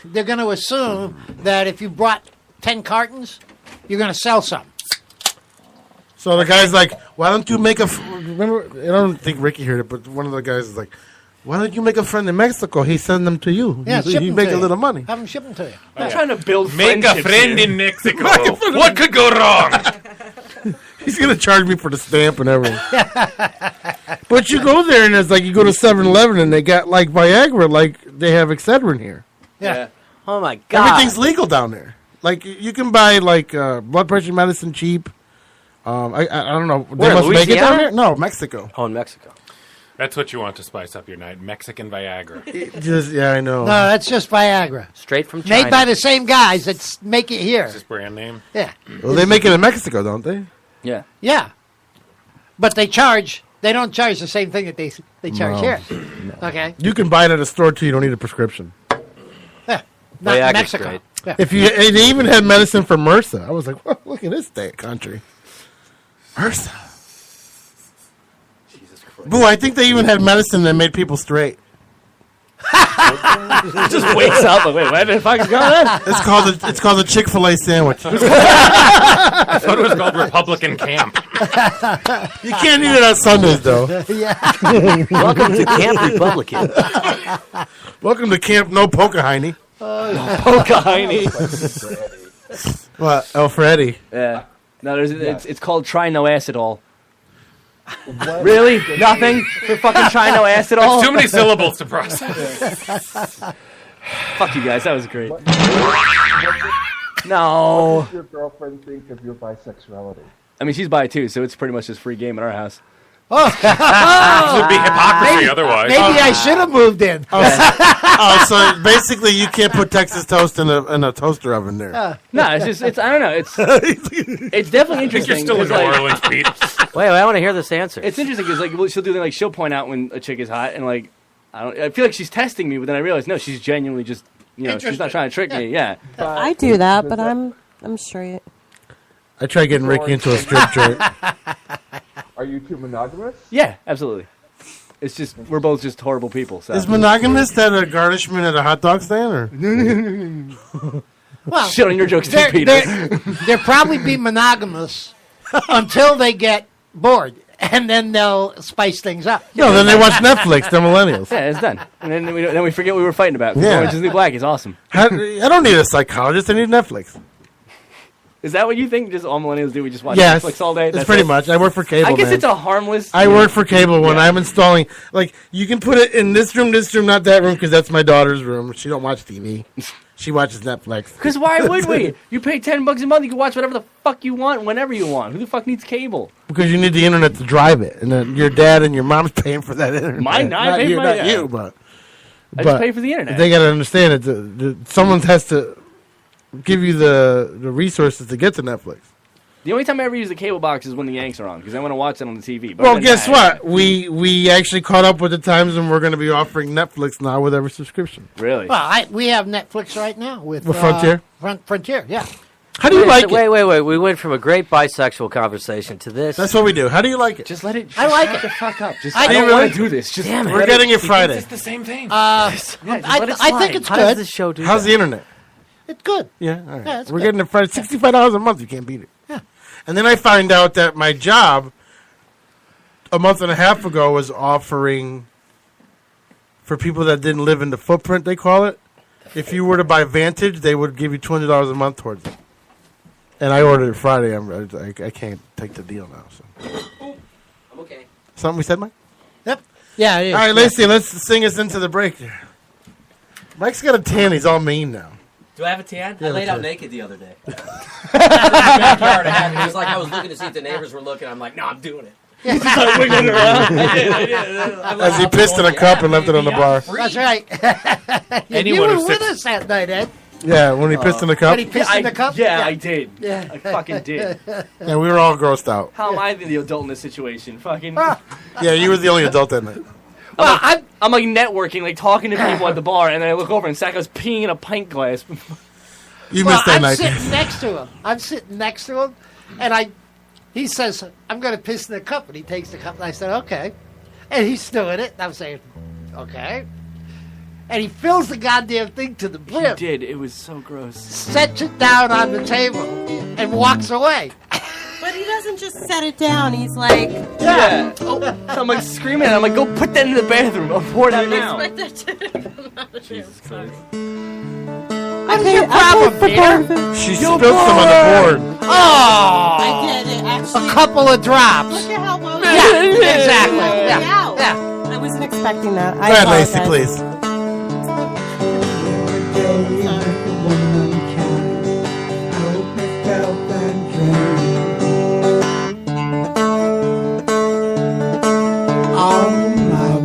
they're going to assume that if you brought 10 cartons, you're going to sell some. So the guy's like, "Why don't you make a?" Remember, I don't think Ricky heard it, but one of the guys is like, "Why don't you make a friend in Mexico? He send them to you. Yeah, you ship them make to a you. little money." Have them ship them to you. I'm trying to build Make a friendships friend here. in Mexico. What could go wrong? He's gonna charge me for the stamp and everything. But you go there and it's like you go to 7-Eleven and they got like Viagra, like they have Excedrin here. Yeah. Oh my God! Everything's legal down there. Like you can buy like blood pressure medicine cheap. I don't know. They Where, must make it down Louisiana? there. No, Mexico. Oh, in Mexico. That's what you want to spice up your night. Mexican Viagra. Yeah, I know. No, that's just Viagra. Straight from China. Made by the same guys that make it here. Is this brand name? Yeah. Well, they make it in Mexico, don't they? Yeah. Yeah. But they don't charge the same thing that they charge No. here. Okay. You can buy it at a store too. You don't need a prescription. Yeah. Not in Viagra's Mexico. great. Yeah. If you, and they even had medicine for MRSA. I was like, well, look at this country. MRSA. Boo, I think they even had medicine that made people straight. Just wakes up like, wait, what the fuck is going on? It's called the Chick-fil-A sandwich. I thought it was called Republican Camp. You can't eat it on Sundays, though. Welcome to Camp Republican. Welcome to Camp No Pocahoney. Pocahoney. What? Alfretti. Yeah. No, it's called trinoacidol. Really? Nothing for fucking trinoacidol? It's too many syllables to process. Fuck you guys, that was great. What No. does your girlfriend think of your bisexuality? I mean, she's bi too, so it's pretty much just free game at our house. It would be hypocrisy otherwise. Maybe I should have moved in. Oh, so basically you can't put Texas toast in a toaster oven there. No, it's I don't know. It's definitely interesting. I think you're still in 'cause, New like, Orleans, Pete. Wait, I want to hear this answer. It's interesting because like she'll do she'll point out when a chick is hot and like I feel like she's testing me, but then I realize no, she's genuinely just she's not trying to trick me. Yeah. I do that, but I'm straight. I tried getting Ricky into a strip joint. Are you two monogamous? Yeah, absolutely. It's just we're both just horrible people. So. Is monogamous that a garnishment at a hot dog stand? Or? Well, shit on your jokes too, Peter. They'll probably be monogamous until they get bored, and then they'll spice things up. No, then they watch Netflix. They're millennials. Yeah, it's done. And then we forget what we were fighting about. Yeah. Orange is the New Black is awesome. I don't need a psychologist. I need Netflix. Is that what you think? Just all millennials do? We just watch Yes, Netflix all day? that's pretty much. I work for cable. I guess man. it's a harmless. I work for cable when I'm installing. Like, you can put it in this room, not that room, because that's my daughter's room. She don't watch TV. She watches Netflix. Because why would we? You pay $10 a month, you can watch whatever the fuck you want, whenever you want. Who the fuck needs cable? Because you need the internet to drive it, and then your dad and your mom's paying for that internet. Mine, I not pay you, for not you, but I just pay for the internet. They got to understand it. Someone has to give you the resources to get to Netflix. The only time I ever use the cable box is when the Yanks are on, because I want to watch it on the TV. But Well, guess what? We actually caught up with the times, and we're going to be offering Netflix now with every subscription. Really? Well, we have Netflix right now with Frontier. Frontier, yeah. How do you like it? Wait. We went from a great bisexual conversation to this. That's what we do. How do you like it? Just let it. I like shut it. the fuck up. Just I I don't do want really- to do this. Just Damn it. We're getting it Friday. It's the same thing. I slide. think it's How good. does this show do How's that? the internet? It's good. Yeah, all right. Yeah, it's We're good. getting it Friday. $65 a month. You can't beat it. Yeah. And then I find out that my job a month and a half ago was offering for people that didn't live in the footprint, they call it. If you were to buy Vantage, they would give you $200 a month towards it. And I ordered it Friday. I can't take the deal now. So. I'm okay. Something we said, Mike? Yep. Yeah, it is. All right, Lacey, let's sing us into the break here. Mike's got a tan. He's all mean now. Do I have a tan? Yeah, I laid that's out it. naked the other day. Backyard, it was like I was looking to see if the neighbors were looking. I'm like, no, I'm doing it. He's just like wiggling around. I did. As he pissed in a cup and left it on the bar. That's right. Anyone you were who with sits- us that night, Ed. Yeah, when he pissed in the cup. When he pissed in the cup? Yeah, I did. Yeah. I fucking did. Yeah, we were all grossed out. How am I the adult in this situation? Fucking. Yeah, you were the only adult that night. I'm like networking, like talking to people at the bar, and then I look over and Sacco's peeing in a pint glass. You Well, missed that I'm night. sitting next to him. And he says, I'm going to piss in the cup. And he takes the cup, and I said, okay. And he's doing it. And I'm saying, okay. And he fills the goddamn thing to the He brim, did. It was so gross. sets it down on the table, and walks away. But he doesn't just set it down. He's like, Yeah. Oh, so I'm like screaming. I'm like, go put that in the bathroom. I'll pour it out now. expect that to come out of him. Jesus Christ. What's your problem, Peter? She spilled some on the board. Oh! I did it actually. A couple of drops. Look at how low. Yeah, exactly. Yeah. Yeah. I wasn't expecting that. Go I ahead, Lacey, apologize. please. All my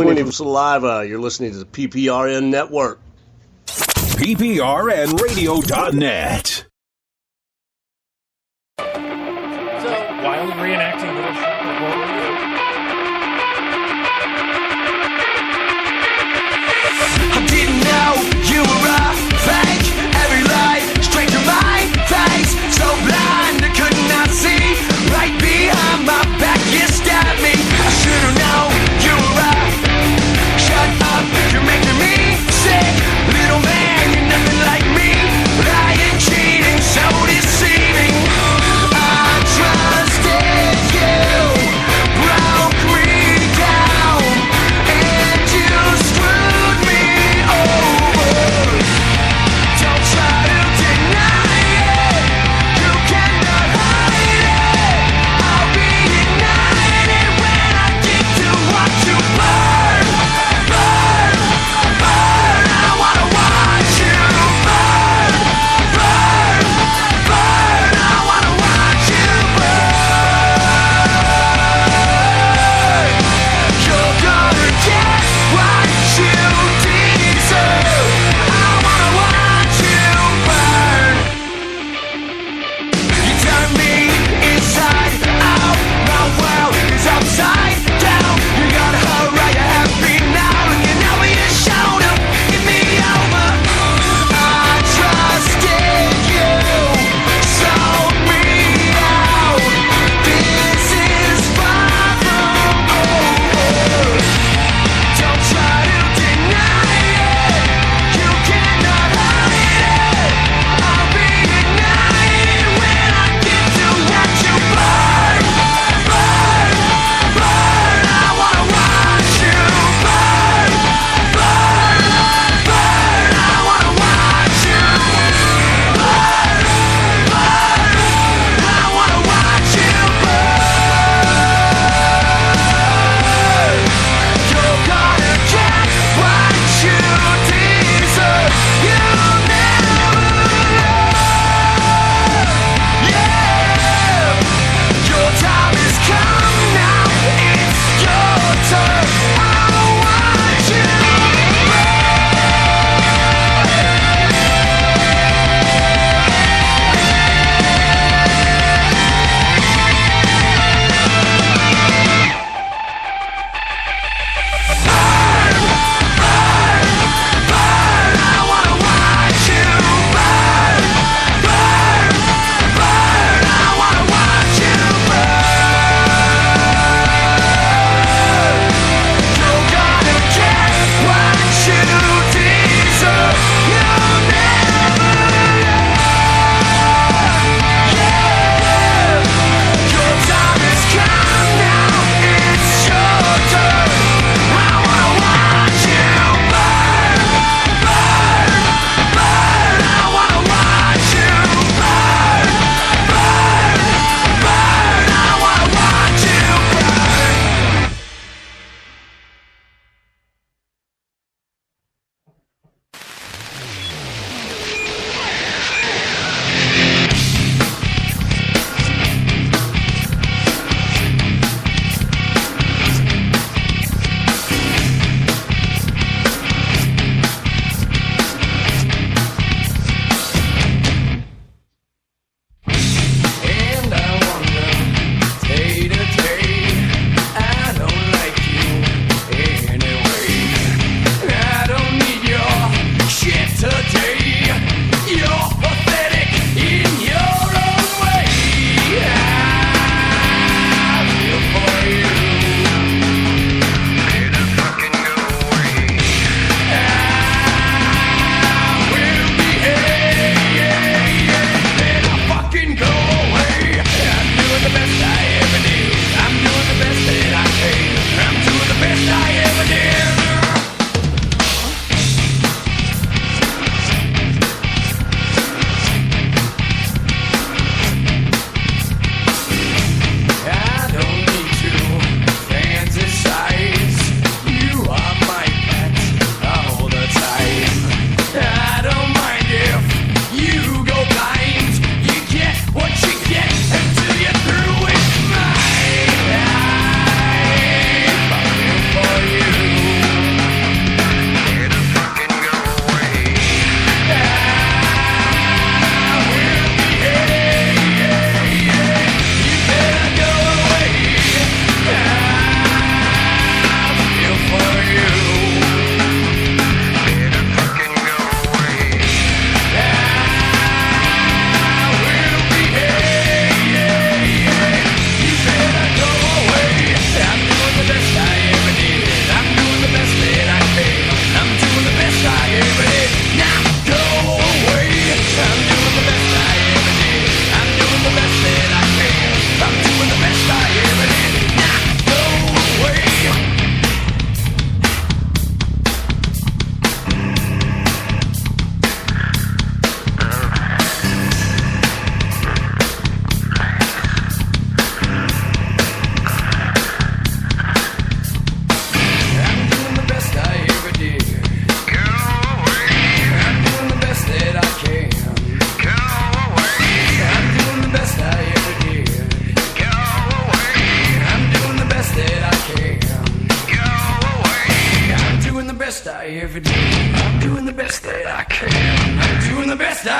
Sweeney from Saliva. You're listening to the PPRN Network. PPRNradio.net. While reenacting Little Shop of Horrors. I didn't know you were a fake. Every lie straight to my face. So blind I could not see. Right behind my back you stabbed me. I should've known you were a. Shut up, you're making me sick. Little man, you're nothing like me. Lying, cheating, so deceiving. I trusted you.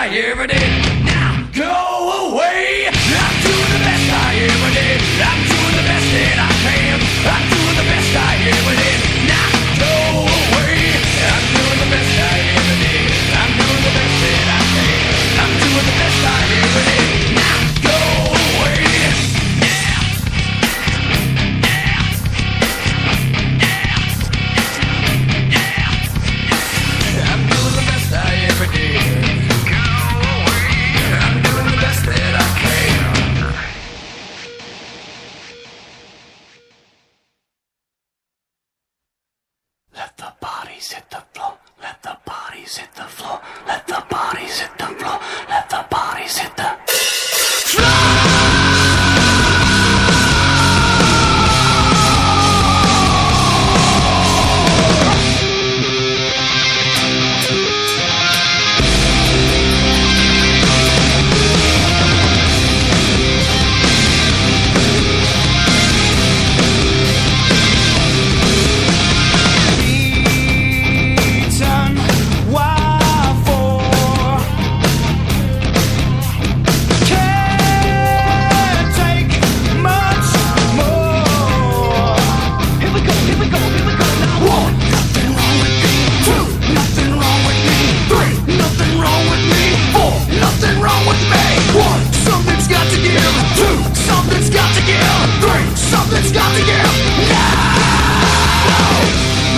I ever did. Now go away. I'm doing the best I ever did. I'm doing the best that I can. I'm doing the best I ever did. Now go away. I'm doing the best I ever did. I'm doing the best that I can. I'm doing the best I ever did. Now go away. I'm doing the best I ever did. Go away. I'm doing the best that I can. Let the bodies hit the floor. Let the bodies hit the floor. Let the bodies hit the floor. Let the bodies hit the beaten. Why for? Can't take much more. Here we go, here we go, here we go now. 1, nothing wrong with me. 2, nothing wrong with me. 3, nothing wrong with me. 4, nothing wrong with me. 1, something's got to give. 2, something's got to give. 3, something's got to give. Now!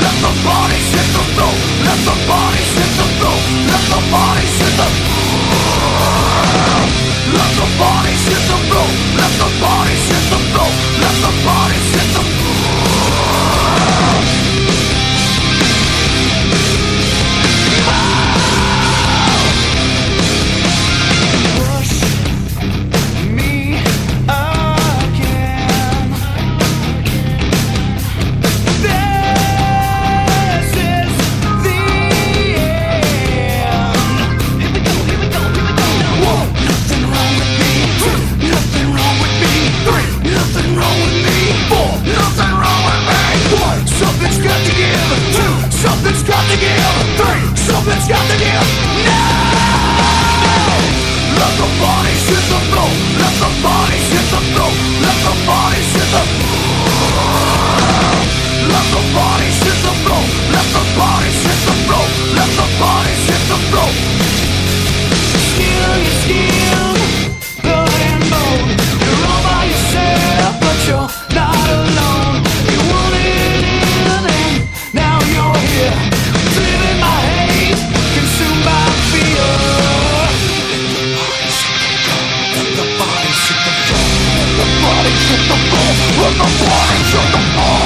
Let the bodies hit the floor. Let the bodies hit the floor. Let the bodies hit the Let the bodies hit the floor. Let the bodies hit the floor. Let the bodies hit the Push me again. This is the end. Here we go, here we go, here we go now. 1, nothing wrong with me. 2, nothing wrong with me. 3, nothing wrong with me. 4, nothing wrong with me. 1, something's got to give. 2, something's got to give. 3, something's got to give. Now! Let the bodies hit the floor. Let the bodies hit the floor. Let the bodies hit the Let the bodies hit the floor. Let the bodies hit the floor. Let the bodies hit the floor. Skill your skill, blood and bone. You're all by yourself, but you're not alone. You wanted in and now you're here. Live in my hate, consumed by fear. Let the bodies hit the floor. Let the bodies hit the floor. Let the bodies hit the floor.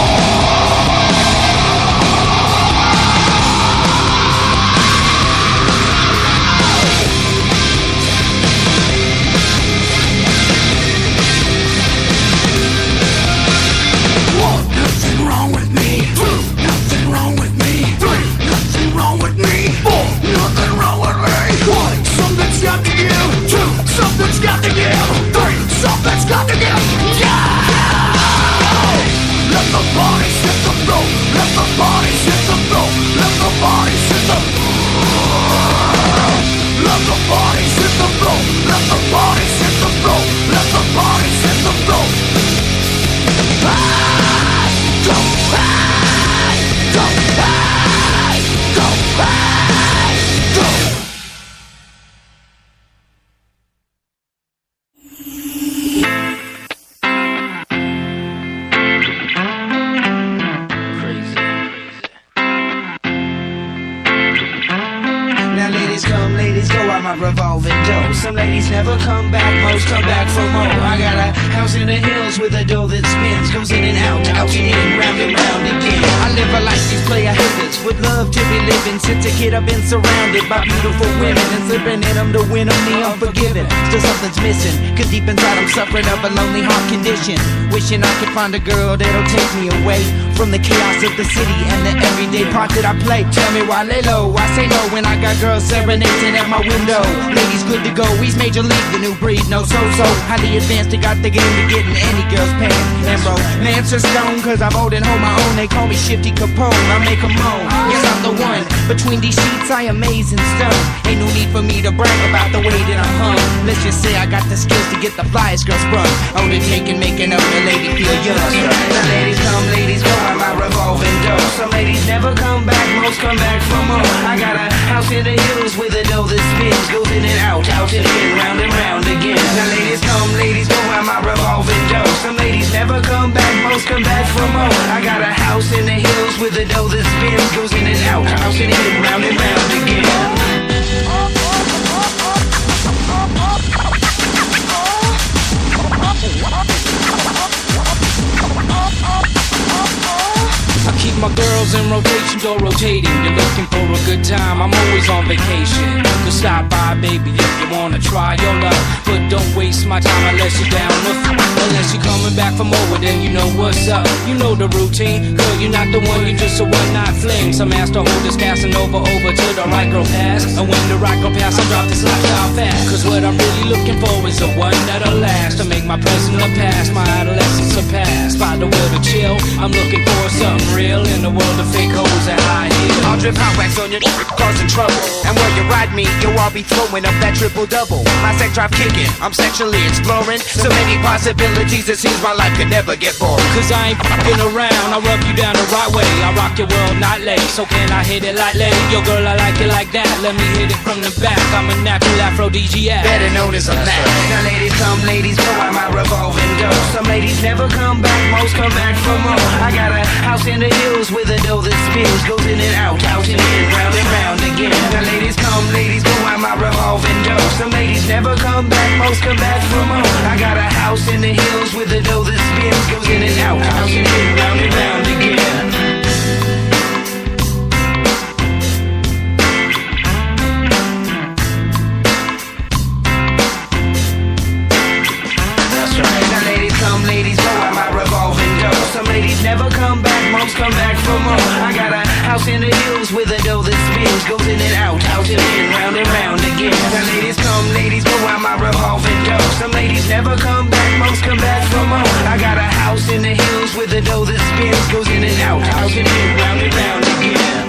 Nothing wrong with me. 2, nothing wrong with me. 3, nothing wrong with me. 4, nothing wrong with me. 1, something's got to give. 2, something's got to give. 3, something's got to give. Yeah! Let the bodies hit the floor. Let the bodies hit the floor. Let the bodies hit the Let the bodies hit the floor. Let the bodies hit the floor. Let the bodies hit the floor. Go, go, go, go. Now ladies come, ladies go, I'm a revolving door. Some ladies never come back, most come back for more. I got a house in the hills with a door that spins, goes in and out and in, round and round again. I live a life these player haters would love to be living. Since a kid I've been surrounded by beautiful women and slipping in them to win them the unforgiven. Still something's missing, cause deep inside I'm suffering of a lonely heart condition. Wishing I could find a girl that'll take me away from the chaos of the city and the everyday part that I play. Tell me why lay low, I say no when I got girls serenading at my window. Ladies he's good to go. He's major league, the new breed, no so-so. Highly advanced, they got the game to get in any girl's pants. And romance is stone, cause I'm old and hold my own. They call me Shifty Capone, I make 'em moan. Yes, I'm the one. Between these sheets, I amaze and stun. Ain't no need for me to brag about the way that I'm hung. Let's just say I got the skills to get the flyest girl sprung. Undertaking, making up the lady feel young. Now ladies come, ladies go, I'm my revolving door. Some ladies never come back, most come back for more. I got a house in the hills with a dough that spins, goes in and out and in, round and round again. Now ladies come, ladies go, I'm my revolving door. Some ladies never come back, most come back for more. I got a house in the hills with a dough that spins, goes in and out and in, round and round again. I keep my girls in rotation, door rotating. You're looking for a good time, I'm always on vacation. So stop by, baby, if you wanna try your luck. But don't waste my time unless you're down with unless you're coming back for more, then you know what's up. You know the routine, girl, you're not the one, you're just a one-night fling. Some ass to hold this casting over to the right girl pass. And when the right girl pass, I drop this lifestyle fast. Cause what I'm really looking for is the one that'll last. To make my present a past, my adolescence surpassed. By the will to chill, I'm looking for something real in the world of fake hoes and high heels. I'll drip hot wax on your causing trouble. And when you ride me, you'll all be throwing up that triple-double. My sex drive kicking, I'm sexually exploring. So many possibilities, it seems my life could never get bored. Cause I ain't fucking around, I rub you down the right way. I rock your world nightly, so can I hit it lightly? Yo girl, I like it like that, let me hit it from the back. I'm a natural aphrodisiac, better known as a Mac. Now ladies come, ladies go, I'm my revolving door. Some ladies never come back, most come back for more. I got a house in the hills with a dough that spins, goes in and out and in, round and round again. Now ladies come, ladies go, I'm my revolving door. Some ladies never come back, most come back for more. I got a house in the hills with a dough that spins, goes in and out and in, round and round again. Ladies go, I'm my revolving door. Some ladies never come back, most come back for more. I got a house in the hills with a dough that spins, goes in and out and in, round and round again. Now ladies come, ladies go, I'm my revolving door. Some ladies never come back, most come back for more. I got a house in the hills with a dough that spins, goes in and out and in, round and round again.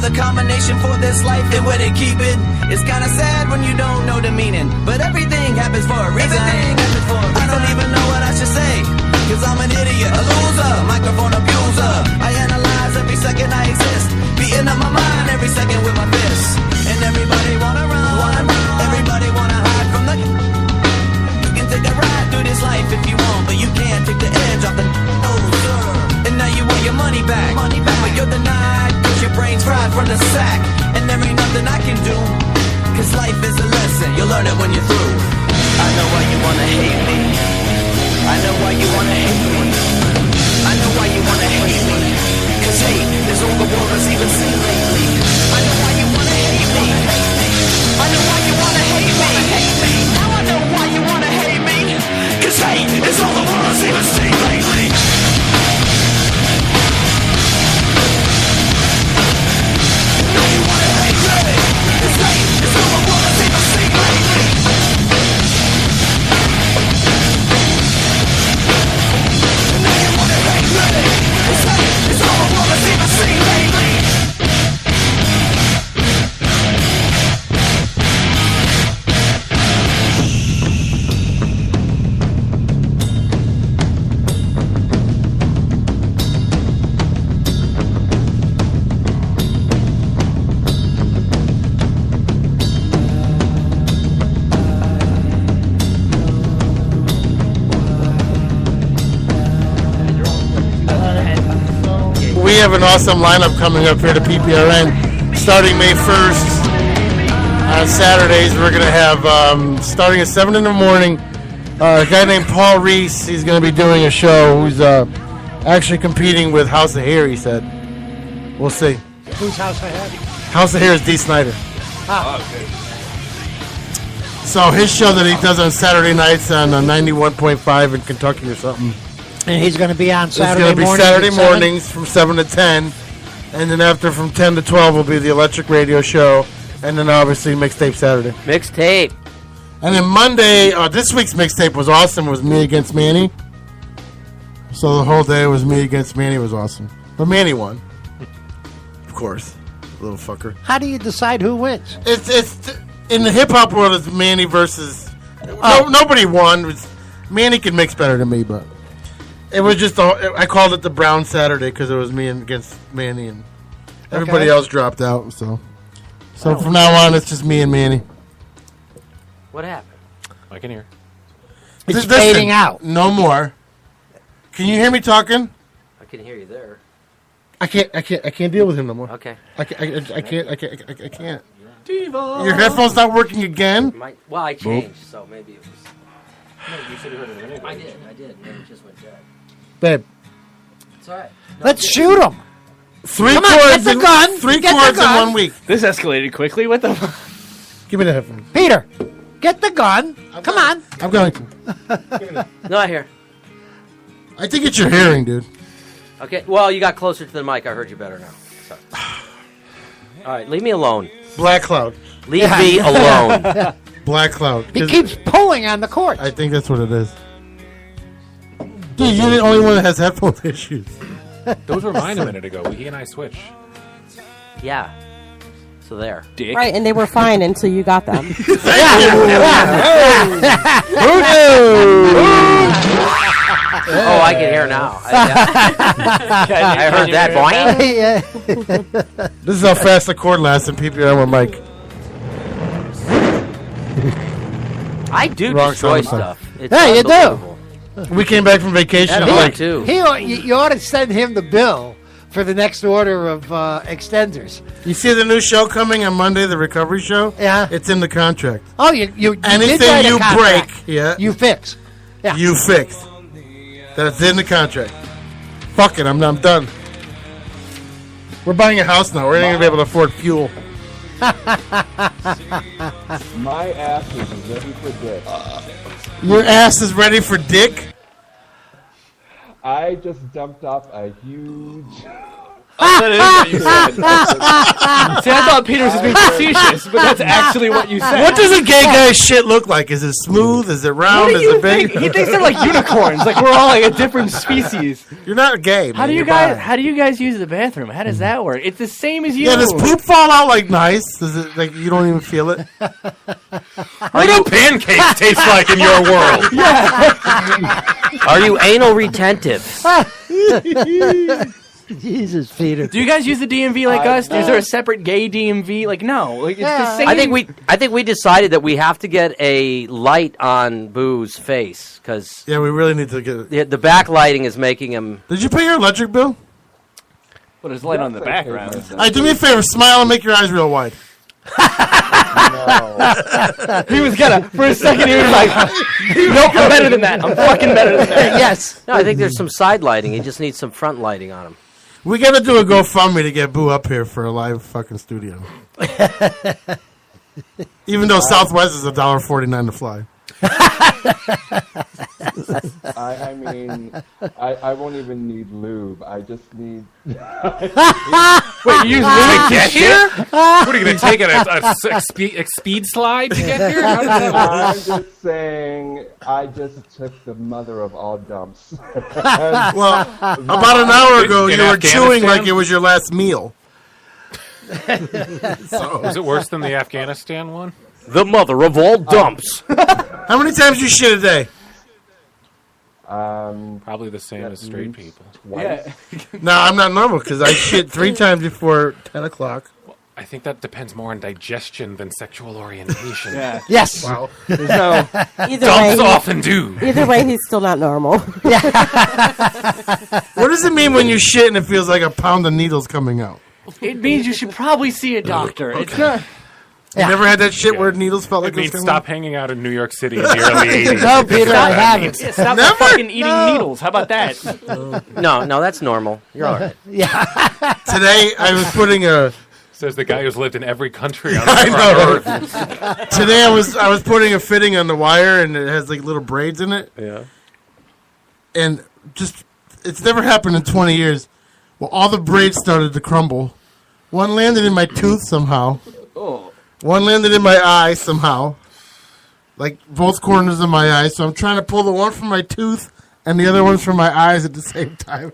the combination for this life and where they keep it. It's kinda sad when you don't know the meaning, but everything happens for a reason. I don't even know what I should say, cause I'm an idiot, a loser, microphone abuser. I analyze every second I exist, beating up my mind every second with my fists. And everybody wanna run, everybody wanna hide from the. You can take a ride through this life if you want, but you can't take the edge off the nose. And now you want your money back, but you're denied, cause your brain's fried from the sack. And there ain't nothing I can do, cause life is a lesson, you'll learn it when you're through. I know why you wanna hate me, I know why you wanna hate me, I know why you wanna hate me, cause hate is all the world has even seen lately. I know why you wanna hate me, I know why you wanna hate me, now I know why you wanna hate me, cause hate is all the world has even seen lately. Now you wanna hate me, cause hate is all the world has even seen lately. Now you wanna hate me, cause hate is all the world has even seen lately. We have an awesome lineup coming up here to PPRN. Starting May 1st, on Saturdays, we're going to have, starting at 7 in the morning, a guy named Paul Reese. He's going to be doing a show who's actually competing with House of Hair, he said. We'll see. Who's House of Hair? House of Hair is Dee Snider. So his show that he does on Saturday nights on 91.5 in Kentucky or something. And he's going to be on Saturday mornings. It's going to be mornings Saturday mornings from 7 to 10. And then after from 10 to 12 will be the Electric Radio Show. And then obviously Mixtape Saturday. Mixtape. And then Monday, this week's mixtape was awesome. It was me against Manny. So the whole day was me against Manny. It was awesome. But Manny won. Of course. Little fucker. How do you decide who wins? It's in the hip-hop world, it's Manny versus... nobody won. Manny can mix better than me, but... It was just, I called it the Brown Saturday because it was me against Manny, and everybody else dropped out. So from now on, it's just me and Manny. What happened? I can hear. It's fading out. No more. Can you hear me talking? I can hear you there. I can't deal with him no more. Okay. I can't. Diva. Your headphones not working again? Well, I changed, so maybe it was. No, you said you heard it a minute ago. I did. And it just went dead. Babe. It's all right. Let's shoot him. Three Come on, chords get the gun. Three Get the chords in gun. 1 week. This escalated quickly. What the fuck? Give me the headphones. Peter, get the gun. Come on. I'm going to. Not here. I think it's your hearing, dude. Okay. Well, you got closer to the mic. I heard you better now. So. All right. Leave me alone. Black Cloud. Leave me alone. Black Cloud. He keeps pulling on the cord. I think that's what it is. Dude, you're the only one that has headphone issues. Those were mine a minute ago. He and I switched. Yeah. So there. Dick. Right, and they were fine until you got them. Oh, I can hear now. I heard that. Boing. This is how fast the cord lasts in PPRN with Mike. I do Wrong destroy sound stuff. It's Hey, you do. unbelievable. We came back from vacation. That I'm like, too. You ought to send him the bill for the next order of extenders. you see the new show coming on Monday, the recovery show? Yeah. It's in the contract. Oh, you did Anything write a you contract. break, yeah, You fix. Yeah. you fix. That's in the contract. Fuck it, I'm done. We're buying a house now. We're not going to be able to afford fuel. My ass is ready for dick. Your ass is ready for dick? I just dumped off a huge That is what you said. See, I thought Peter was just being facetious, but that's actually what you said. What does a gay guy's shit look like? Is it smooth? Is it round? What do Is you it big? think? He thinks they're like unicorns. Like we're all like a different species. You're not gay. How do you guys use the bathroom? How does that work? It's the same as you. Yeah, does poop fall out like nice? Does it like you don't even feel it? What do pancakes taste like in your world? Are you anal retentive? Jesus, Peter. Do you guys use the DMV like us? Is there a separate gay DMV? Like no, like it's the same. I think we decided that we have to get a light on Boo's face because yeah, we really need to get the backlighting is making him. Did you pay your electric bill? Well, there's light on the background. All right, do me a favor, smile and make your eyes real wide. He was gonna for a second. He was like, "Nope, I'm better than that. I'm fucking better than that." Yes. No, I think there's some side lighting. He just needs some front lighting on him. We gotta do a GoFundMe to get Boo up here for a live fucking studio. Even though Southwest is $1.49 to fly. I mean, I won't even need lube. I just need. Wait, you use lube to get here? What are you going to take a speed slide to get here? How does that work? I'm just saying, I just took the mother of all dumps. Well, about an hour ago, you were chewing like it was your last meal. Was it worse than the Afghanistan one? The mother of all dumps. How many times you shit a day? Probably the same as straight people. Yeah. No, I'm not normal because I shit 3 times before 10 o'clock. Well, I think that depends more on digestion than sexual orientation. Yeah. Yes. Wow. Either Dumps often do. Either way, he's still not normal. What does it mean when you shit and it feels like a pound of needles coming out? It means you should probably see a doctor. It's not. You never had that shit where needles felt like It means it was stop hanging out in New York City in the early 80s. No, Peter, I haven't. Yeah, stop fucking eating needles. How about that? No, that's normal. You're all right. Yeah. Today, I was putting a... Says the guy who's lived in every country on I know. earth. Today, I was putting a fitting on the wire, and it has like little braids in it. Yeah. And just, it's never happened in 20 years. Well, all the braids started to crumble. One landed in my tooth somehow. Oh. One landed in my eye somehow. Like both corners of my eye. So I'm trying to pull the one from my tooth and the other one's from my eyes at the same time.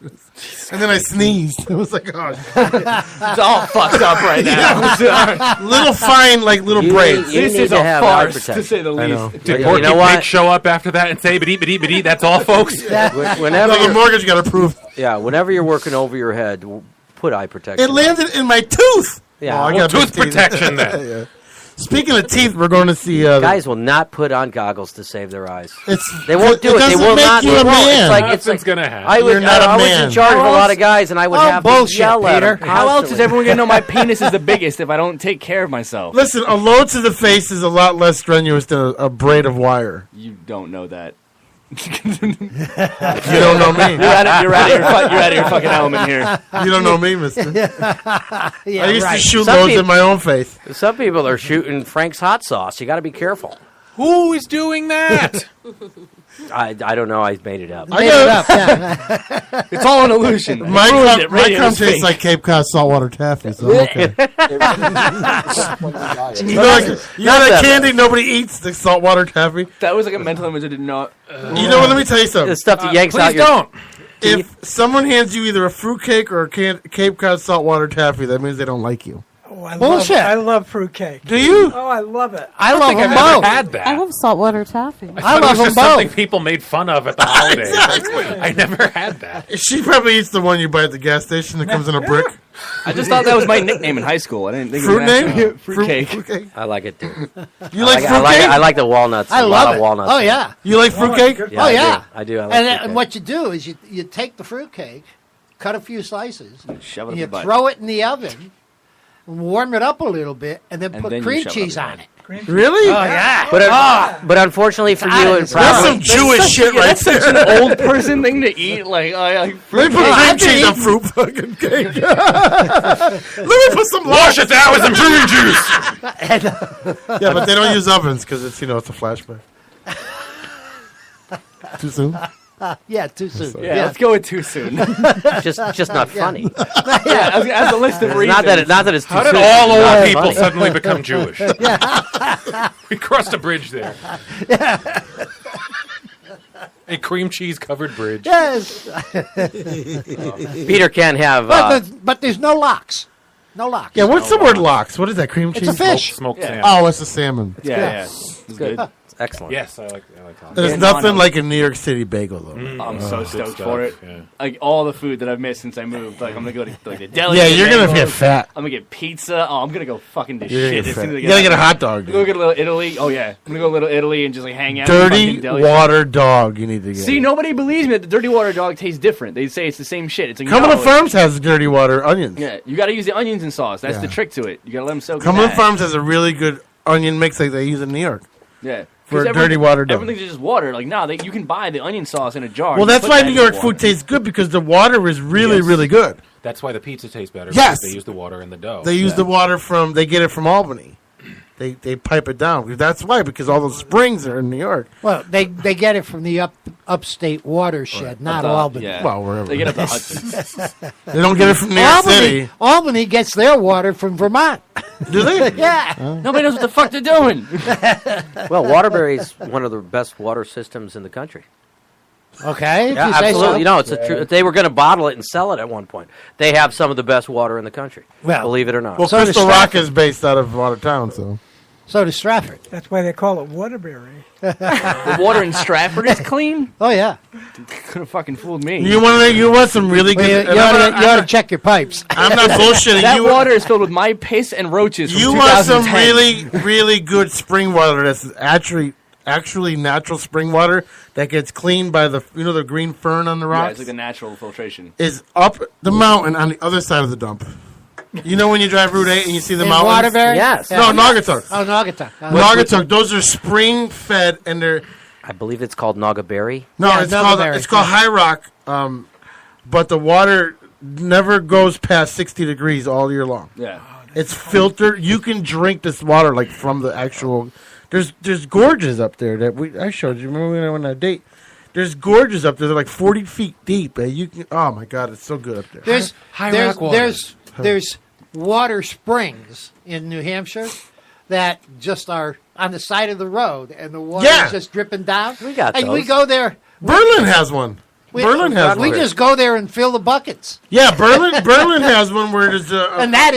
And then I sneezed. It was like, oh, shit. It's all fucked up right now. Yeah. Little fine, like little braids. This is a farce, to say the least. Did Porky Pig show up after that and say, "But that's all, folks"? Whenever the mortgage got approved. Yeah, whenever you're working over your head, put eye protection. It landed in my tooth. Yeah. Oh, I Well, got big tooth teeth. protection then. Yeah. Speaking of teeth, we're going to see. Guys will not put on goggles to save their eyes. They won't it do it. They doesn't will make not. you They a won't. man. It's like gonna happen. I was You're not a I was man. in charge of a lot of guys, and I would have bullshit, to yell at Peter. them How else is constantly. everyone gonna know my penis is the biggest if I don't take care of myself? Listen, a load to the face is a lot less strenuous than a braid of wire. You don't know that. You don't know me. You're out of your fucking element here. You don't know me, mister. Yeah, I used to shoot Some loads people- in my own face. Some people are shooting Frank's hot sauce. You got to be careful. Who is doing that? I don't know. I made it up. I Made it up, yeah. It's all an illusion. My Ruined cum, it. my Radio cum is tastes fake. like Cape Cod saltwater taffy, so I'm okay. You know, that candy nobody eats, the saltwater taffy? That was like a mental image I did not. You know what? Let me tell you something. The stuff that yanks out Please your... don't. If someone hands you either a fruitcake or a Cape Cod saltwater taffy, that means they don't like you. Oh, I Bullshit. I love fruitcake. Do you? Oh, I love it. I love them I've never both. had that. I love saltwater taffy. I I thought it love was them just something both. people made fun of at the holidays. Exactly. I never had that. She probably eats the one you buy at the gas station that comes in a brick. I just thought that was my nickname in high school. I didn't think Fruit it was name? actually fruitcake. Fruitcake. I like it too. You like I like, fruitcake? I like the walnuts. I a love lot it. of walnuts. Oh, yeah. You like fruitcake? Yeah, Oh, yeah. I do. I like And fruitcake. what you do is you take the fruitcake, cut a few slices, Shove it and up you your butt. throw it in the oven, warm it up a little bit, and then And put then you cream shove it cheese up your on it. Really? Oh, yeah. But unfortunately for you, and That's probably some Jewish shit right That's such there. an old person thing to eat. Like, Let me fruit put cake. cream cheese on fruit fucking cake. Let me put some Wash it down with some prune juice. Yeah, but they don't use ovens because it's it's a flashback. Too soon. Yeah, too soon. Yeah, let's go with too soon. just not funny. Yeah, as a list of reasons. Not that it's too How did soon. all It's not old people funny. suddenly become Jewish? We crossed a bridge there. A cream cheese covered bridge. Yes. Peter can't have. But there's no locks. No locks. Yeah, what's the word lox? What is that? Cream cheese? It's a fish. Smoked salmon. Oh, it's a salmon. Yeah. It's good. It's excellent. Yes, I like that. There's nothing like a New York City bagel, though. I'm so good stoked stuff, for it. yeah. Like all the food that I've missed since I moved. Like I'm gonna go to like the deli. Yeah, get you're gonna bagels. get fat. I'm gonna get pizza. Oh, I'm gonna go fucking to You're gonna shit get as soon fat. as I You gotta get a out. hot dog, I'm gonna go to Little Italy. Oh yeah, I'm gonna go to Little Italy and just like hang out. in Dirty fucking deli. water dog. You need to get. See, nobody believes me that the dirty water dog tastes different. They say it's the same shit. It's like Cumberland Farms has dirty water onions. Yeah, you got to use the onions and sauce. That's Yeah. the trick to it. You got to let them soak. in Cumberland that. Farms has a really good onion mix like they use in New York. Yeah. For 'Cause dirty water dog. Everything's just water. Like, no, you can buy the onion sauce in a jar. Well, You that's put why that New in York water. food tastes good because the water is really, Yes. really good. That's why the pizza tastes better. Yes. Because they use the water in the dough. They use the water from. They get it from Albany. They pipe it down. That's why, because all those springs are in New York. Well, they get it from the upstate watershed, not Albany. Yeah. Well, wherever. They get up the Hudson. They don't get it from New York City. Albany gets their water from Vermont. Do they? Yeah. Nobody knows what the fuck they're doing. Well, Waterbury's one of the best water systems in the country. Okay. if Yeah, you say absolutely. so. You know, it's a true. They were going to bottle it and sell it at one point. They have some of the best water in the country. Well- believe it or not. Well, So does Crystal Rock Stratford. is based out of Watertown, so. So does Stratford. That's why they call it Waterbury. The water in Stratford is clean. Oh yeah. Could have fucking fooled me. You want some really Well, good. you ought to check your pipes. I'm not bullshitting. That you water is filled with my piss and roaches. From You want some 2010. really, really good spring water that's actually natural spring water that gets cleaned by the the green fern on the Yeah, rocks it's like a natural filtration. is up the mountain on the other side of the dump. You know when you drive Route 8 and you see the In mountains? Waterbury? Yes. No, Naugatuck. Oh, Naugatuck. Naugatuck. Those are spring fed and they're I believe it's called Nagaberry. no, Yeah, it's Naugatuck. called High Rock. But the water never goes past 60 degrees all year long. Yeah. It's filtered. You can drink this water like from the actual. There's gorges up there that I showed you. Remember when I went on a date? There's gorges up there. They're like 40 feet deep. You can. Oh my god, it's so good up there. There's water springs in New Hampshire that just are on the side of the road, and the water Yeah. is just dripping down. We got and we those. go there. Berlin has one. Berlin has We one. just go there and fill the buckets, Yeah, Berlin has one where there's and that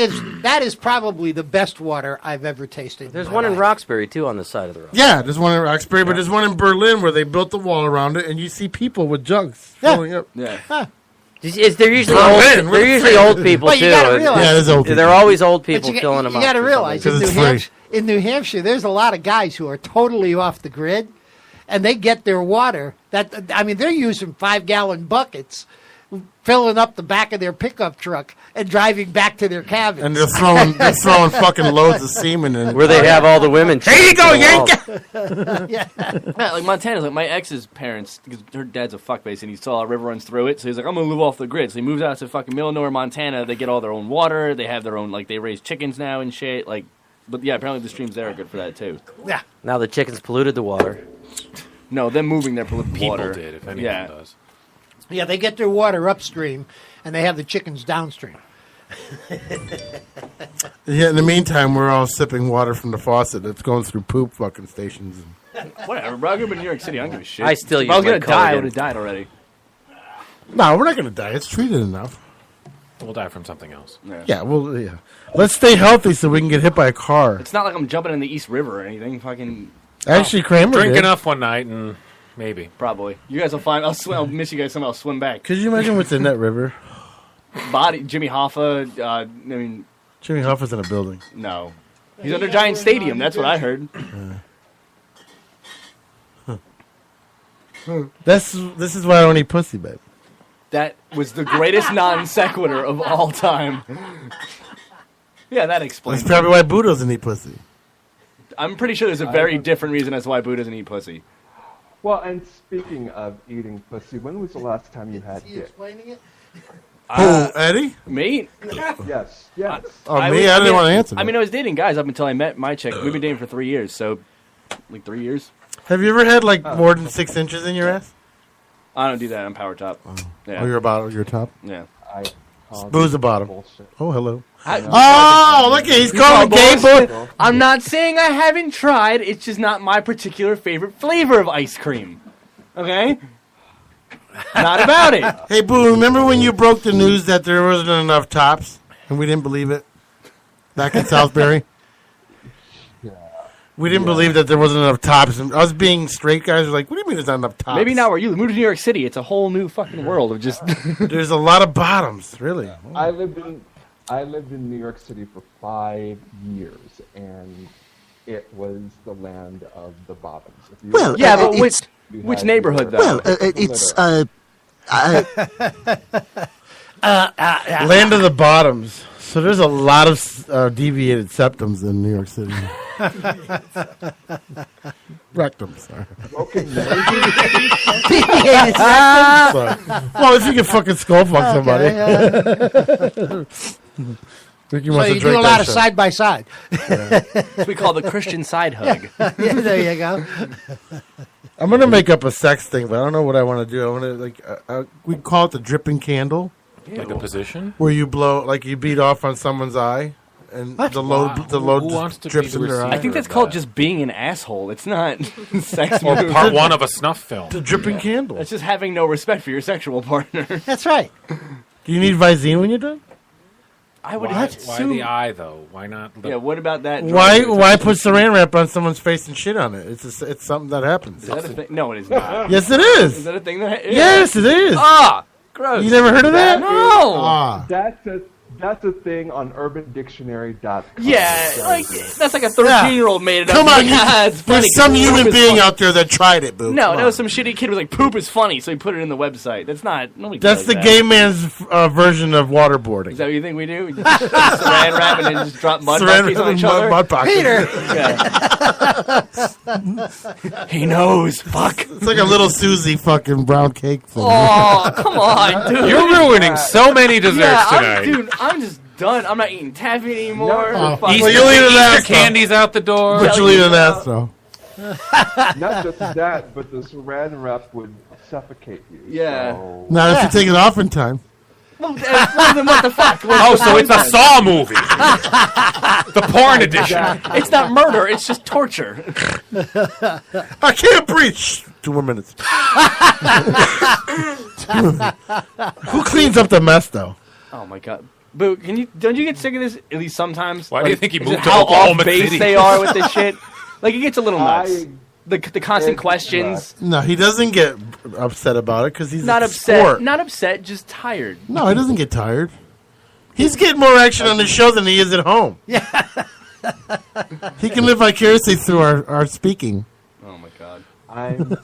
is probably the best water I've ever tasted. There's my one in life. Roxbury too on the side of the road. yeah, there's one in Roxbury, but there's one in Berlin where they built the wall around it, and you see people with jugs filling up. Yeah. They're usually Berlin, old. we're They're usually old people Well, you too. gotta realize- Yeah, there's old people. They're always old But people filling them you up. got to for some realize reason. Because it's free. In New Hampshire, there's a lot of guys who are totally off the grid, and they get their water. They're using 5-gallon buckets, filling up the back of their pickup truck and driving back to their cabins. And they're throwing fucking loads of semen in. Where they have all the women. Here you go, Yank! yeah. Yeah, like Montana's like my ex's parents, because her dad's a fuckface and he saw a river runs through it, so he's like, I'm gonna live off the grid. So he moves out to fucking middle of nowhere, Montana. They get all their own water. They have their own they raise chickens now and shit. But yeah, apparently the streams there are good for that too. Yeah. Now the chickens polluted the water. No, them moving their polluted People water. did, if anyone yeah. does. Yeah, they get their water upstream, and they have the chickens downstream. Yeah, in the meantime, we're all sipping water from the faucet that's going through poop fucking stations. Whatever, bro. I grew up in New York City. I don't give a shit. I still If use I was my gonna die, I Culligan. would have died already. No, we're not going to die. It's treated enough. We'll die from something else. Yeah, well, yeah. Let's stay healthy so we can get hit by a car. It's not like I'm jumping in the East River or anything. Fucking. Actually, Kramer Drink did. enough one night and maybe. Probably. You guys will find. I'll miss you guys somehow. I'll swim back. Could you imagine what's in that river? Jimmy Hoffa. Jimmy Hoffa's in a building. No. He's under Giant Stadium. That's what I heard. This is why I don't eat pussy, babe. That was the greatest non sequitur of all time. Yeah, that explains. That's probably why Boo doesn't eat pussy. I'm pretty sure there's a very different reason as to why Boo doesn't eat pussy. Well, and speaking of eating pussy, when was the last time you had dick? Explaining it? Who, Eddie? Me? Yes, yes. Oh, me? I didn't want to answer I mean, I was dating guys up until I met my chick. We've been dating for 3 years, so like 3 years. Have you ever had like more than 6 inches in your ass? I don't do that. I'm power top. Yeah. Oh, you're top? Yeah. Boo's the bottom. Bullshit. Oh, hello. Oh, look, he's calling gay boy. I'm not saying I haven't tried. It's just not my particular favorite flavor of ice cream. Okay? Not about it. Hey, Boo, remember when you broke the news that there wasn't enough tops and we didn't believe it back in Southbury? We didn't believe that there wasn't enough tops. And us being straight guys were like, what do you mean there's not enough tops? Maybe now where you moved to New York City, it's a whole new fucking world of just... There's a lot of bottoms, really. I lived in New York City for 5 years, and it was the land of the bottoms. Well, yeah, but which neighborhood, though? Well, it's Land of the bottoms. So there's a lot of deviated septums in New York City. Rectum, sorry. Deviated septums? Sorry. Well, if you can fucking skull fuck somebody. Ricky So wants to you drink do a that lot of shit. side by side. We call the Christian side hug. Yeah, there you go. I'm gonna make up a sex thing, but I don't know what I want to do. I want to we call it the dripping candle. Like a position? Where you blow, like you beat off on someone's eye, and the load Who wants to drips be the in their eye. I think that's called just being an asshole. It's not sex Or move. part one of a snuff film. The dripping candle. It's just having no respect for your sexual partner. That's right. Do you need Visine when you're done? I would Why assume... the eye, though? Why not? Yeah, what about that? Why put saran wrap on someone's face and shit on it? It's something that happens. Is that a thing? No, it is not. Yes, it is. Is that a thing that... Yes, it is. Ah! Gross. You never heard of that? No! Ah. That's a thing on UrbanDictionary.com. Yeah, like that's like a 13-year-old made it up. Come on, It's funny. there's some Poop human is being funny. out there that tried it, boo. No, Come that on. was some shitty kid who was like, poop is funny, so he put it in the website. That's not... Nobody That's does the that. gay man's version of waterboarding. Is that what you think we do? We just saran wrap and then just drop mud buckets on each other? Mud buckets. Yeah. He knows. Fuck. It's like a little Susie fucking brown cake thing. Oh, come on, dude. You're ruining so many desserts yeah, tonight. I'm just done. I'm not eating taffy anymore. No. Fuck. Well, you'll eat an ass, though. Candy's out the door. But you'll eat an ass, though. Not just that, but the saran wrap would suffocate you. Yeah. So. Not if you take it off in time. Well, then what the fuck? Oh, so it's a Saw movie. The porn edition. It's not murder. It's just torture. I can't breathe. Shh, 2 more minutes. Who cleans up the mess, though? Oh my god. Boo, don't you get sick of this at least sometimes? Why do you think he is moved it to how Oklahoma off base City? they are with this shit? Like, it gets a little nuts. The constant questions. No, he doesn't get upset about it because he's Not a upset. sport. Not upset, just tired. No, he doesn't get tired. He's getting more action on the show than he is at home. Yeah. He can live vicariously through our speaking. Oh my god. I'm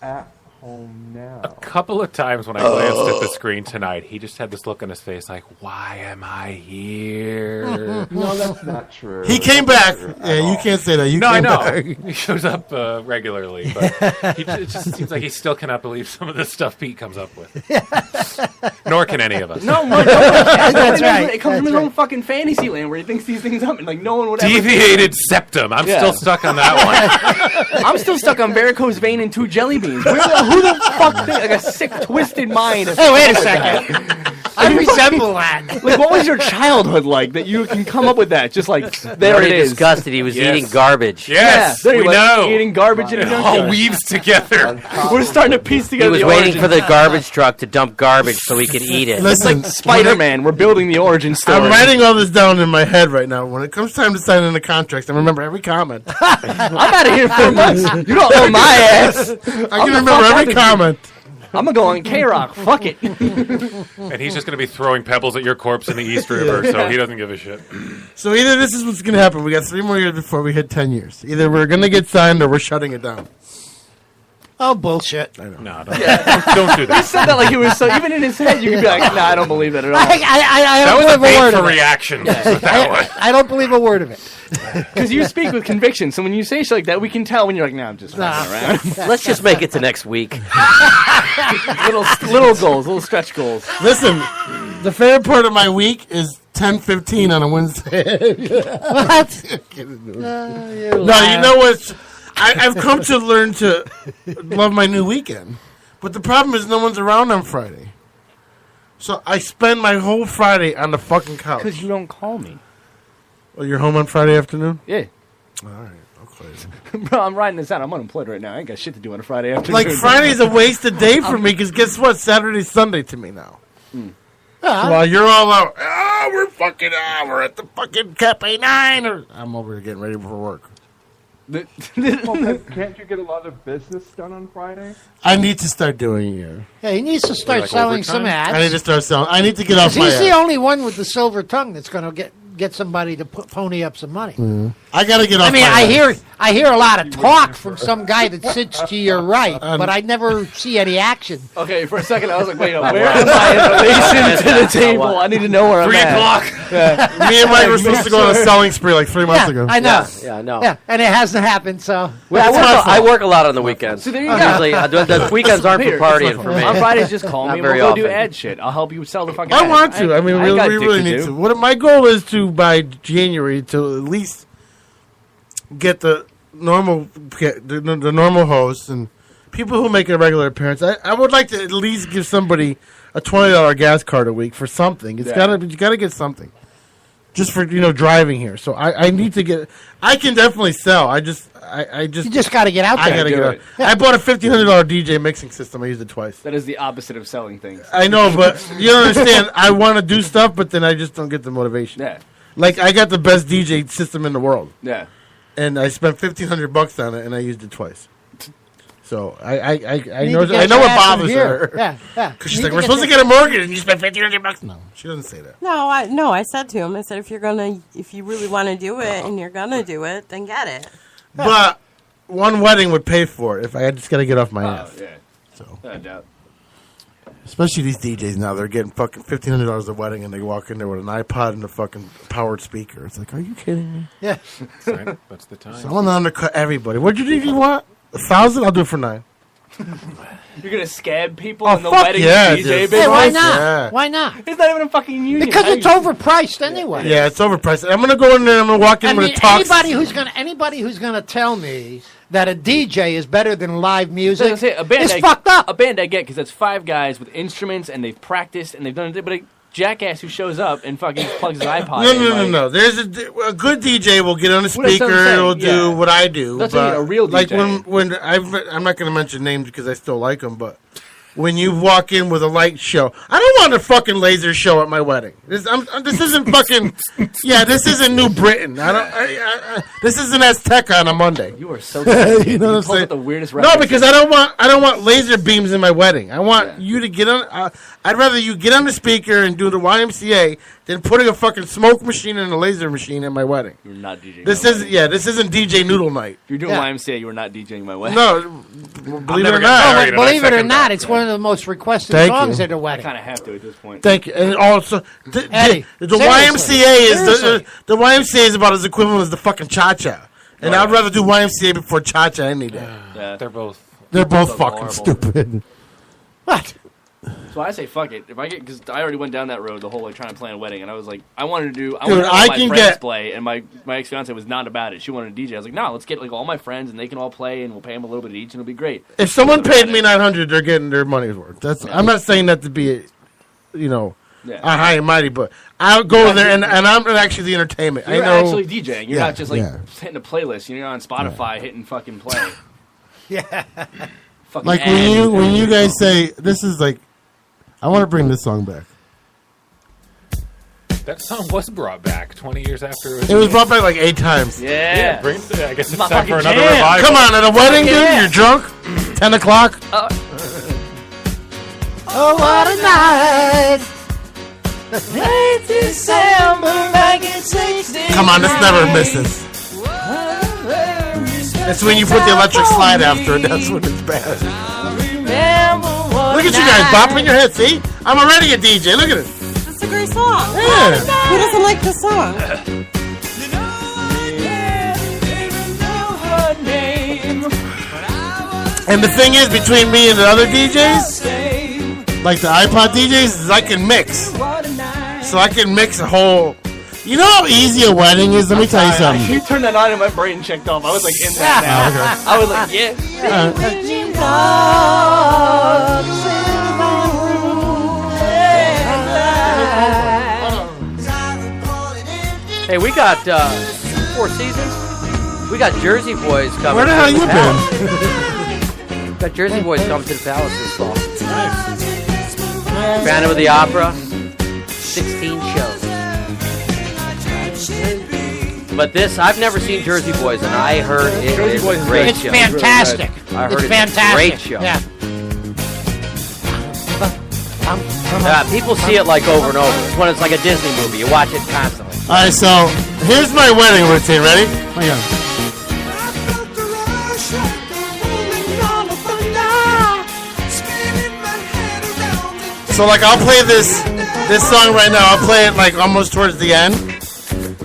at home now. A couple of times when I glanced at the screen tonight, he just had this look on his face like, why am I here? No, that's not true. He came back. Yeah, you can't say that. You No, I came know. back. He shows up regularly, but it just seems like he still cannot believe some of the stuff Pete comes up with. Nor can any of us. No, that's right. It comes from his own fucking fantasy land where he thinks these things up and like no one would ever. Deviated septum. I'm still stuck on that one. I'm still stuck on varicose vein and 2 jelly beans. Who the fuck thinks, like a sick, twisted mind? Hey, wait a second. I resemble that. Like, what was your childhood like that you can come up with that? Just like, there Already it is. discussed it. He was eating garbage. Yes, there we you know. Eating garbage in a It all junkyard. weaves together. We're starting to piece He together was the waiting origin. for the garbage truck to dump garbage so he could eat it. It's like Spider-Man. We're building the origin story. I'm writing all this down in my head right now. When it comes time to sign in the contracts, I remember every comment. I'm out of here for months. You don't own my ass. I can remember every comment. I'm gonna go on K-Rock. Fuck it. And he's just going to be throwing pebbles at your corpse in the East River, so he doesn't give a shit. So either this is what's going to happen. We got 3 more years before we hit 10 years. Either we're going to get signed or we're shutting it down. Oh, bullshit. I know. No, don't do He that. said that like he was so. Even in his head, you could be like, "Nah, I don't believe that at all." I That don't was a believe a word bait of for it. reaction. That one. I don't believe a word of it. Because you speak with conviction. So when you say shit like that, we can tell when you're like, "Nah, I'm just fucking around." Let's just make it to next week. little goals, little stretch goals. Listen, the favorite part of my week is 10:15 on a Wednesday. What? No, you know what? I've come to learn to love my new weekend. But the problem is no one's around on Friday. So I spend my whole Friday on the fucking couch. Because you don't call me. Well, you're home on Friday afternoon? Yeah. All right. Okay. Bro, I'm writing this out. I'm unemployed right now. I ain't got shit to do on a Friday afternoon. Like, Friday's a wasted day for me because guess what? Saturday's Sunday to me now. So while you're all out, we're at the fucking Cafe 9. Or I'm over here getting ready for work. Well, can't you get a lot of business done on Friday? I need to start doing it. Yeah, he needs to start selling some ads. I need to start selling. I need to get off my He's ass. the only one with the silver tongue that's going to get somebody to pony up some money. I got to get off my ass. I hear a lot of talk from some guy that sits to your right, but I never see any action. Okay, for a second I was like, wait, where am I in relation to the table? I need to know where I'm 3 at. o'clock. Me and Mike were supposed to go on a selling spree like 3 months ago. I know. Yeah, I know. Yeah, and it hasn't happened, so. Well, I work a lot on the weekends. So there you go. Usually, the weekends aren't for Here, partying for me. On Fridays, just call Not me and we'll very go do often. ad shit. I'll help you sell the fucking I ads. want to. I mean, we got really dick need to. What my goal is to by January to at least get the normal hosts and people who make a regular appearance. I would like to at least give somebody a $20 gas card a week for something. It's you gotta get something just for driving here. So I need to get. I can definitely sell. I just You just got to get out there. I gotta get out. I bought a $1,500 DJ mixing system. I used it twice. That is the opposite of selling things. I know, but you don't understand. I want to do stuff, but then I just don't get the motivation. Yeah. Like, I got the best DJ system in the world. Yeah. And I spent $1,500 on it, and I used it twice. So I You know need to get I know your what ass in bothers here. her. Yeah, yeah. Because she's You like, need we're to supposed to get get a mortgage, and you spent $1,500. No, she doesn't say that. No, I said to him, I said, if you really want to do it and you're gonna do it, then get it. But one wedding would pay for it if I just got to get off my ass. Yeah. So. No doubt. Especially these DJs now, they're getting fucking $1,500 a wedding, and they walk in there with an iPod and a fucking powered speaker. It's like, are you kidding me? Yeah. That's the time. So I want to undercut everybody. What do you want? 1,000? I'll do it for 9. You're gonna scab people Oh, in the fuck wedding yeah, DJ dude. business? Hey, why not? Yeah. Why not? It's not even a fucking union. Because it's overpriced anyway. Yeah, it's overpriced. I'm gonna go in there. I'm gonna walk in I with mean, a talk. anybody who's gonna tell me that a DJ is better than live music a band is fucked up. A band I get because that's 5 guys with instruments and they've practiced and they've done it. But a jackass who shows up and fucking plugs his iPod. No. There's a good DJ will get on a Well, that's what speaker. I'm saying, It'll do yeah. what I do. That's what I mean, a real Like DJ. when I'm not gonna mention names because I still like them, but. When you walk in with a light show, I don't want a fucking laser show at my wedding. This isn't fucking. Yeah, this isn't New Britain. This isn't Azteca on a Monday. You are so. You know what I'm pulled saying? up the weirdest No, reference. because I don't want laser beams in my wedding. I want you to get on. I'd rather you get on the speaker and do the YMCA than putting a fucking smoke machine and a laser machine at my wedding. You're not DJing. This isn't DJ Noodle Night. If you're doing YMCA, you are not DJing my wedding. No, believe it or not. Believe it or not, it's one of the most requested Thank songs you. at a I wedding. kind of have to at this point. Thank you. And also, Eddie, the seriously. YMCA is Seriously. the YMCA is about as equivalent as the fucking cha-cha. And I'd rather do YMCA before cha-cha any day. Yeah. They're both fucking horrible. stupid. What? So I say fuck it. If I get, because I already went down that road, the whole like trying to plan a wedding, and I was like, I wanted to do, I Dude, wanted to I have my can friends get- play, and my ex fiance was not about it. She wanted to DJ. I was like, no, let's get like all my friends, and they can all play, and we'll pay them a little bit each, and it'll be great. If someone paid me $900, they're getting their money's worth. I'm not saying that to be, a high and mighty, but I'll go there and I'm actually the entertainment. You're I know, actually DJing. You're Yeah, not just like yeah. hitting a playlist. You're on Spotify hitting fucking play. Yeah. Fucking Like ads. when you guys say this is like, I want to bring this song back. That song was brought back 20 years after It was brought back like 8 times. Yeah. I guess it's My time for fucking another jam. revival. Come on, at a wedding, Yeah. dude, you're drunk. 10 o'clock. Oh, what a night! Late December 1960. Come on, this never misses. It's when you put the electric slide after it. That's when it's bad. Look at you guys bopping your head. See, I'm already a DJ. Look at it. It's a great song. Yeah. Who doesn't like this song? And the thing is, between me and the other DJs, like the iPod DJs, is I can mix. So I can mix a whole. You know how easy a wedding is? Let me tell you something. You turned that on and my brain checked off. I was like in that now. I was like, Hey, we got 4 seasons. We got Jersey Boys coming. Where the hell to you been? Got Jersey Boys coming to the Palace this fall. Phantom of the Opera, 16 shows. But this, I've never seen Jersey Boys, and I heard it is a great It's show. fantastic. I heard It's it's fantastic. a great show. Yeah. People see it like over and over. It's when it's like a Disney movie. You watch it constantly. All right, so here's my wedding routine. Ready? Hang on. So like I'll play this song right now. I'll play it like almost towards the end,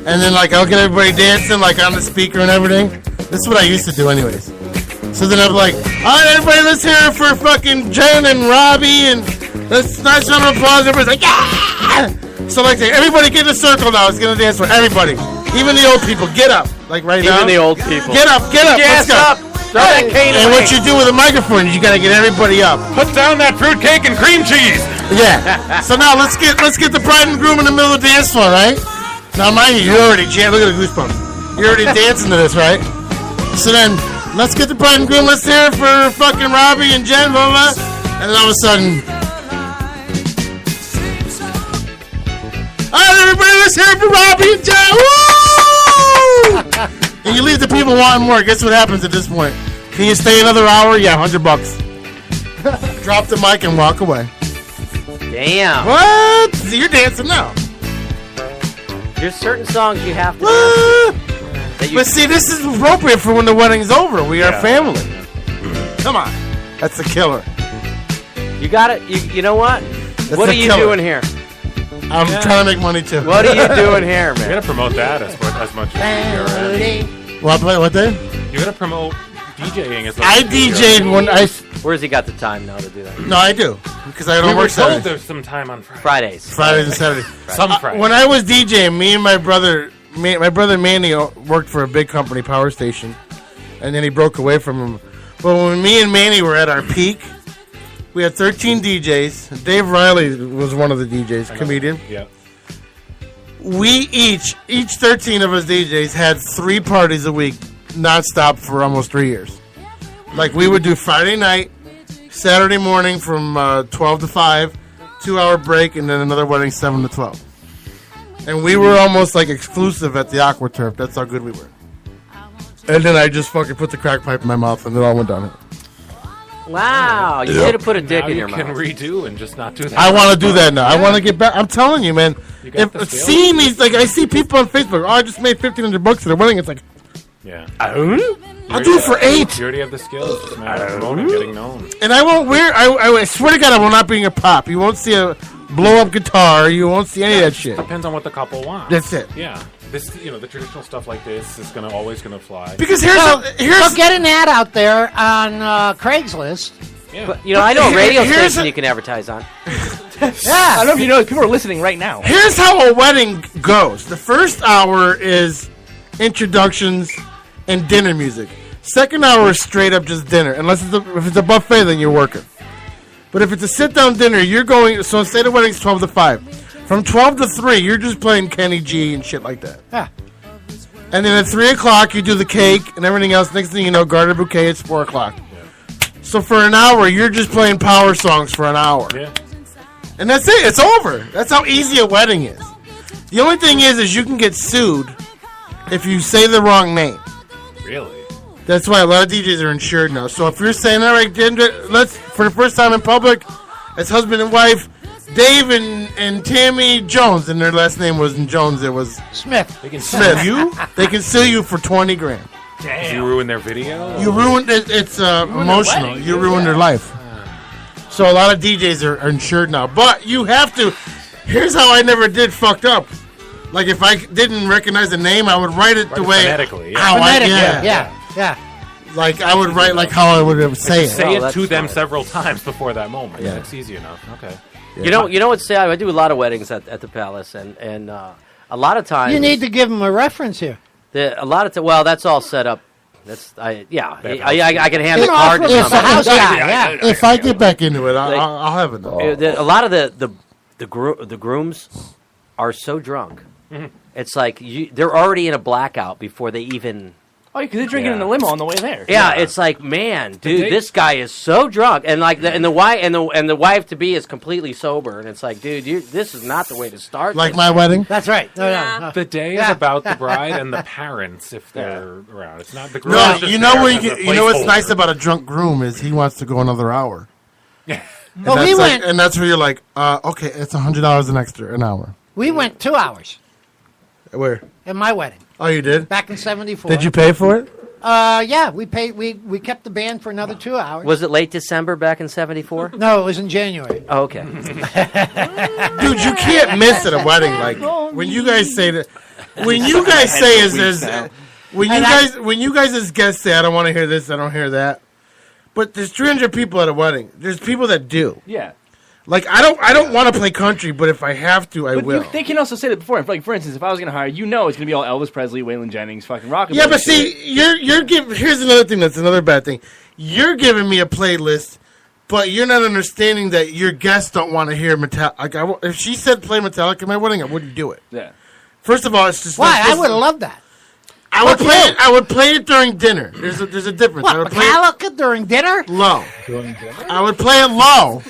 and then like I'll get everybody dancing like on the speaker and everything. This is what I used to do, anyways. So then I'm like, all right, everybody, let's hear it for fucking Jen and Robbie, and let's nice round of applause. Everybody's like, yeah! So like everybody get in a circle now. It's gonna dance for everybody, even the old people. Get up, like right now. Even the old people. Get up, let's Yes, go. up. Throw that cane And away. what you do with a microphone is you gotta get everybody up. Put down that fruitcake and cream cheese. Yeah. So now let's get the bride and groom in the middle of the dance floor, right? Now mind you, you're already look at the goosebumps. You're already dancing to this, right? So then let's get the bride and groom. Let's hear it for fucking Robbie and Jen, blah blah. And then all of a sudden, all right, everybody, let's hear it for Robbie and Jen. Woo! And you leave the people wanting more. Guess what happens at this point? Can you stay another hour? Yeah, $100. Drop the mic and walk away. Damn. What? You're dancing now. There's certain songs you have to dance. But see, this is appropriate for when the wedding's over. We are family. Come on. That's the killer. You got it. You know what? What are you doing here? I'm trying to make money too. What are you doing here, man? You gotta promote that as much as PPRN. What day? You gotta promote DJing as much I as DJ'd PPRN. when I. Where's he got the time now to do that? No, I do because I don't We were work told Saturdays. there's some time on Fridays. Fridays and Saturdays. Some Fridays. When I was DJing, me and my brother Manny worked for a big company, power station, and then he broke away from him. But when me and Manny were at our peak, we had 13 DJs. Dave Riley was one of the DJs, comedian. Yeah. We each 13 of us DJs had 3 parties a week, nonstop for almost 3 years. Like we would do Friday night, Saturday morning from 12 to 5, 2-hour break, and then another wedding 7 to 12. And we were almost like exclusive at the AquaTurf. That's how good we were. And then I just fucking put the crack pipe in my mouth, and it all went downhill. Wow, you should have put a dick in your You mouth. can redo and just not do that. I want to do that now. I want to get back. I'm telling you, man. You got the If skills. seeing these, like I see people on Facebook. Oh, I just made $1,500 at a wedding. It's like, Yeah. I'll do it for 8. You already have the skills. Just a matter of promoting, getting known. And I won't wear. I swear to God, I will not bring a pop. You won't see a blow up guitar. You won't see any of that shit. Depends on what the couple wants. That's it. Yeah. This, the traditional stuff like this is always gonna fly. Because So get an ad out there on Craigslist. Yeah. But, I know a radio station you can advertise on. I don't know if you know, people are listening right now. Here's how a wedding goes. The first hour is introductions and dinner music. Second hour is straight up just dinner. Unless if it's a buffet, then you're working. But if it's a sit-down dinner, you're going... So say the wedding's 12 to 5. From 12 to 3, you're just playing Kenny G and shit like that. Yeah. And then at 3 o'clock, you do the cake and everything else. Next thing you know, garter bouquet, it's 4 o'clock. So for an hour, you're just playing power songs for an hour. Yeah. And that's it. It's over. That's how easy a wedding is. The only thing is you can get sued if you say the wrong name. Really? That's why a lot of DJs are insured now. So if you're saying, all right, let's, for the first time in public, as husband and wife, Dave and Tammy Jones, and their last name wasn't Jones, it was Smith. They can Smith. sue you? They can sue you for $20,000. Damn. You ruin their video? You ruined it. It's emotional. wedding, You dude. ruined their life. So a lot of DJs are insured now. But you have to. Here's how I never did fucked up. Like if I didn't recognize the name, I would write it the way phonetically, yeah. how Yeah. Like I would write like how I would say it. Say it to them several times before that moment. Yeah. That's easy enough. Okay. You know what's sad? I do a lot of weddings at the Palace, and a lot of times You need to give them a reference here. Well, that's all set up. That's I can hand the card to It's the house guy. Yeah. If I get back into it, I'll have it. A lot of the grooms are so drunk. It's like they're already in a blackout before they even. Oh, because they're drinking in the limo on the way there. Yeah, it's like, man, dude, this guy is so drunk, and like, the wife to be is completely sober, and it's like, dude, this is not the way to start. Like my wedding. That's right. The day is about the bride and the parents if they're around. It's not the groom. No, is just you know there what? as a You know what's placeholder. nice about a drunk groom is he wants to go another hour. Yeah. Well, we went. And that's where you're like, okay, it's $100 an hour. We went 2 hours Where? in my wedding Oh, you did? back in '74. Did you pay for it? Yeah, we paid. We kept the band for another 2 hours. Was it late December back in '74? No, it was in January. Oh, okay. Dude, you can't miss at a wedding. Like when you guys say that, when you guys say when you guys as guests say, I don't want to hear this, I don't hear that. But there's 300 people at a wedding. There's people that do. Yeah. Like I don't want to play country, but if I have to, I will. They can also say that before. Like, for instance, if I was going to hire, it's going to be all Elvis Presley, Waylon Jennings, fucking rock. Yeah, but see, you're giving. Here's another thing. That's another bad thing. You're giving me a playlist, but you're not understanding that your guests don't want to hear Metallica. Like, if she said play Metallica at my wedding, I wouldn't do it. Yeah. First of all, it's just Why? I would have loved that. I would play it. I would play it during dinner. There's a difference. I would What, play it Metallica during dinner? low. I would play it low.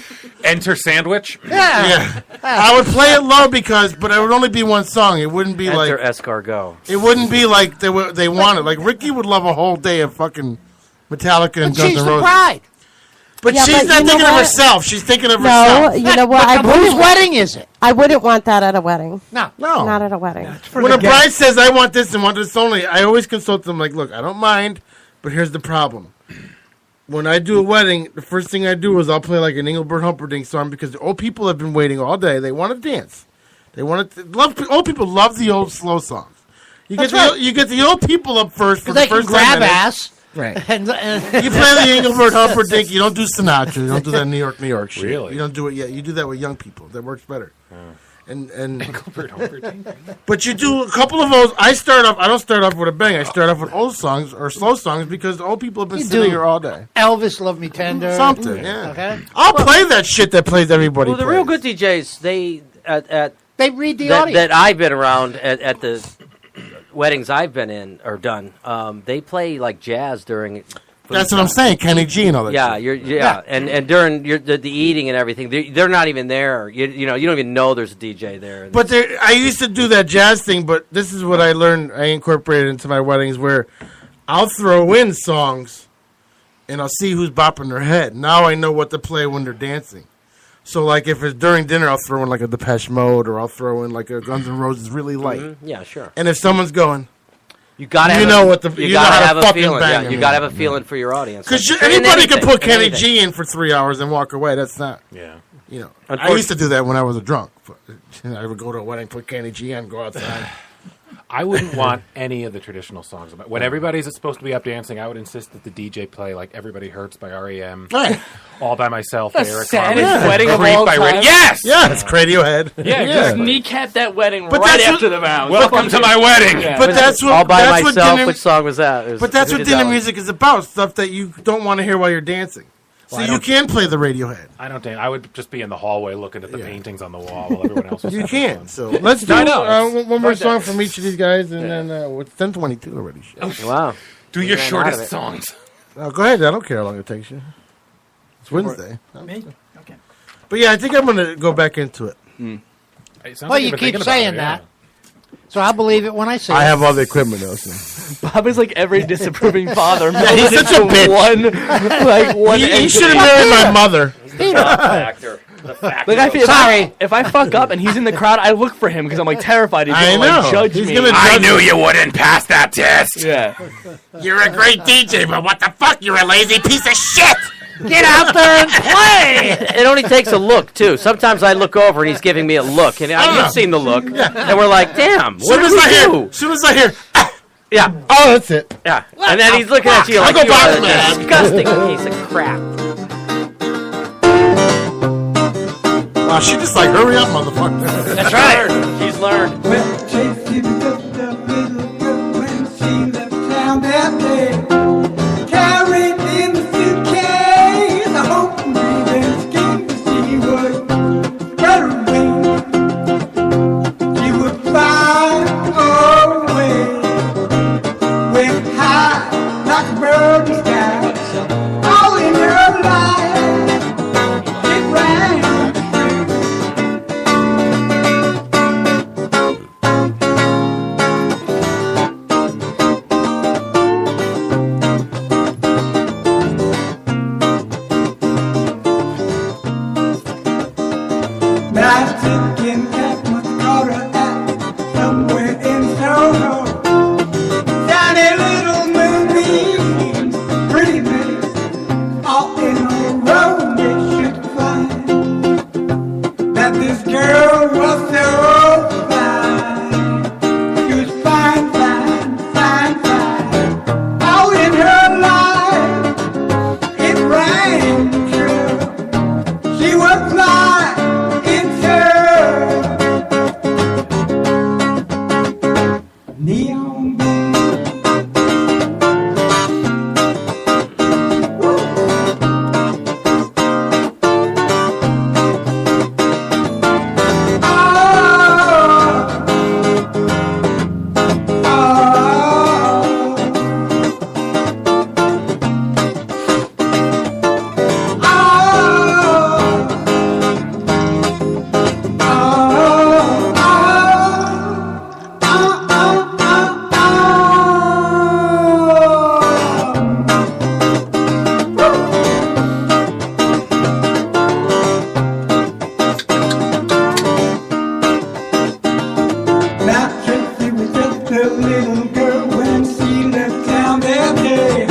Enter sandwich. Yeah. I would play it low but it would only be one song. It wouldn't be Enter like escargot. It wouldn't be like they wanted. Like Ricky would love a whole day of fucking Metallica and But Guns she's N' the Roses. bride. But Yeah, she's but not you know thinking of what? herself. She's thinking of No, herself. you know what? Whose wedding is it? I wouldn't want that at a wedding. No. Not at a wedding. When a bride says, I want this and want this only, I always consult them like, look, I don't mind, but here's the problem. When I do a wedding, the first thing I do is I'll play like an Engelbert Humperdinck song because the old people have been waiting all day. They want to dance. They want to old people love the old slow songs. You get the old people up first for the They can first grab 10 minutes. ass. Right. And, You play the Engelbert Humperdinck. You don't do Sinatra. You don't do that New York shit. Really? You don't do it yet. You do that with young people. That works better. And Engelbert Humperdinck. But you do a couple of those. I don't start off with a bang. I start off with old songs or slow songs because the old people have been You sitting do. here all day. Elvis, Love Me Tender. Something, yeah. Okay. I'll play that shit that plays everybody. Well, the real good DJs, they read the that, audience. that I've been around at the weddings I've been in or done. They play like jazz during. That's what I'm saying, Kenny G and all that. Yeah, shit. and during the eating and everything, they're not even there. You don't even know there's a DJ there. But I used to do that jazz thing, but this is what I learned. I incorporated into my weddings where I'll throw in songs, and I'll see who's bopping their head. Now I know what to play when they're dancing. So, like, if it's during dinner, I'll throw in like a Depeche Mode, or I'll throw in like a Guns N' Roses really light. Mm-hmm. Yeah, sure. And if someone's going, you gotta you have know a, what the you you gotta know how have to a fucking feeling. bang Yeah, them. you gotta have a feeling for your audience. Because In anybody can anything, put in Kenny anything. G in for 3 hours and walk away. That's not. Yeah. You know, I used to do that when I was a drunk. I would go to a wedding, put Kenny G on, go outside. I wouldn't want any of the traditional songs. When everybody's supposed to be up dancing, I would insist that the DJ play like "Everybody Hurts" by R.E.M. Right. All by myself. The Eric saddest Carmen, wedding of Creep all by time. Radio- Yes. Yeah, it's Radiohead. Yeah, just kneecap that wedding But right that's after what- the vows. Welcome to my wedding. Yeah. But that's what All by that's what myself. dinner, Which song was that? But that's who what did dinner that one? music is about. Stuff that you don't want to hear while you're dancing. So Well, I you don't- can play the Radiohead. I don't think I would just be in the hallway looking at the paintings on the wall while everyone else was. You having can. fun. So let's do I know. one more song from each of these guys, and then it's 10:22 already. Shit. Wow. Do We your ran out of shortest it. songs. Oh, go ahead. I don't care how long it takes you. It's Wednesday. Me? Okay. But yeah, I think I'm going to go back into it. It sounds Well, like you you've been keep thinking saying about it, that. So I'll believe it when I see it. I have all the equipment now. So. Bob is like every disapproving father. Yeah, he's melded such a into bitch. one He entity. should have married my mother. Factor. The factor. Like if I fuck up and he's in the crowd, I look for him because I'm like terrified he's I gonna know. like judge He's me. gonna I knew you wouldn't pass that test. Yeah. You're a great DJ, but what the fuck? You're a lazy piece of shit. Get out there and play. It only takes a look too. Sometimes I look over and he's giving me a look, and you've seen the look, and we're like, "Damn, what did we do?" Soon as I hear, Yeah, oh, that's it. yeah, and then he's looking at you like I'll go you are back, man. a disgusting piece of crap. Wow, she just like, hurry up, motherfucker. That's right. She's learned. Tracy was just a little girl when she left town that day. Carried in the suitcase, I hope and dreamed scheme that she would spread her wings. She would fly away, went high like a bird in the sky. All in her life, it rang. Mexican cat must caught her at somewhere in Soho. Tiny little moonbeams, pretty face, all in a row. They should find that this girl was so fine. She was fine, fine, fine, fine. All in her life, it rang true. She would fly into neon beams. Now Tracy was just a little girl when she left town that day.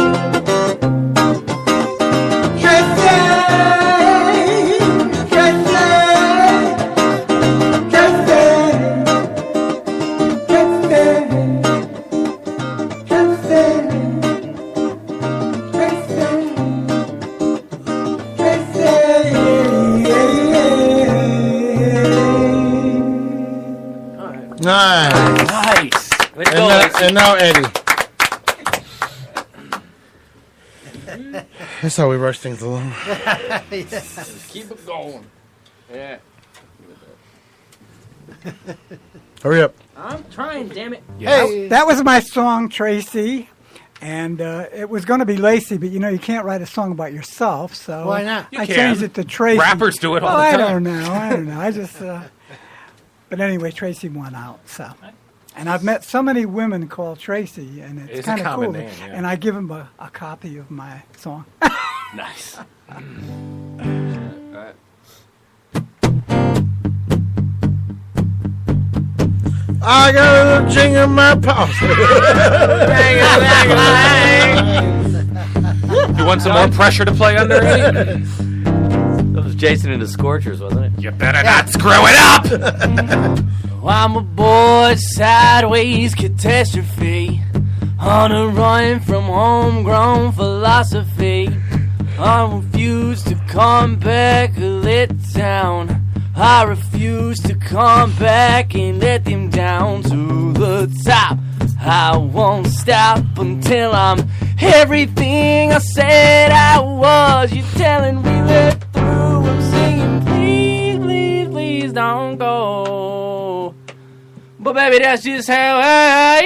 Tracy, Tracy, Nice. Way to And, go, Lacy. and now Eddie. That's how we rush things along. Keep it going. Yeah. Hurry up. I'm trying, damn it. Hey, that was my song, Tracy. And it was going to be Lacy, but you know, you can't write a song about yourself. So Why not? You I can. changed it to Tracy. Rappers do it all Well, the time. I don't know. I just. But anyway, Tracy won out. So, and I've met so many women called Tracy, and it's It's a kind of common cool. name, yeah. And I give them a copy of my song. Nice. I got a little jing in my pocket. You want some more pressure to play under, Eddie? That was Jason and the Scorchers, wasn't it? You better not screw it up! I'm a boy, sideways catastrophe, on a run from homegrown philosophy. I refuse to come back and let down. I refuse to come back and let them down to the top. I won't stop until I'm everything I said I was. You're telling me let through. I'm singing, please, please, please don't go. But baby, that's just how I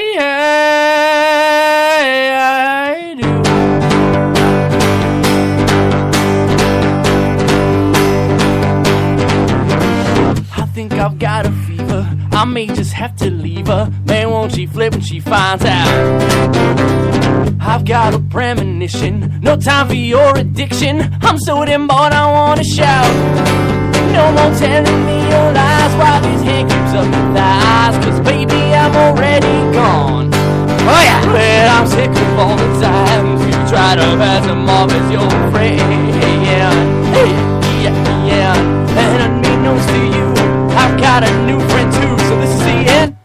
do. I think I've got a fever. I may just have to leave her. Man, won't she flip when she finds out? I've got a premonition. No time for your addiction. I'm so damn bored I wanna shout. No more telling me your lies while these hand keeps up your thighs. Cause baby, I'm already gone. Oh yeah! But I'm sick of all the times you try to pass them off as your friend. Yeah. And unbeknownst to you, I've got a new friend too. So this is the end.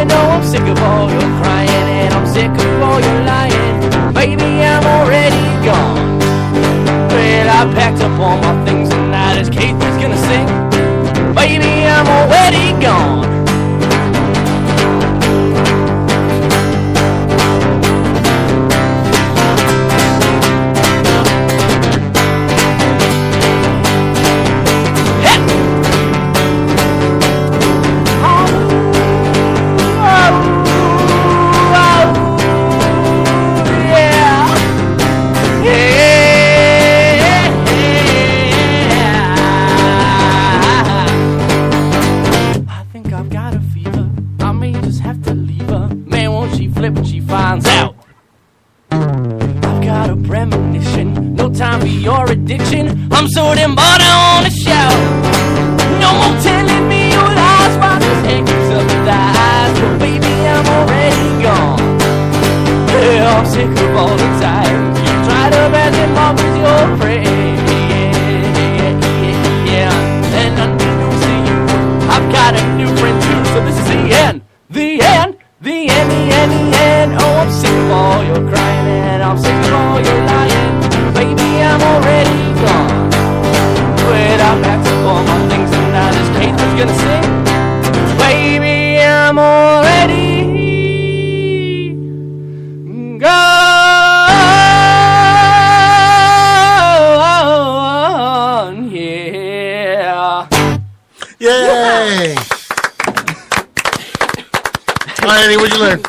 No, I'm sick of all your crying, and I'm sick of all your lying. Baby, I'm already gone. Well, I packed up all my things tonight as Keith was gonna sing. Baby, I'm already finds out. I've got a premonition, no time for your addiction. I'm so damn bored, I wanna shout. No more telling me your lies while this hand keeps up with eyes. But baby, I'm already gone. Yeah, I'm sick of all the time you try to pass him off as your friend. Yeah, and unbeknownst to you, I've got a new friend too. So this is the end, the end, the end, the end, the end. Oh, I'm sick of all your crying and I'm sick of all your lying. Baby, I'm already gone. But I packed up all my things and now this Kate was gonna sing. Baby, I'm already gone. Yeah. Yay! All right, Eddie, what'd you learn?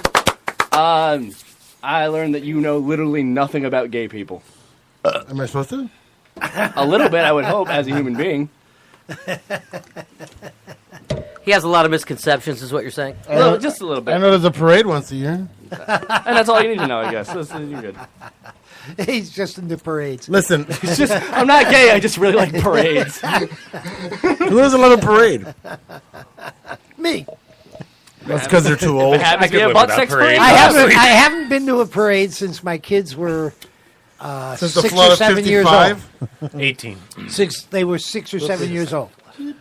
I learned that you know literally nothing about gay people. Am I supposed to? A little bit, I would hope, as a human being. He has a lot of misconceptions, is what you're saying? Just a little bit. I know there's a parade once a year. And that's all you need to know, I guess. You're good. He's just into parades. Listen, It's just, I'm not gay, I just really like parades. who doesn't love a parade? Me. That's because they're too old. Happens to be a butt sex parade. I haven't been to a parade since my kids were Since the 6 flood or of 7 years old. 55? 18. They were 6 or 7 years old.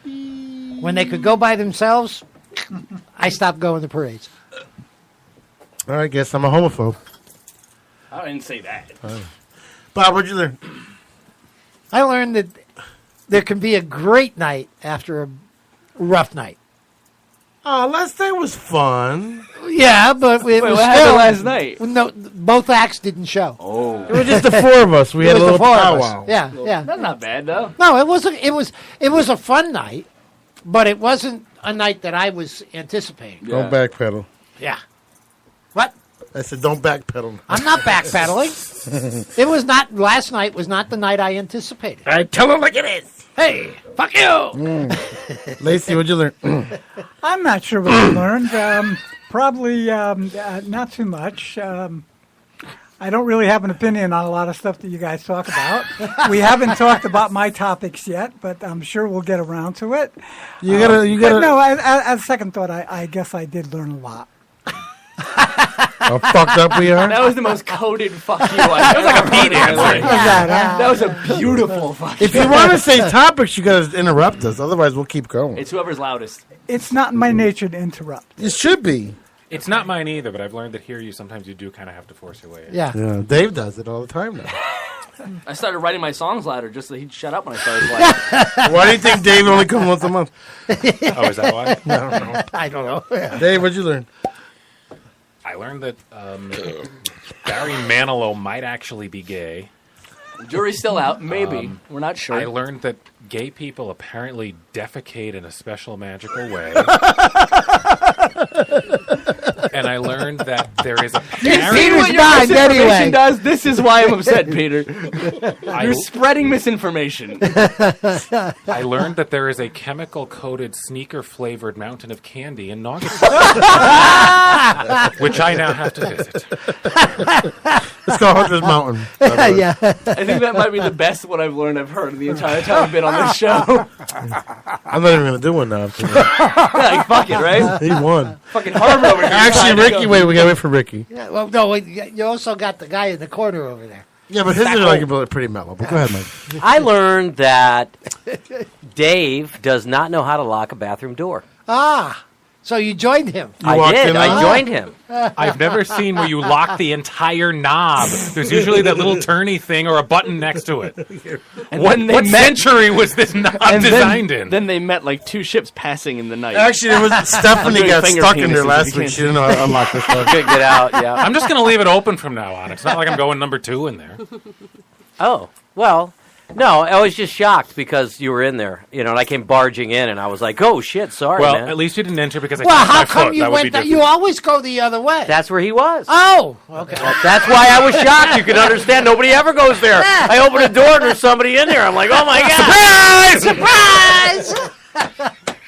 When they could go by themselves, I stopped going to parades. All right, guess I'm a homophobe. I didn't say that. Bob, what'd you learn? I learned that there can be a great night after a rough night. Oh, last night was fun. Yeah, but it was what happened still last night? No, both acts didn't show. Oh, It was just the four of us. We had a little powwow. Yeah, yeah. That's not bad, though. No, it wasn't. It was a fun night, but it wasn't a night that I was anticipating. Don't backpedal. Yeah. What? I said don't backpedal. I'm not backpedaling. It was not. Last night was not the night I anticipated. I tell it like it is. Hey, fuck you. Lacey, what'd you learn? I'm not sure what I learned. Probably not too much. I don't really have an opinion on a lot of stuff that you guys talk about. We haven't talked about my topics yet, but I'm sure we'll get around to it. You gotta. But no, as second thought, I guess I did learn a lot. How fucked up we are. That was the most coded fuck you That was like a Pete answer. That was a beautiful fuck If you want to say topics, you gotta interrupt us. Otherwise, we'll keep going. It's whoever's loudest. It's not in my nature to interrupt. It should be. It's not mine either, but I've learned that here sometimes you do kind of have to force your way in. Yeah. Dave does it all the time now. I started writing my songs louder just so he'd shut up when I started playing. Why do you think Dave only comes once a month? Oh, is that why? I don't know. I don't know. Yeah. Dave, what'd you learn? I learned that Barry Manilow might actually be gay. Jury's still out. Maybe. We're not sure. I learned that gay people apparently defecate in a special magical way. And I learned that there is a You see what your misinformation does? This is why I'm upset, Peter. You're spreading misinformation. I learned that there is a chemical-coated, sneaker-flavored mountain of candy in Naugatuck, which I now have to visit. Let's go Hunter's Mountain. Yeah. I think that might be the best one I've learned I've heard the entire time I've been on this show. I'm not even going to do one now. Yeah, fuck it, right? He won. Fucking Harvard over here. Actually, Ricky, wait, we got to wait for Ricky. Yeah, well, no, you also got the guy in the corner over there. Yeah, but his are like pretty mellow. But go ahead, Mike. I learned that Dave does not know how to lock a bathroom door. Ah, so you joined him. I did. I joined him. I've never seen where you lock the entire knob. There's usually that little turny thing or a button next to it. And What then they met- century was this knob And designed in? Then they met like two ships passing in the night. Actually, there was Stephanie Doing got finger stuck in there penises, last you week. can't She didn't know how to unlock this door. Couldn't get out, yeah. I'm just going to leave it open from now on. It's not like I'm going number 2 in there. Oh, well, no, I was just shocked because you were in there, and I came barging in, and I was like, oh, shit, sorry, Well, man. at least you didn't enter because I Well, tapped how my come foot. you That would be went? different. You always go the other way. That's where he was. Oh, okay. That's why I was shocked. You can understand. Nobody ever goes there. I open the door and there's somebody in there. I'm like, oh, my God. Surprise!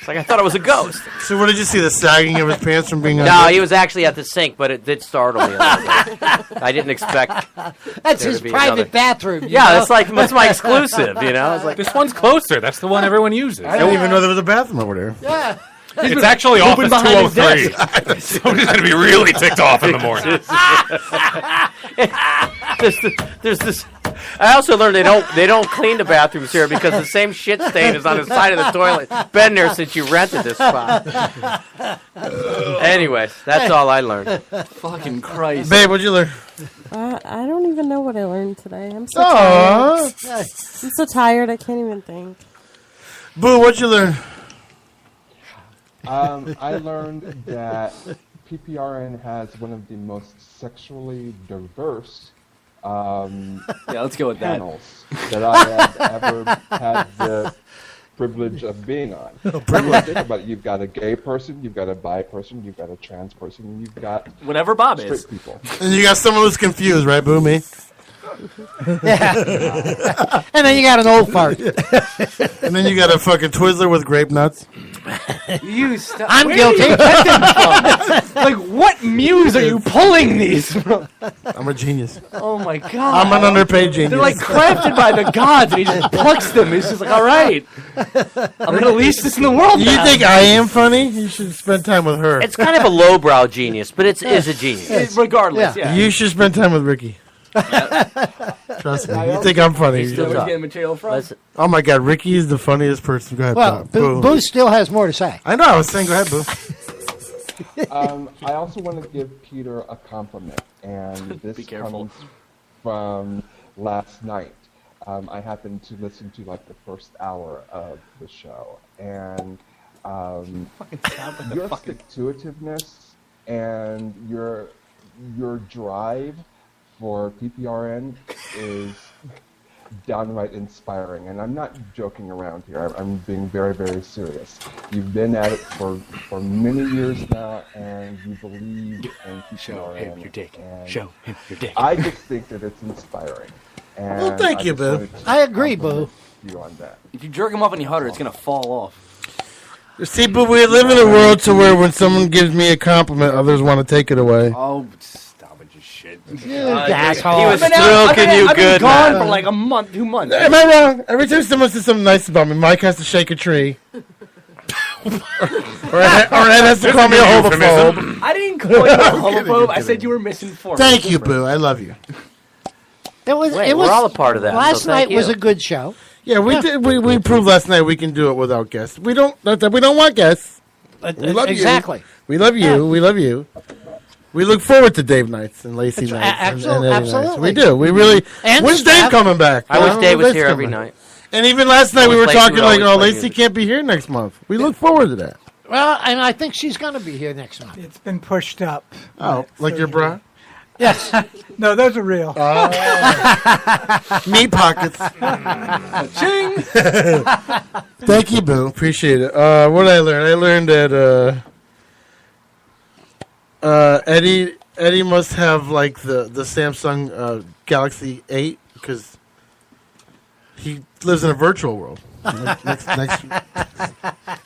It's like I thought it was a ghost. So what did you see? The sagging of his pants from being on No, he was actually at the sink, but it did startle me a little bit. I didn't expect. That's there his to be private another- bathroom. Yeah, that's my exclusive. You know, it's like This one's closer. That's the one everyone uses. I didn't even know there was a bathroom over there. Yeah. It's actually Office 203. Somebody's going to be really ticked off in the morning. there's this. I also learned they don't clean the bathrooms here because the same shit stain is on the side of the toilet. Been there since you rented this spot. Anyways, that's all I learned. Fucking Christ. Babe, what'd you learn? I don't even know what I learned today. I'm so Aw. tired. I'm so tired. I can't even think. Boo, what'd you learn? I learned that PPRN has one of the most sexually diverse let's go with that. panels that I have ever had the privilege of being on. Privilege. Think about it. You've got a gay person, you've got a bi person, you've got a trans person, and you've got whatever Bob straight is. people. And you got someone who's confused, right, Boo? Me? Yeah. And then you got an old fart. And then you got a fucking Twizzler with grape nuts. You stop. I'm Where guilty. do you get them from? Like, what muse are you pulling these from? I'm a genius. Oh my god. I'm an underpaid genius. They're like crafted by the gods, and he just plucks them. He's just like, all right, I'm gonna lease this in the world. You now. think I am funny? You should spend time with her. It's kind of a lowbrow genius, but it is a genius. Regardless, yeah. You should spend time with Ricky. Trust me. You think I'm funny? He's still getting material from. Oh my God, Ricky is the funniest person. Go ahead, Well, Boo. Boo still has more to say. I know. I was saying, go ahead, Boo. I also want to give Peter a compliment, and this comes from last night. I happened to listen to like the first hour of the show, and your stick-to-itiveness and your drive for PPRN is downright inspiring, and I'm not joking around here. I'm being very, very serious. You've been at it for many years now, and you believe in PPRN. Show him your dick. Show him your dick. I just think that it's inspiring. And Well, thank you, Boo. I agree, Boo. You on that. If you jerk him off any harder, it's gonna fall off. See, but we live in a world to where when someone gives me a compliment, others want to take it away. Oh, stop it, you shit. asshole. He was stroking you I've been good. gone man. for like a month, 2 months. Am I wrong? Every time someone says something nice about me, Mike has to shake a tree. or Ed has to call me a homophobe. I didn't call you a homophobe. I said you were misinformed. Thank you, Boo. I love you. It was. Wait, it was we're all a part of that, Last so thank night was you. a good show. Yeah, we did. We proved last night we can do it without guests. We don't. Not that we don't want guests. We love Exactly. you. We love you. Yeah. We love you. We look forward to Dave nights and Lacey That's right. nights. and Absolutely. Eddie nights. Absolutely. We do. We really. And When's Steph. Dave coming back? I wish Dave was Dave's here every coming. night. And even last night I we wish were Lacey talking would like, always oh, play Lacey music. can't be here next month. We look forward to that. Well, and I think she's going to be here next month. It's been pushed up. Oh, like your bra? Yes. No, those are real. Meat pockets. Ching! Thank you, Boo. Appreciate it. What did I learn? I learned that Eddie must have like the Samsung Galaxy 8 because he lives in a virtual world.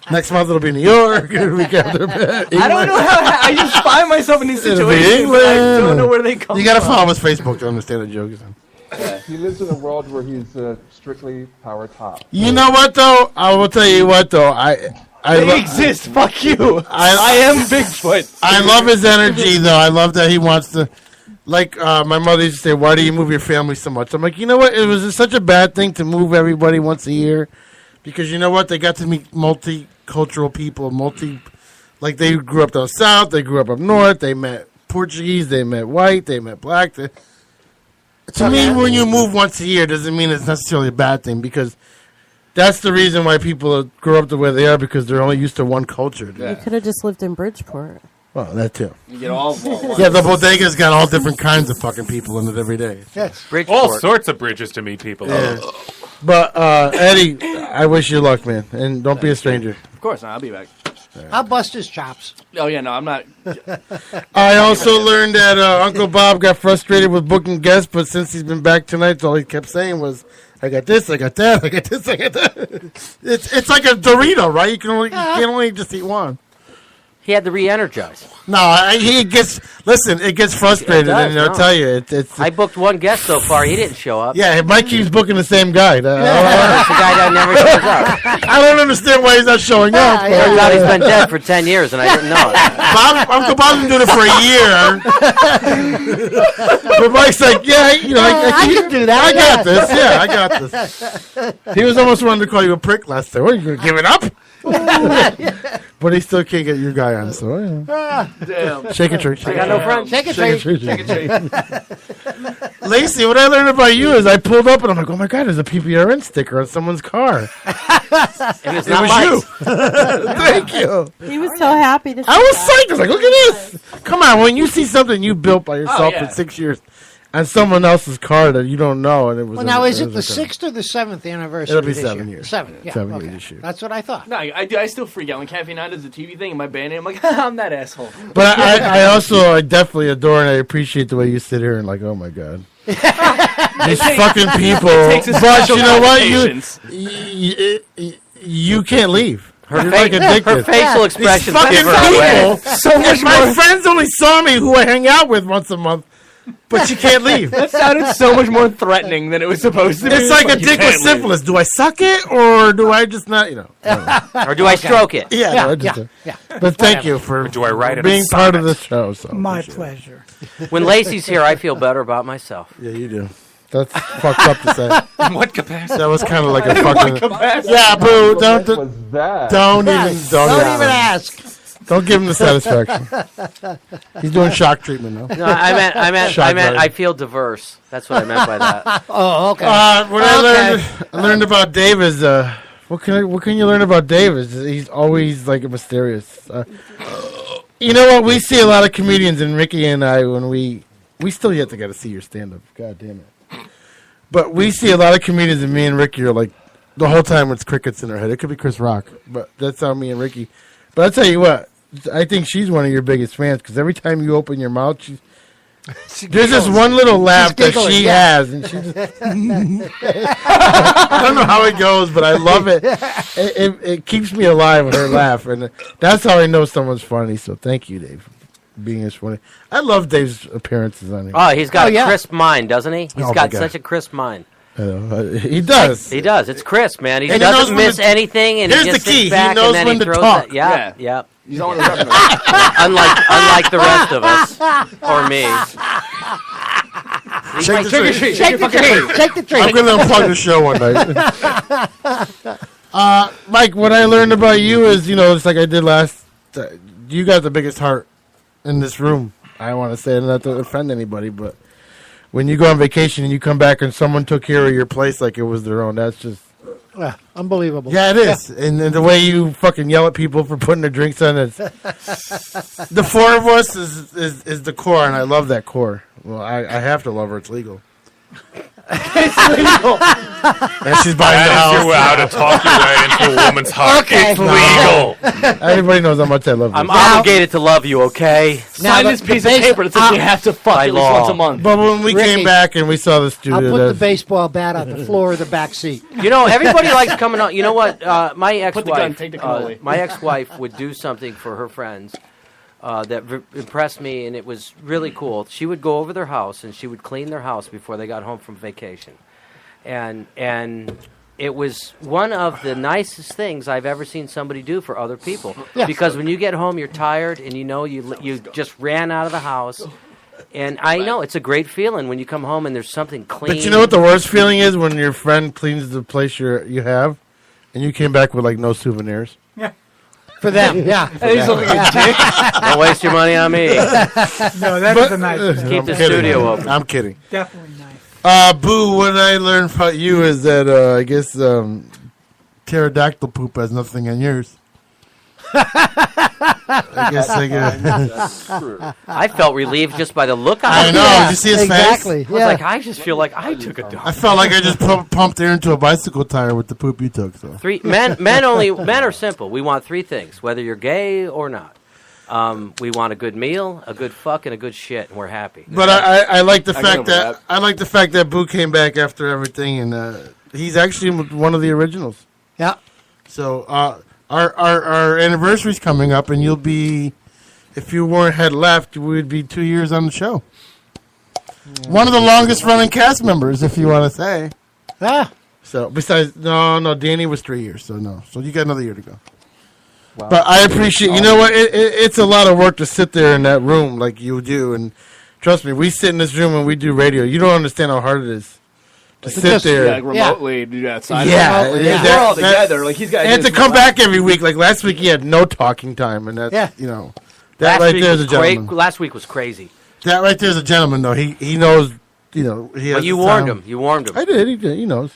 next month it'll be New York. The week after, I don't know how. I just find myself in these It'll be situations. but I don't England. know where they come You got to from. follow his Facebook to understand the joke. He lives in a world where he's strictly power top. You know what though? I will tell you what though. They exist. Fuck you. I am Bigfoot. I love his energy though. I love that he wants to. Like my mother used to say, "Why do you move your family so much?" I'm like, you know what? It was such a bad thing to move everybody once a year, because you know what? They got to meet multicultural people. Like they grew up down south, they grew up north. They met Portuguese, they met white, they met black. To me, when you move once a year, doesn't mean it's necessarily a bad thing, because that's the reason why people grow up the way they are, because they're only used to one culture. You could have just lived in Bridgeport. Well, that too. You get all. Yeah, the bodega's got all different kinds of fucking people in it every day. Yes. All sorts of bridges to meet people. Yeah. But Eddie, I wish you luck, man, and don't be a stranger. Of course not. I'll be back. I'll bust his chops. Oh yeah, no, I'm not. I also learned that Uncle Bob got frustrated with booking guests, but since he's been back tonight, all he kept saying was, I got this, I got that, I got this, I got that. It's like a Dorito, right? You can only just eat one. He had to re-energize. No, it gets frustrated, and I'll tell you, it's. I booked one guest so far. He didn't show up. Yeah, Mike keeps booking the same guy. It's the guy that never shows up. I don't understand why he's not showing up. I thought he's been dead for 10 years, and I didn't know it. Uncle Bob's been doing it for a year. But Mike's like, I can do that. I got this. Yeah, I got this. He was almost wanting to call you a prick last time. What, are you going to give it up? But he still can't get your guy on, so Damn. Shake a tree. I got no friends. Shake a tree. Lacey, what I learned about you is I pulled up and I'm like, oh my God, there's a PPRN sticker on someone's car. And it was you. Thank you. He was so happy to see I was that. psyched. I was like, look at this. Come on, when you see something you built by yourself for 6 years on someone else's car that you don't know, and it was. Well, now is it the 6th or the 7th anniversary? It'll be this 7 year? years. 7, yeah. 7 okay. years this year. That's what I thought. No, I still freak out when Cafe 9 does the TV thing and my band name. I'm like, I'm that asshole. But I definitely adore and I appreciate the way you sit here and like, oh my God. These fucking people. But you know what? You can't leave. You're like addicted. Her facial expression. These fucking people. So much my friends only saw me who I hang out with once a month. But you can't leave. That sounded so much more threatening than it was supposed to be. It's like a dick with syphilis. Do I suck it or do I just not, Or do I stroke it? Yeah. But thank you for do I write being part of the show. So My pleasure. When Lacey's here, I feel better about myself. Yeah, you do. That's fucked up to say. In what capacity? That was kind of like a fucking. Yeah, boo! Don't even ask. Don't give him the satisfaction. He's doing shock treatment now. No, I meant I feel diverse. That's what I meant by that. Oh, okay. What I learned about Dave is what can you learn about Dave is he's always like mysterious. You know what? We see a lot of comedians, and Ricky and I, when we still yet to get to see your stand up. God damn it. But we see a lot of comedians, and me and Ricky are like the whole time it's crickets in our head. It could be Chris Rock, but that's how me and Ricky. But I'll tell you what. I think she's one of your biggest fans because every time you open your mouth, there's this one little laugh that she has, and she just I don't know how it goes, but I love it. It keeps me alive with her laugh, and that's how I know someone's funny. So thank you, Dave, for being as funny. I love Dave's appearances on here. Oh, he's got a crisp mind, doesn't he? He's got such a crisp mind. He does. He does. It's crisp, man. He and doesn't miss anything, and here's he just the key. sits back He knows and then when he to throws talk. that. Yeah. He's on the revenue. unlike the rest of us or me. Shake the tree. Shake the tree. Shake the tree. I'm going to unplug the show one night. Mike, what I learned about you is, it's like I did last. You got the biggest heart in this room. I want to say it not to offend anybody, but when you go on vacation and you come back and someone took care of your place like it was their own, that's just. Unbelievable. Yeah, it is. Yeah. And the way you fucking yell at people for putting their drinks on it. The four of us is the core, and I love that core. Well, I have to love her. It's legal. It's legal. And she's buying the house. You're how to talk your way into a woman's heart. Okay. It's legal. Everybody knows how much I love you. I'm obligated to love you, okay? Sign this piece of paper that says you have to fuck at least once a month. But when we came back and we saw the studio, I'll put the baseball bat on the floor of the back seat. Everybody likes coming out. You know what? My Put the gun, take the cannoli. my ex-wife would do something for her friends that impressed me, and it was really cool. She would go over their house, and she would clean their house before they got home from vacation. And it was one of the nicest things I've ever seen somebody do for other people. Yeah. Because when you get home, you're tired, and you just ran out of the house. And I know it's a great feeling when you come home and there's something clean. But you know what the worst feeling is when your friend cleans the place you have, and you came back with like no souvenirs. Yeah. For them, yeah. And he's looking at dick. Don't waste your money on me. No, that is a nice one. Keep the studio open. I'm kidding. Definitely nice. Boo, what I learned about you is that I guess pterodactyl poop has nothing on yours. I guess I felt relieved just by the look on I his know. face. Did you see his Exactly. face? I was like, I just feel like I took a dump. I felt like I just pumped air into a bicycle tire with the poop you took. So. Men are simple. We want three things, whether you're gay or not. We want a good meal, a good fuck, and a good shit, and we're happy. But I like the fact that Boo came back after everything, and he's actually one of the originals. Yeah. So our anniversary's coming up, and you'll be, if you had left, we would be 2 years on the show. One of the longest running cast members, if you want to say. Ah. So besides, no, Danny was 3 years, so no. So you got another year to go. Wow. But I appreciate, you know what, it's a lot of work to sit there in that room like you do, and trust me, we sit in this room and we do radio. You don't understand how hard it is to sit there. Like remotely, do that side. Yeah. We're all together. Like he's got. And to come back every week, like last week he had no talking time, and that's, you know, that right there is a gentleman. Last week was crazy. That right there is a gentleman, though. He knows, you know. He has But you the warned time. him. You warned him. I did. He did. He knows.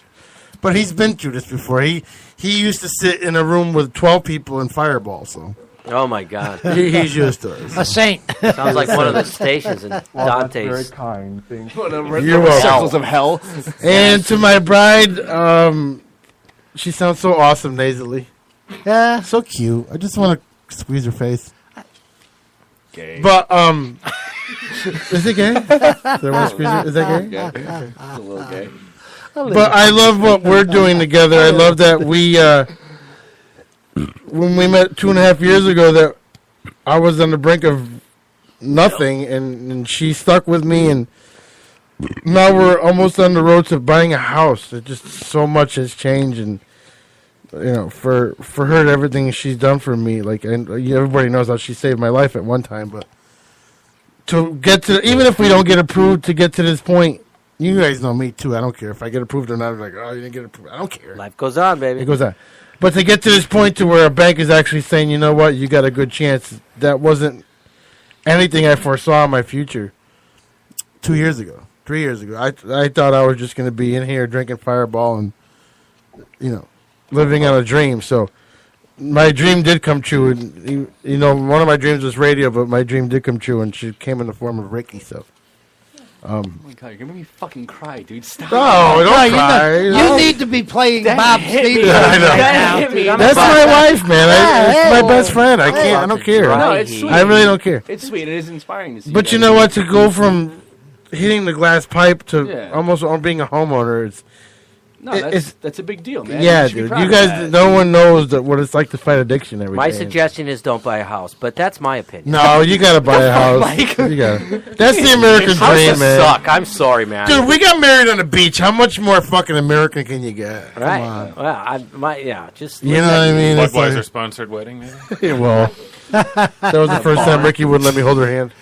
But he's been through this before. He used to sit in a room with 12 people in Fireball, so. Oh, my God. He's used to it. A saint. Sounds like one of the stations in Well, Dante's. that's very kind. Thank you. You're welcome. Circles of hell. And to my bride, she sounds so awesome nasally. Yeah. So cute. I just want to squeeze her face. Gay. But, is it gay? Is that gay? Yeah. It's a little gay. But I love what we're doing together. I love that we, when we met 2.5 years ago, that I was on the brink of nothing, and she stuck with me, and now we're almost on the road to buying a house. It just so much has changed, and you know, for her, everything she's done for me, like, and everybody knows how she saved my life at one time, but to get to, even if we don't get approved, to get to this point. You guys know me, too. I don't care if I get approved or not. I'm like, oh, you didn't get approved. I don't care. Life goes on, baby. It goes on. But to get to this point to where a bank is actually saying, you know what, you got a good chance, that wasn't anything I foresaw in my future 2 years ago, 3 years ago. I thought I was just going to be in here drinking Fireball and, you know, living on a dream. So my dream did come true. And, you know, one of my dreams was radio, but my dream did come true, and she came in the form of Reiki stuff. Oh my God, you're gonna make me fucking cry, dude. Stop. No, don't cry. You need to be playing Bob Stevens. That's my wife, man. It's my best friend. I can't. I don't care. No, it's sweet. I really don't care. It's sweet. It is inspiring to see. But you know what? To go from hitting the glass pipe to almost being a homeowner, that's a big deal, man. Yeah, should be dude. proud You of guys, that. no one knows what it's like to fight addiction every day. My suggestion is don't buy a house, but that's my opinion. No, you gotta buy a house. You gotta. That's the American dream, man. Suck. I'm sorry, man. Dude, we got married on the beach. How much more fucking American can you get? Come Right. on. Well, just You know what I mean? It's Budweiser like- sponsored wedding, maybe? Yeah, well, that was the first time Ricky wouldn't let me hold her hand.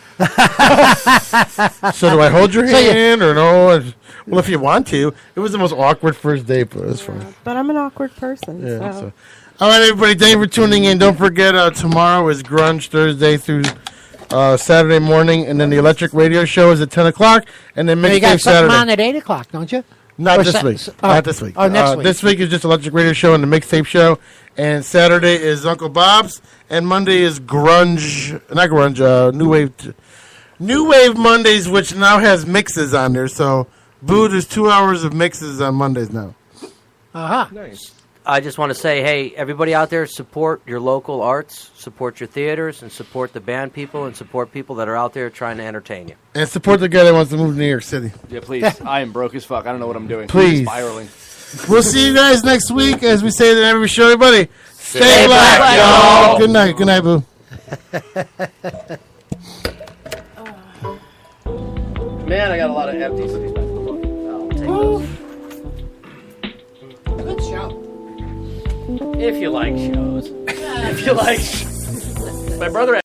So do I hold your hand or no? Well, if you want to. It was the most awkward first date, but it was fun. But I'm an awkward person. Yeah. So. So. All right, everybody. Thank you for tuning in. Don't forget, tomorrow is Grunge Thursday through Saturday morning, and then the Electric Radio Show is at 10 o'clock, and then You got Mixtape something Saturday. on at 8 o'clock, don't you? Not Or this sa- week. s- Not this week. Oh, next week. This week is just Electric Radio Show and the Mixtape Show. And Saturday is Uncle Bob's. And Monday is Grunge. Not Grunge. New Wave Mondays, which now has mixes on there. So, Boo, there's 2 hours of mixes on Mondays now. Uh-huh. Nice. I just want to say, hey, everybody out there, support your local arts, support your theaters, and support the band people, and support people that are out there trying to entertain you. And support the guy that wants to move to New York City. Yeah, please. I am broke as fuck. I don't know what I'm doing. Please. Spiraling. We'll see you guys next week. As we say to every show, everybody, stay black, black, y'all. Good night. Good night, Boo. Man, I got a lot of empties. I'll take those. Good show. If you like shows. If you like... My brother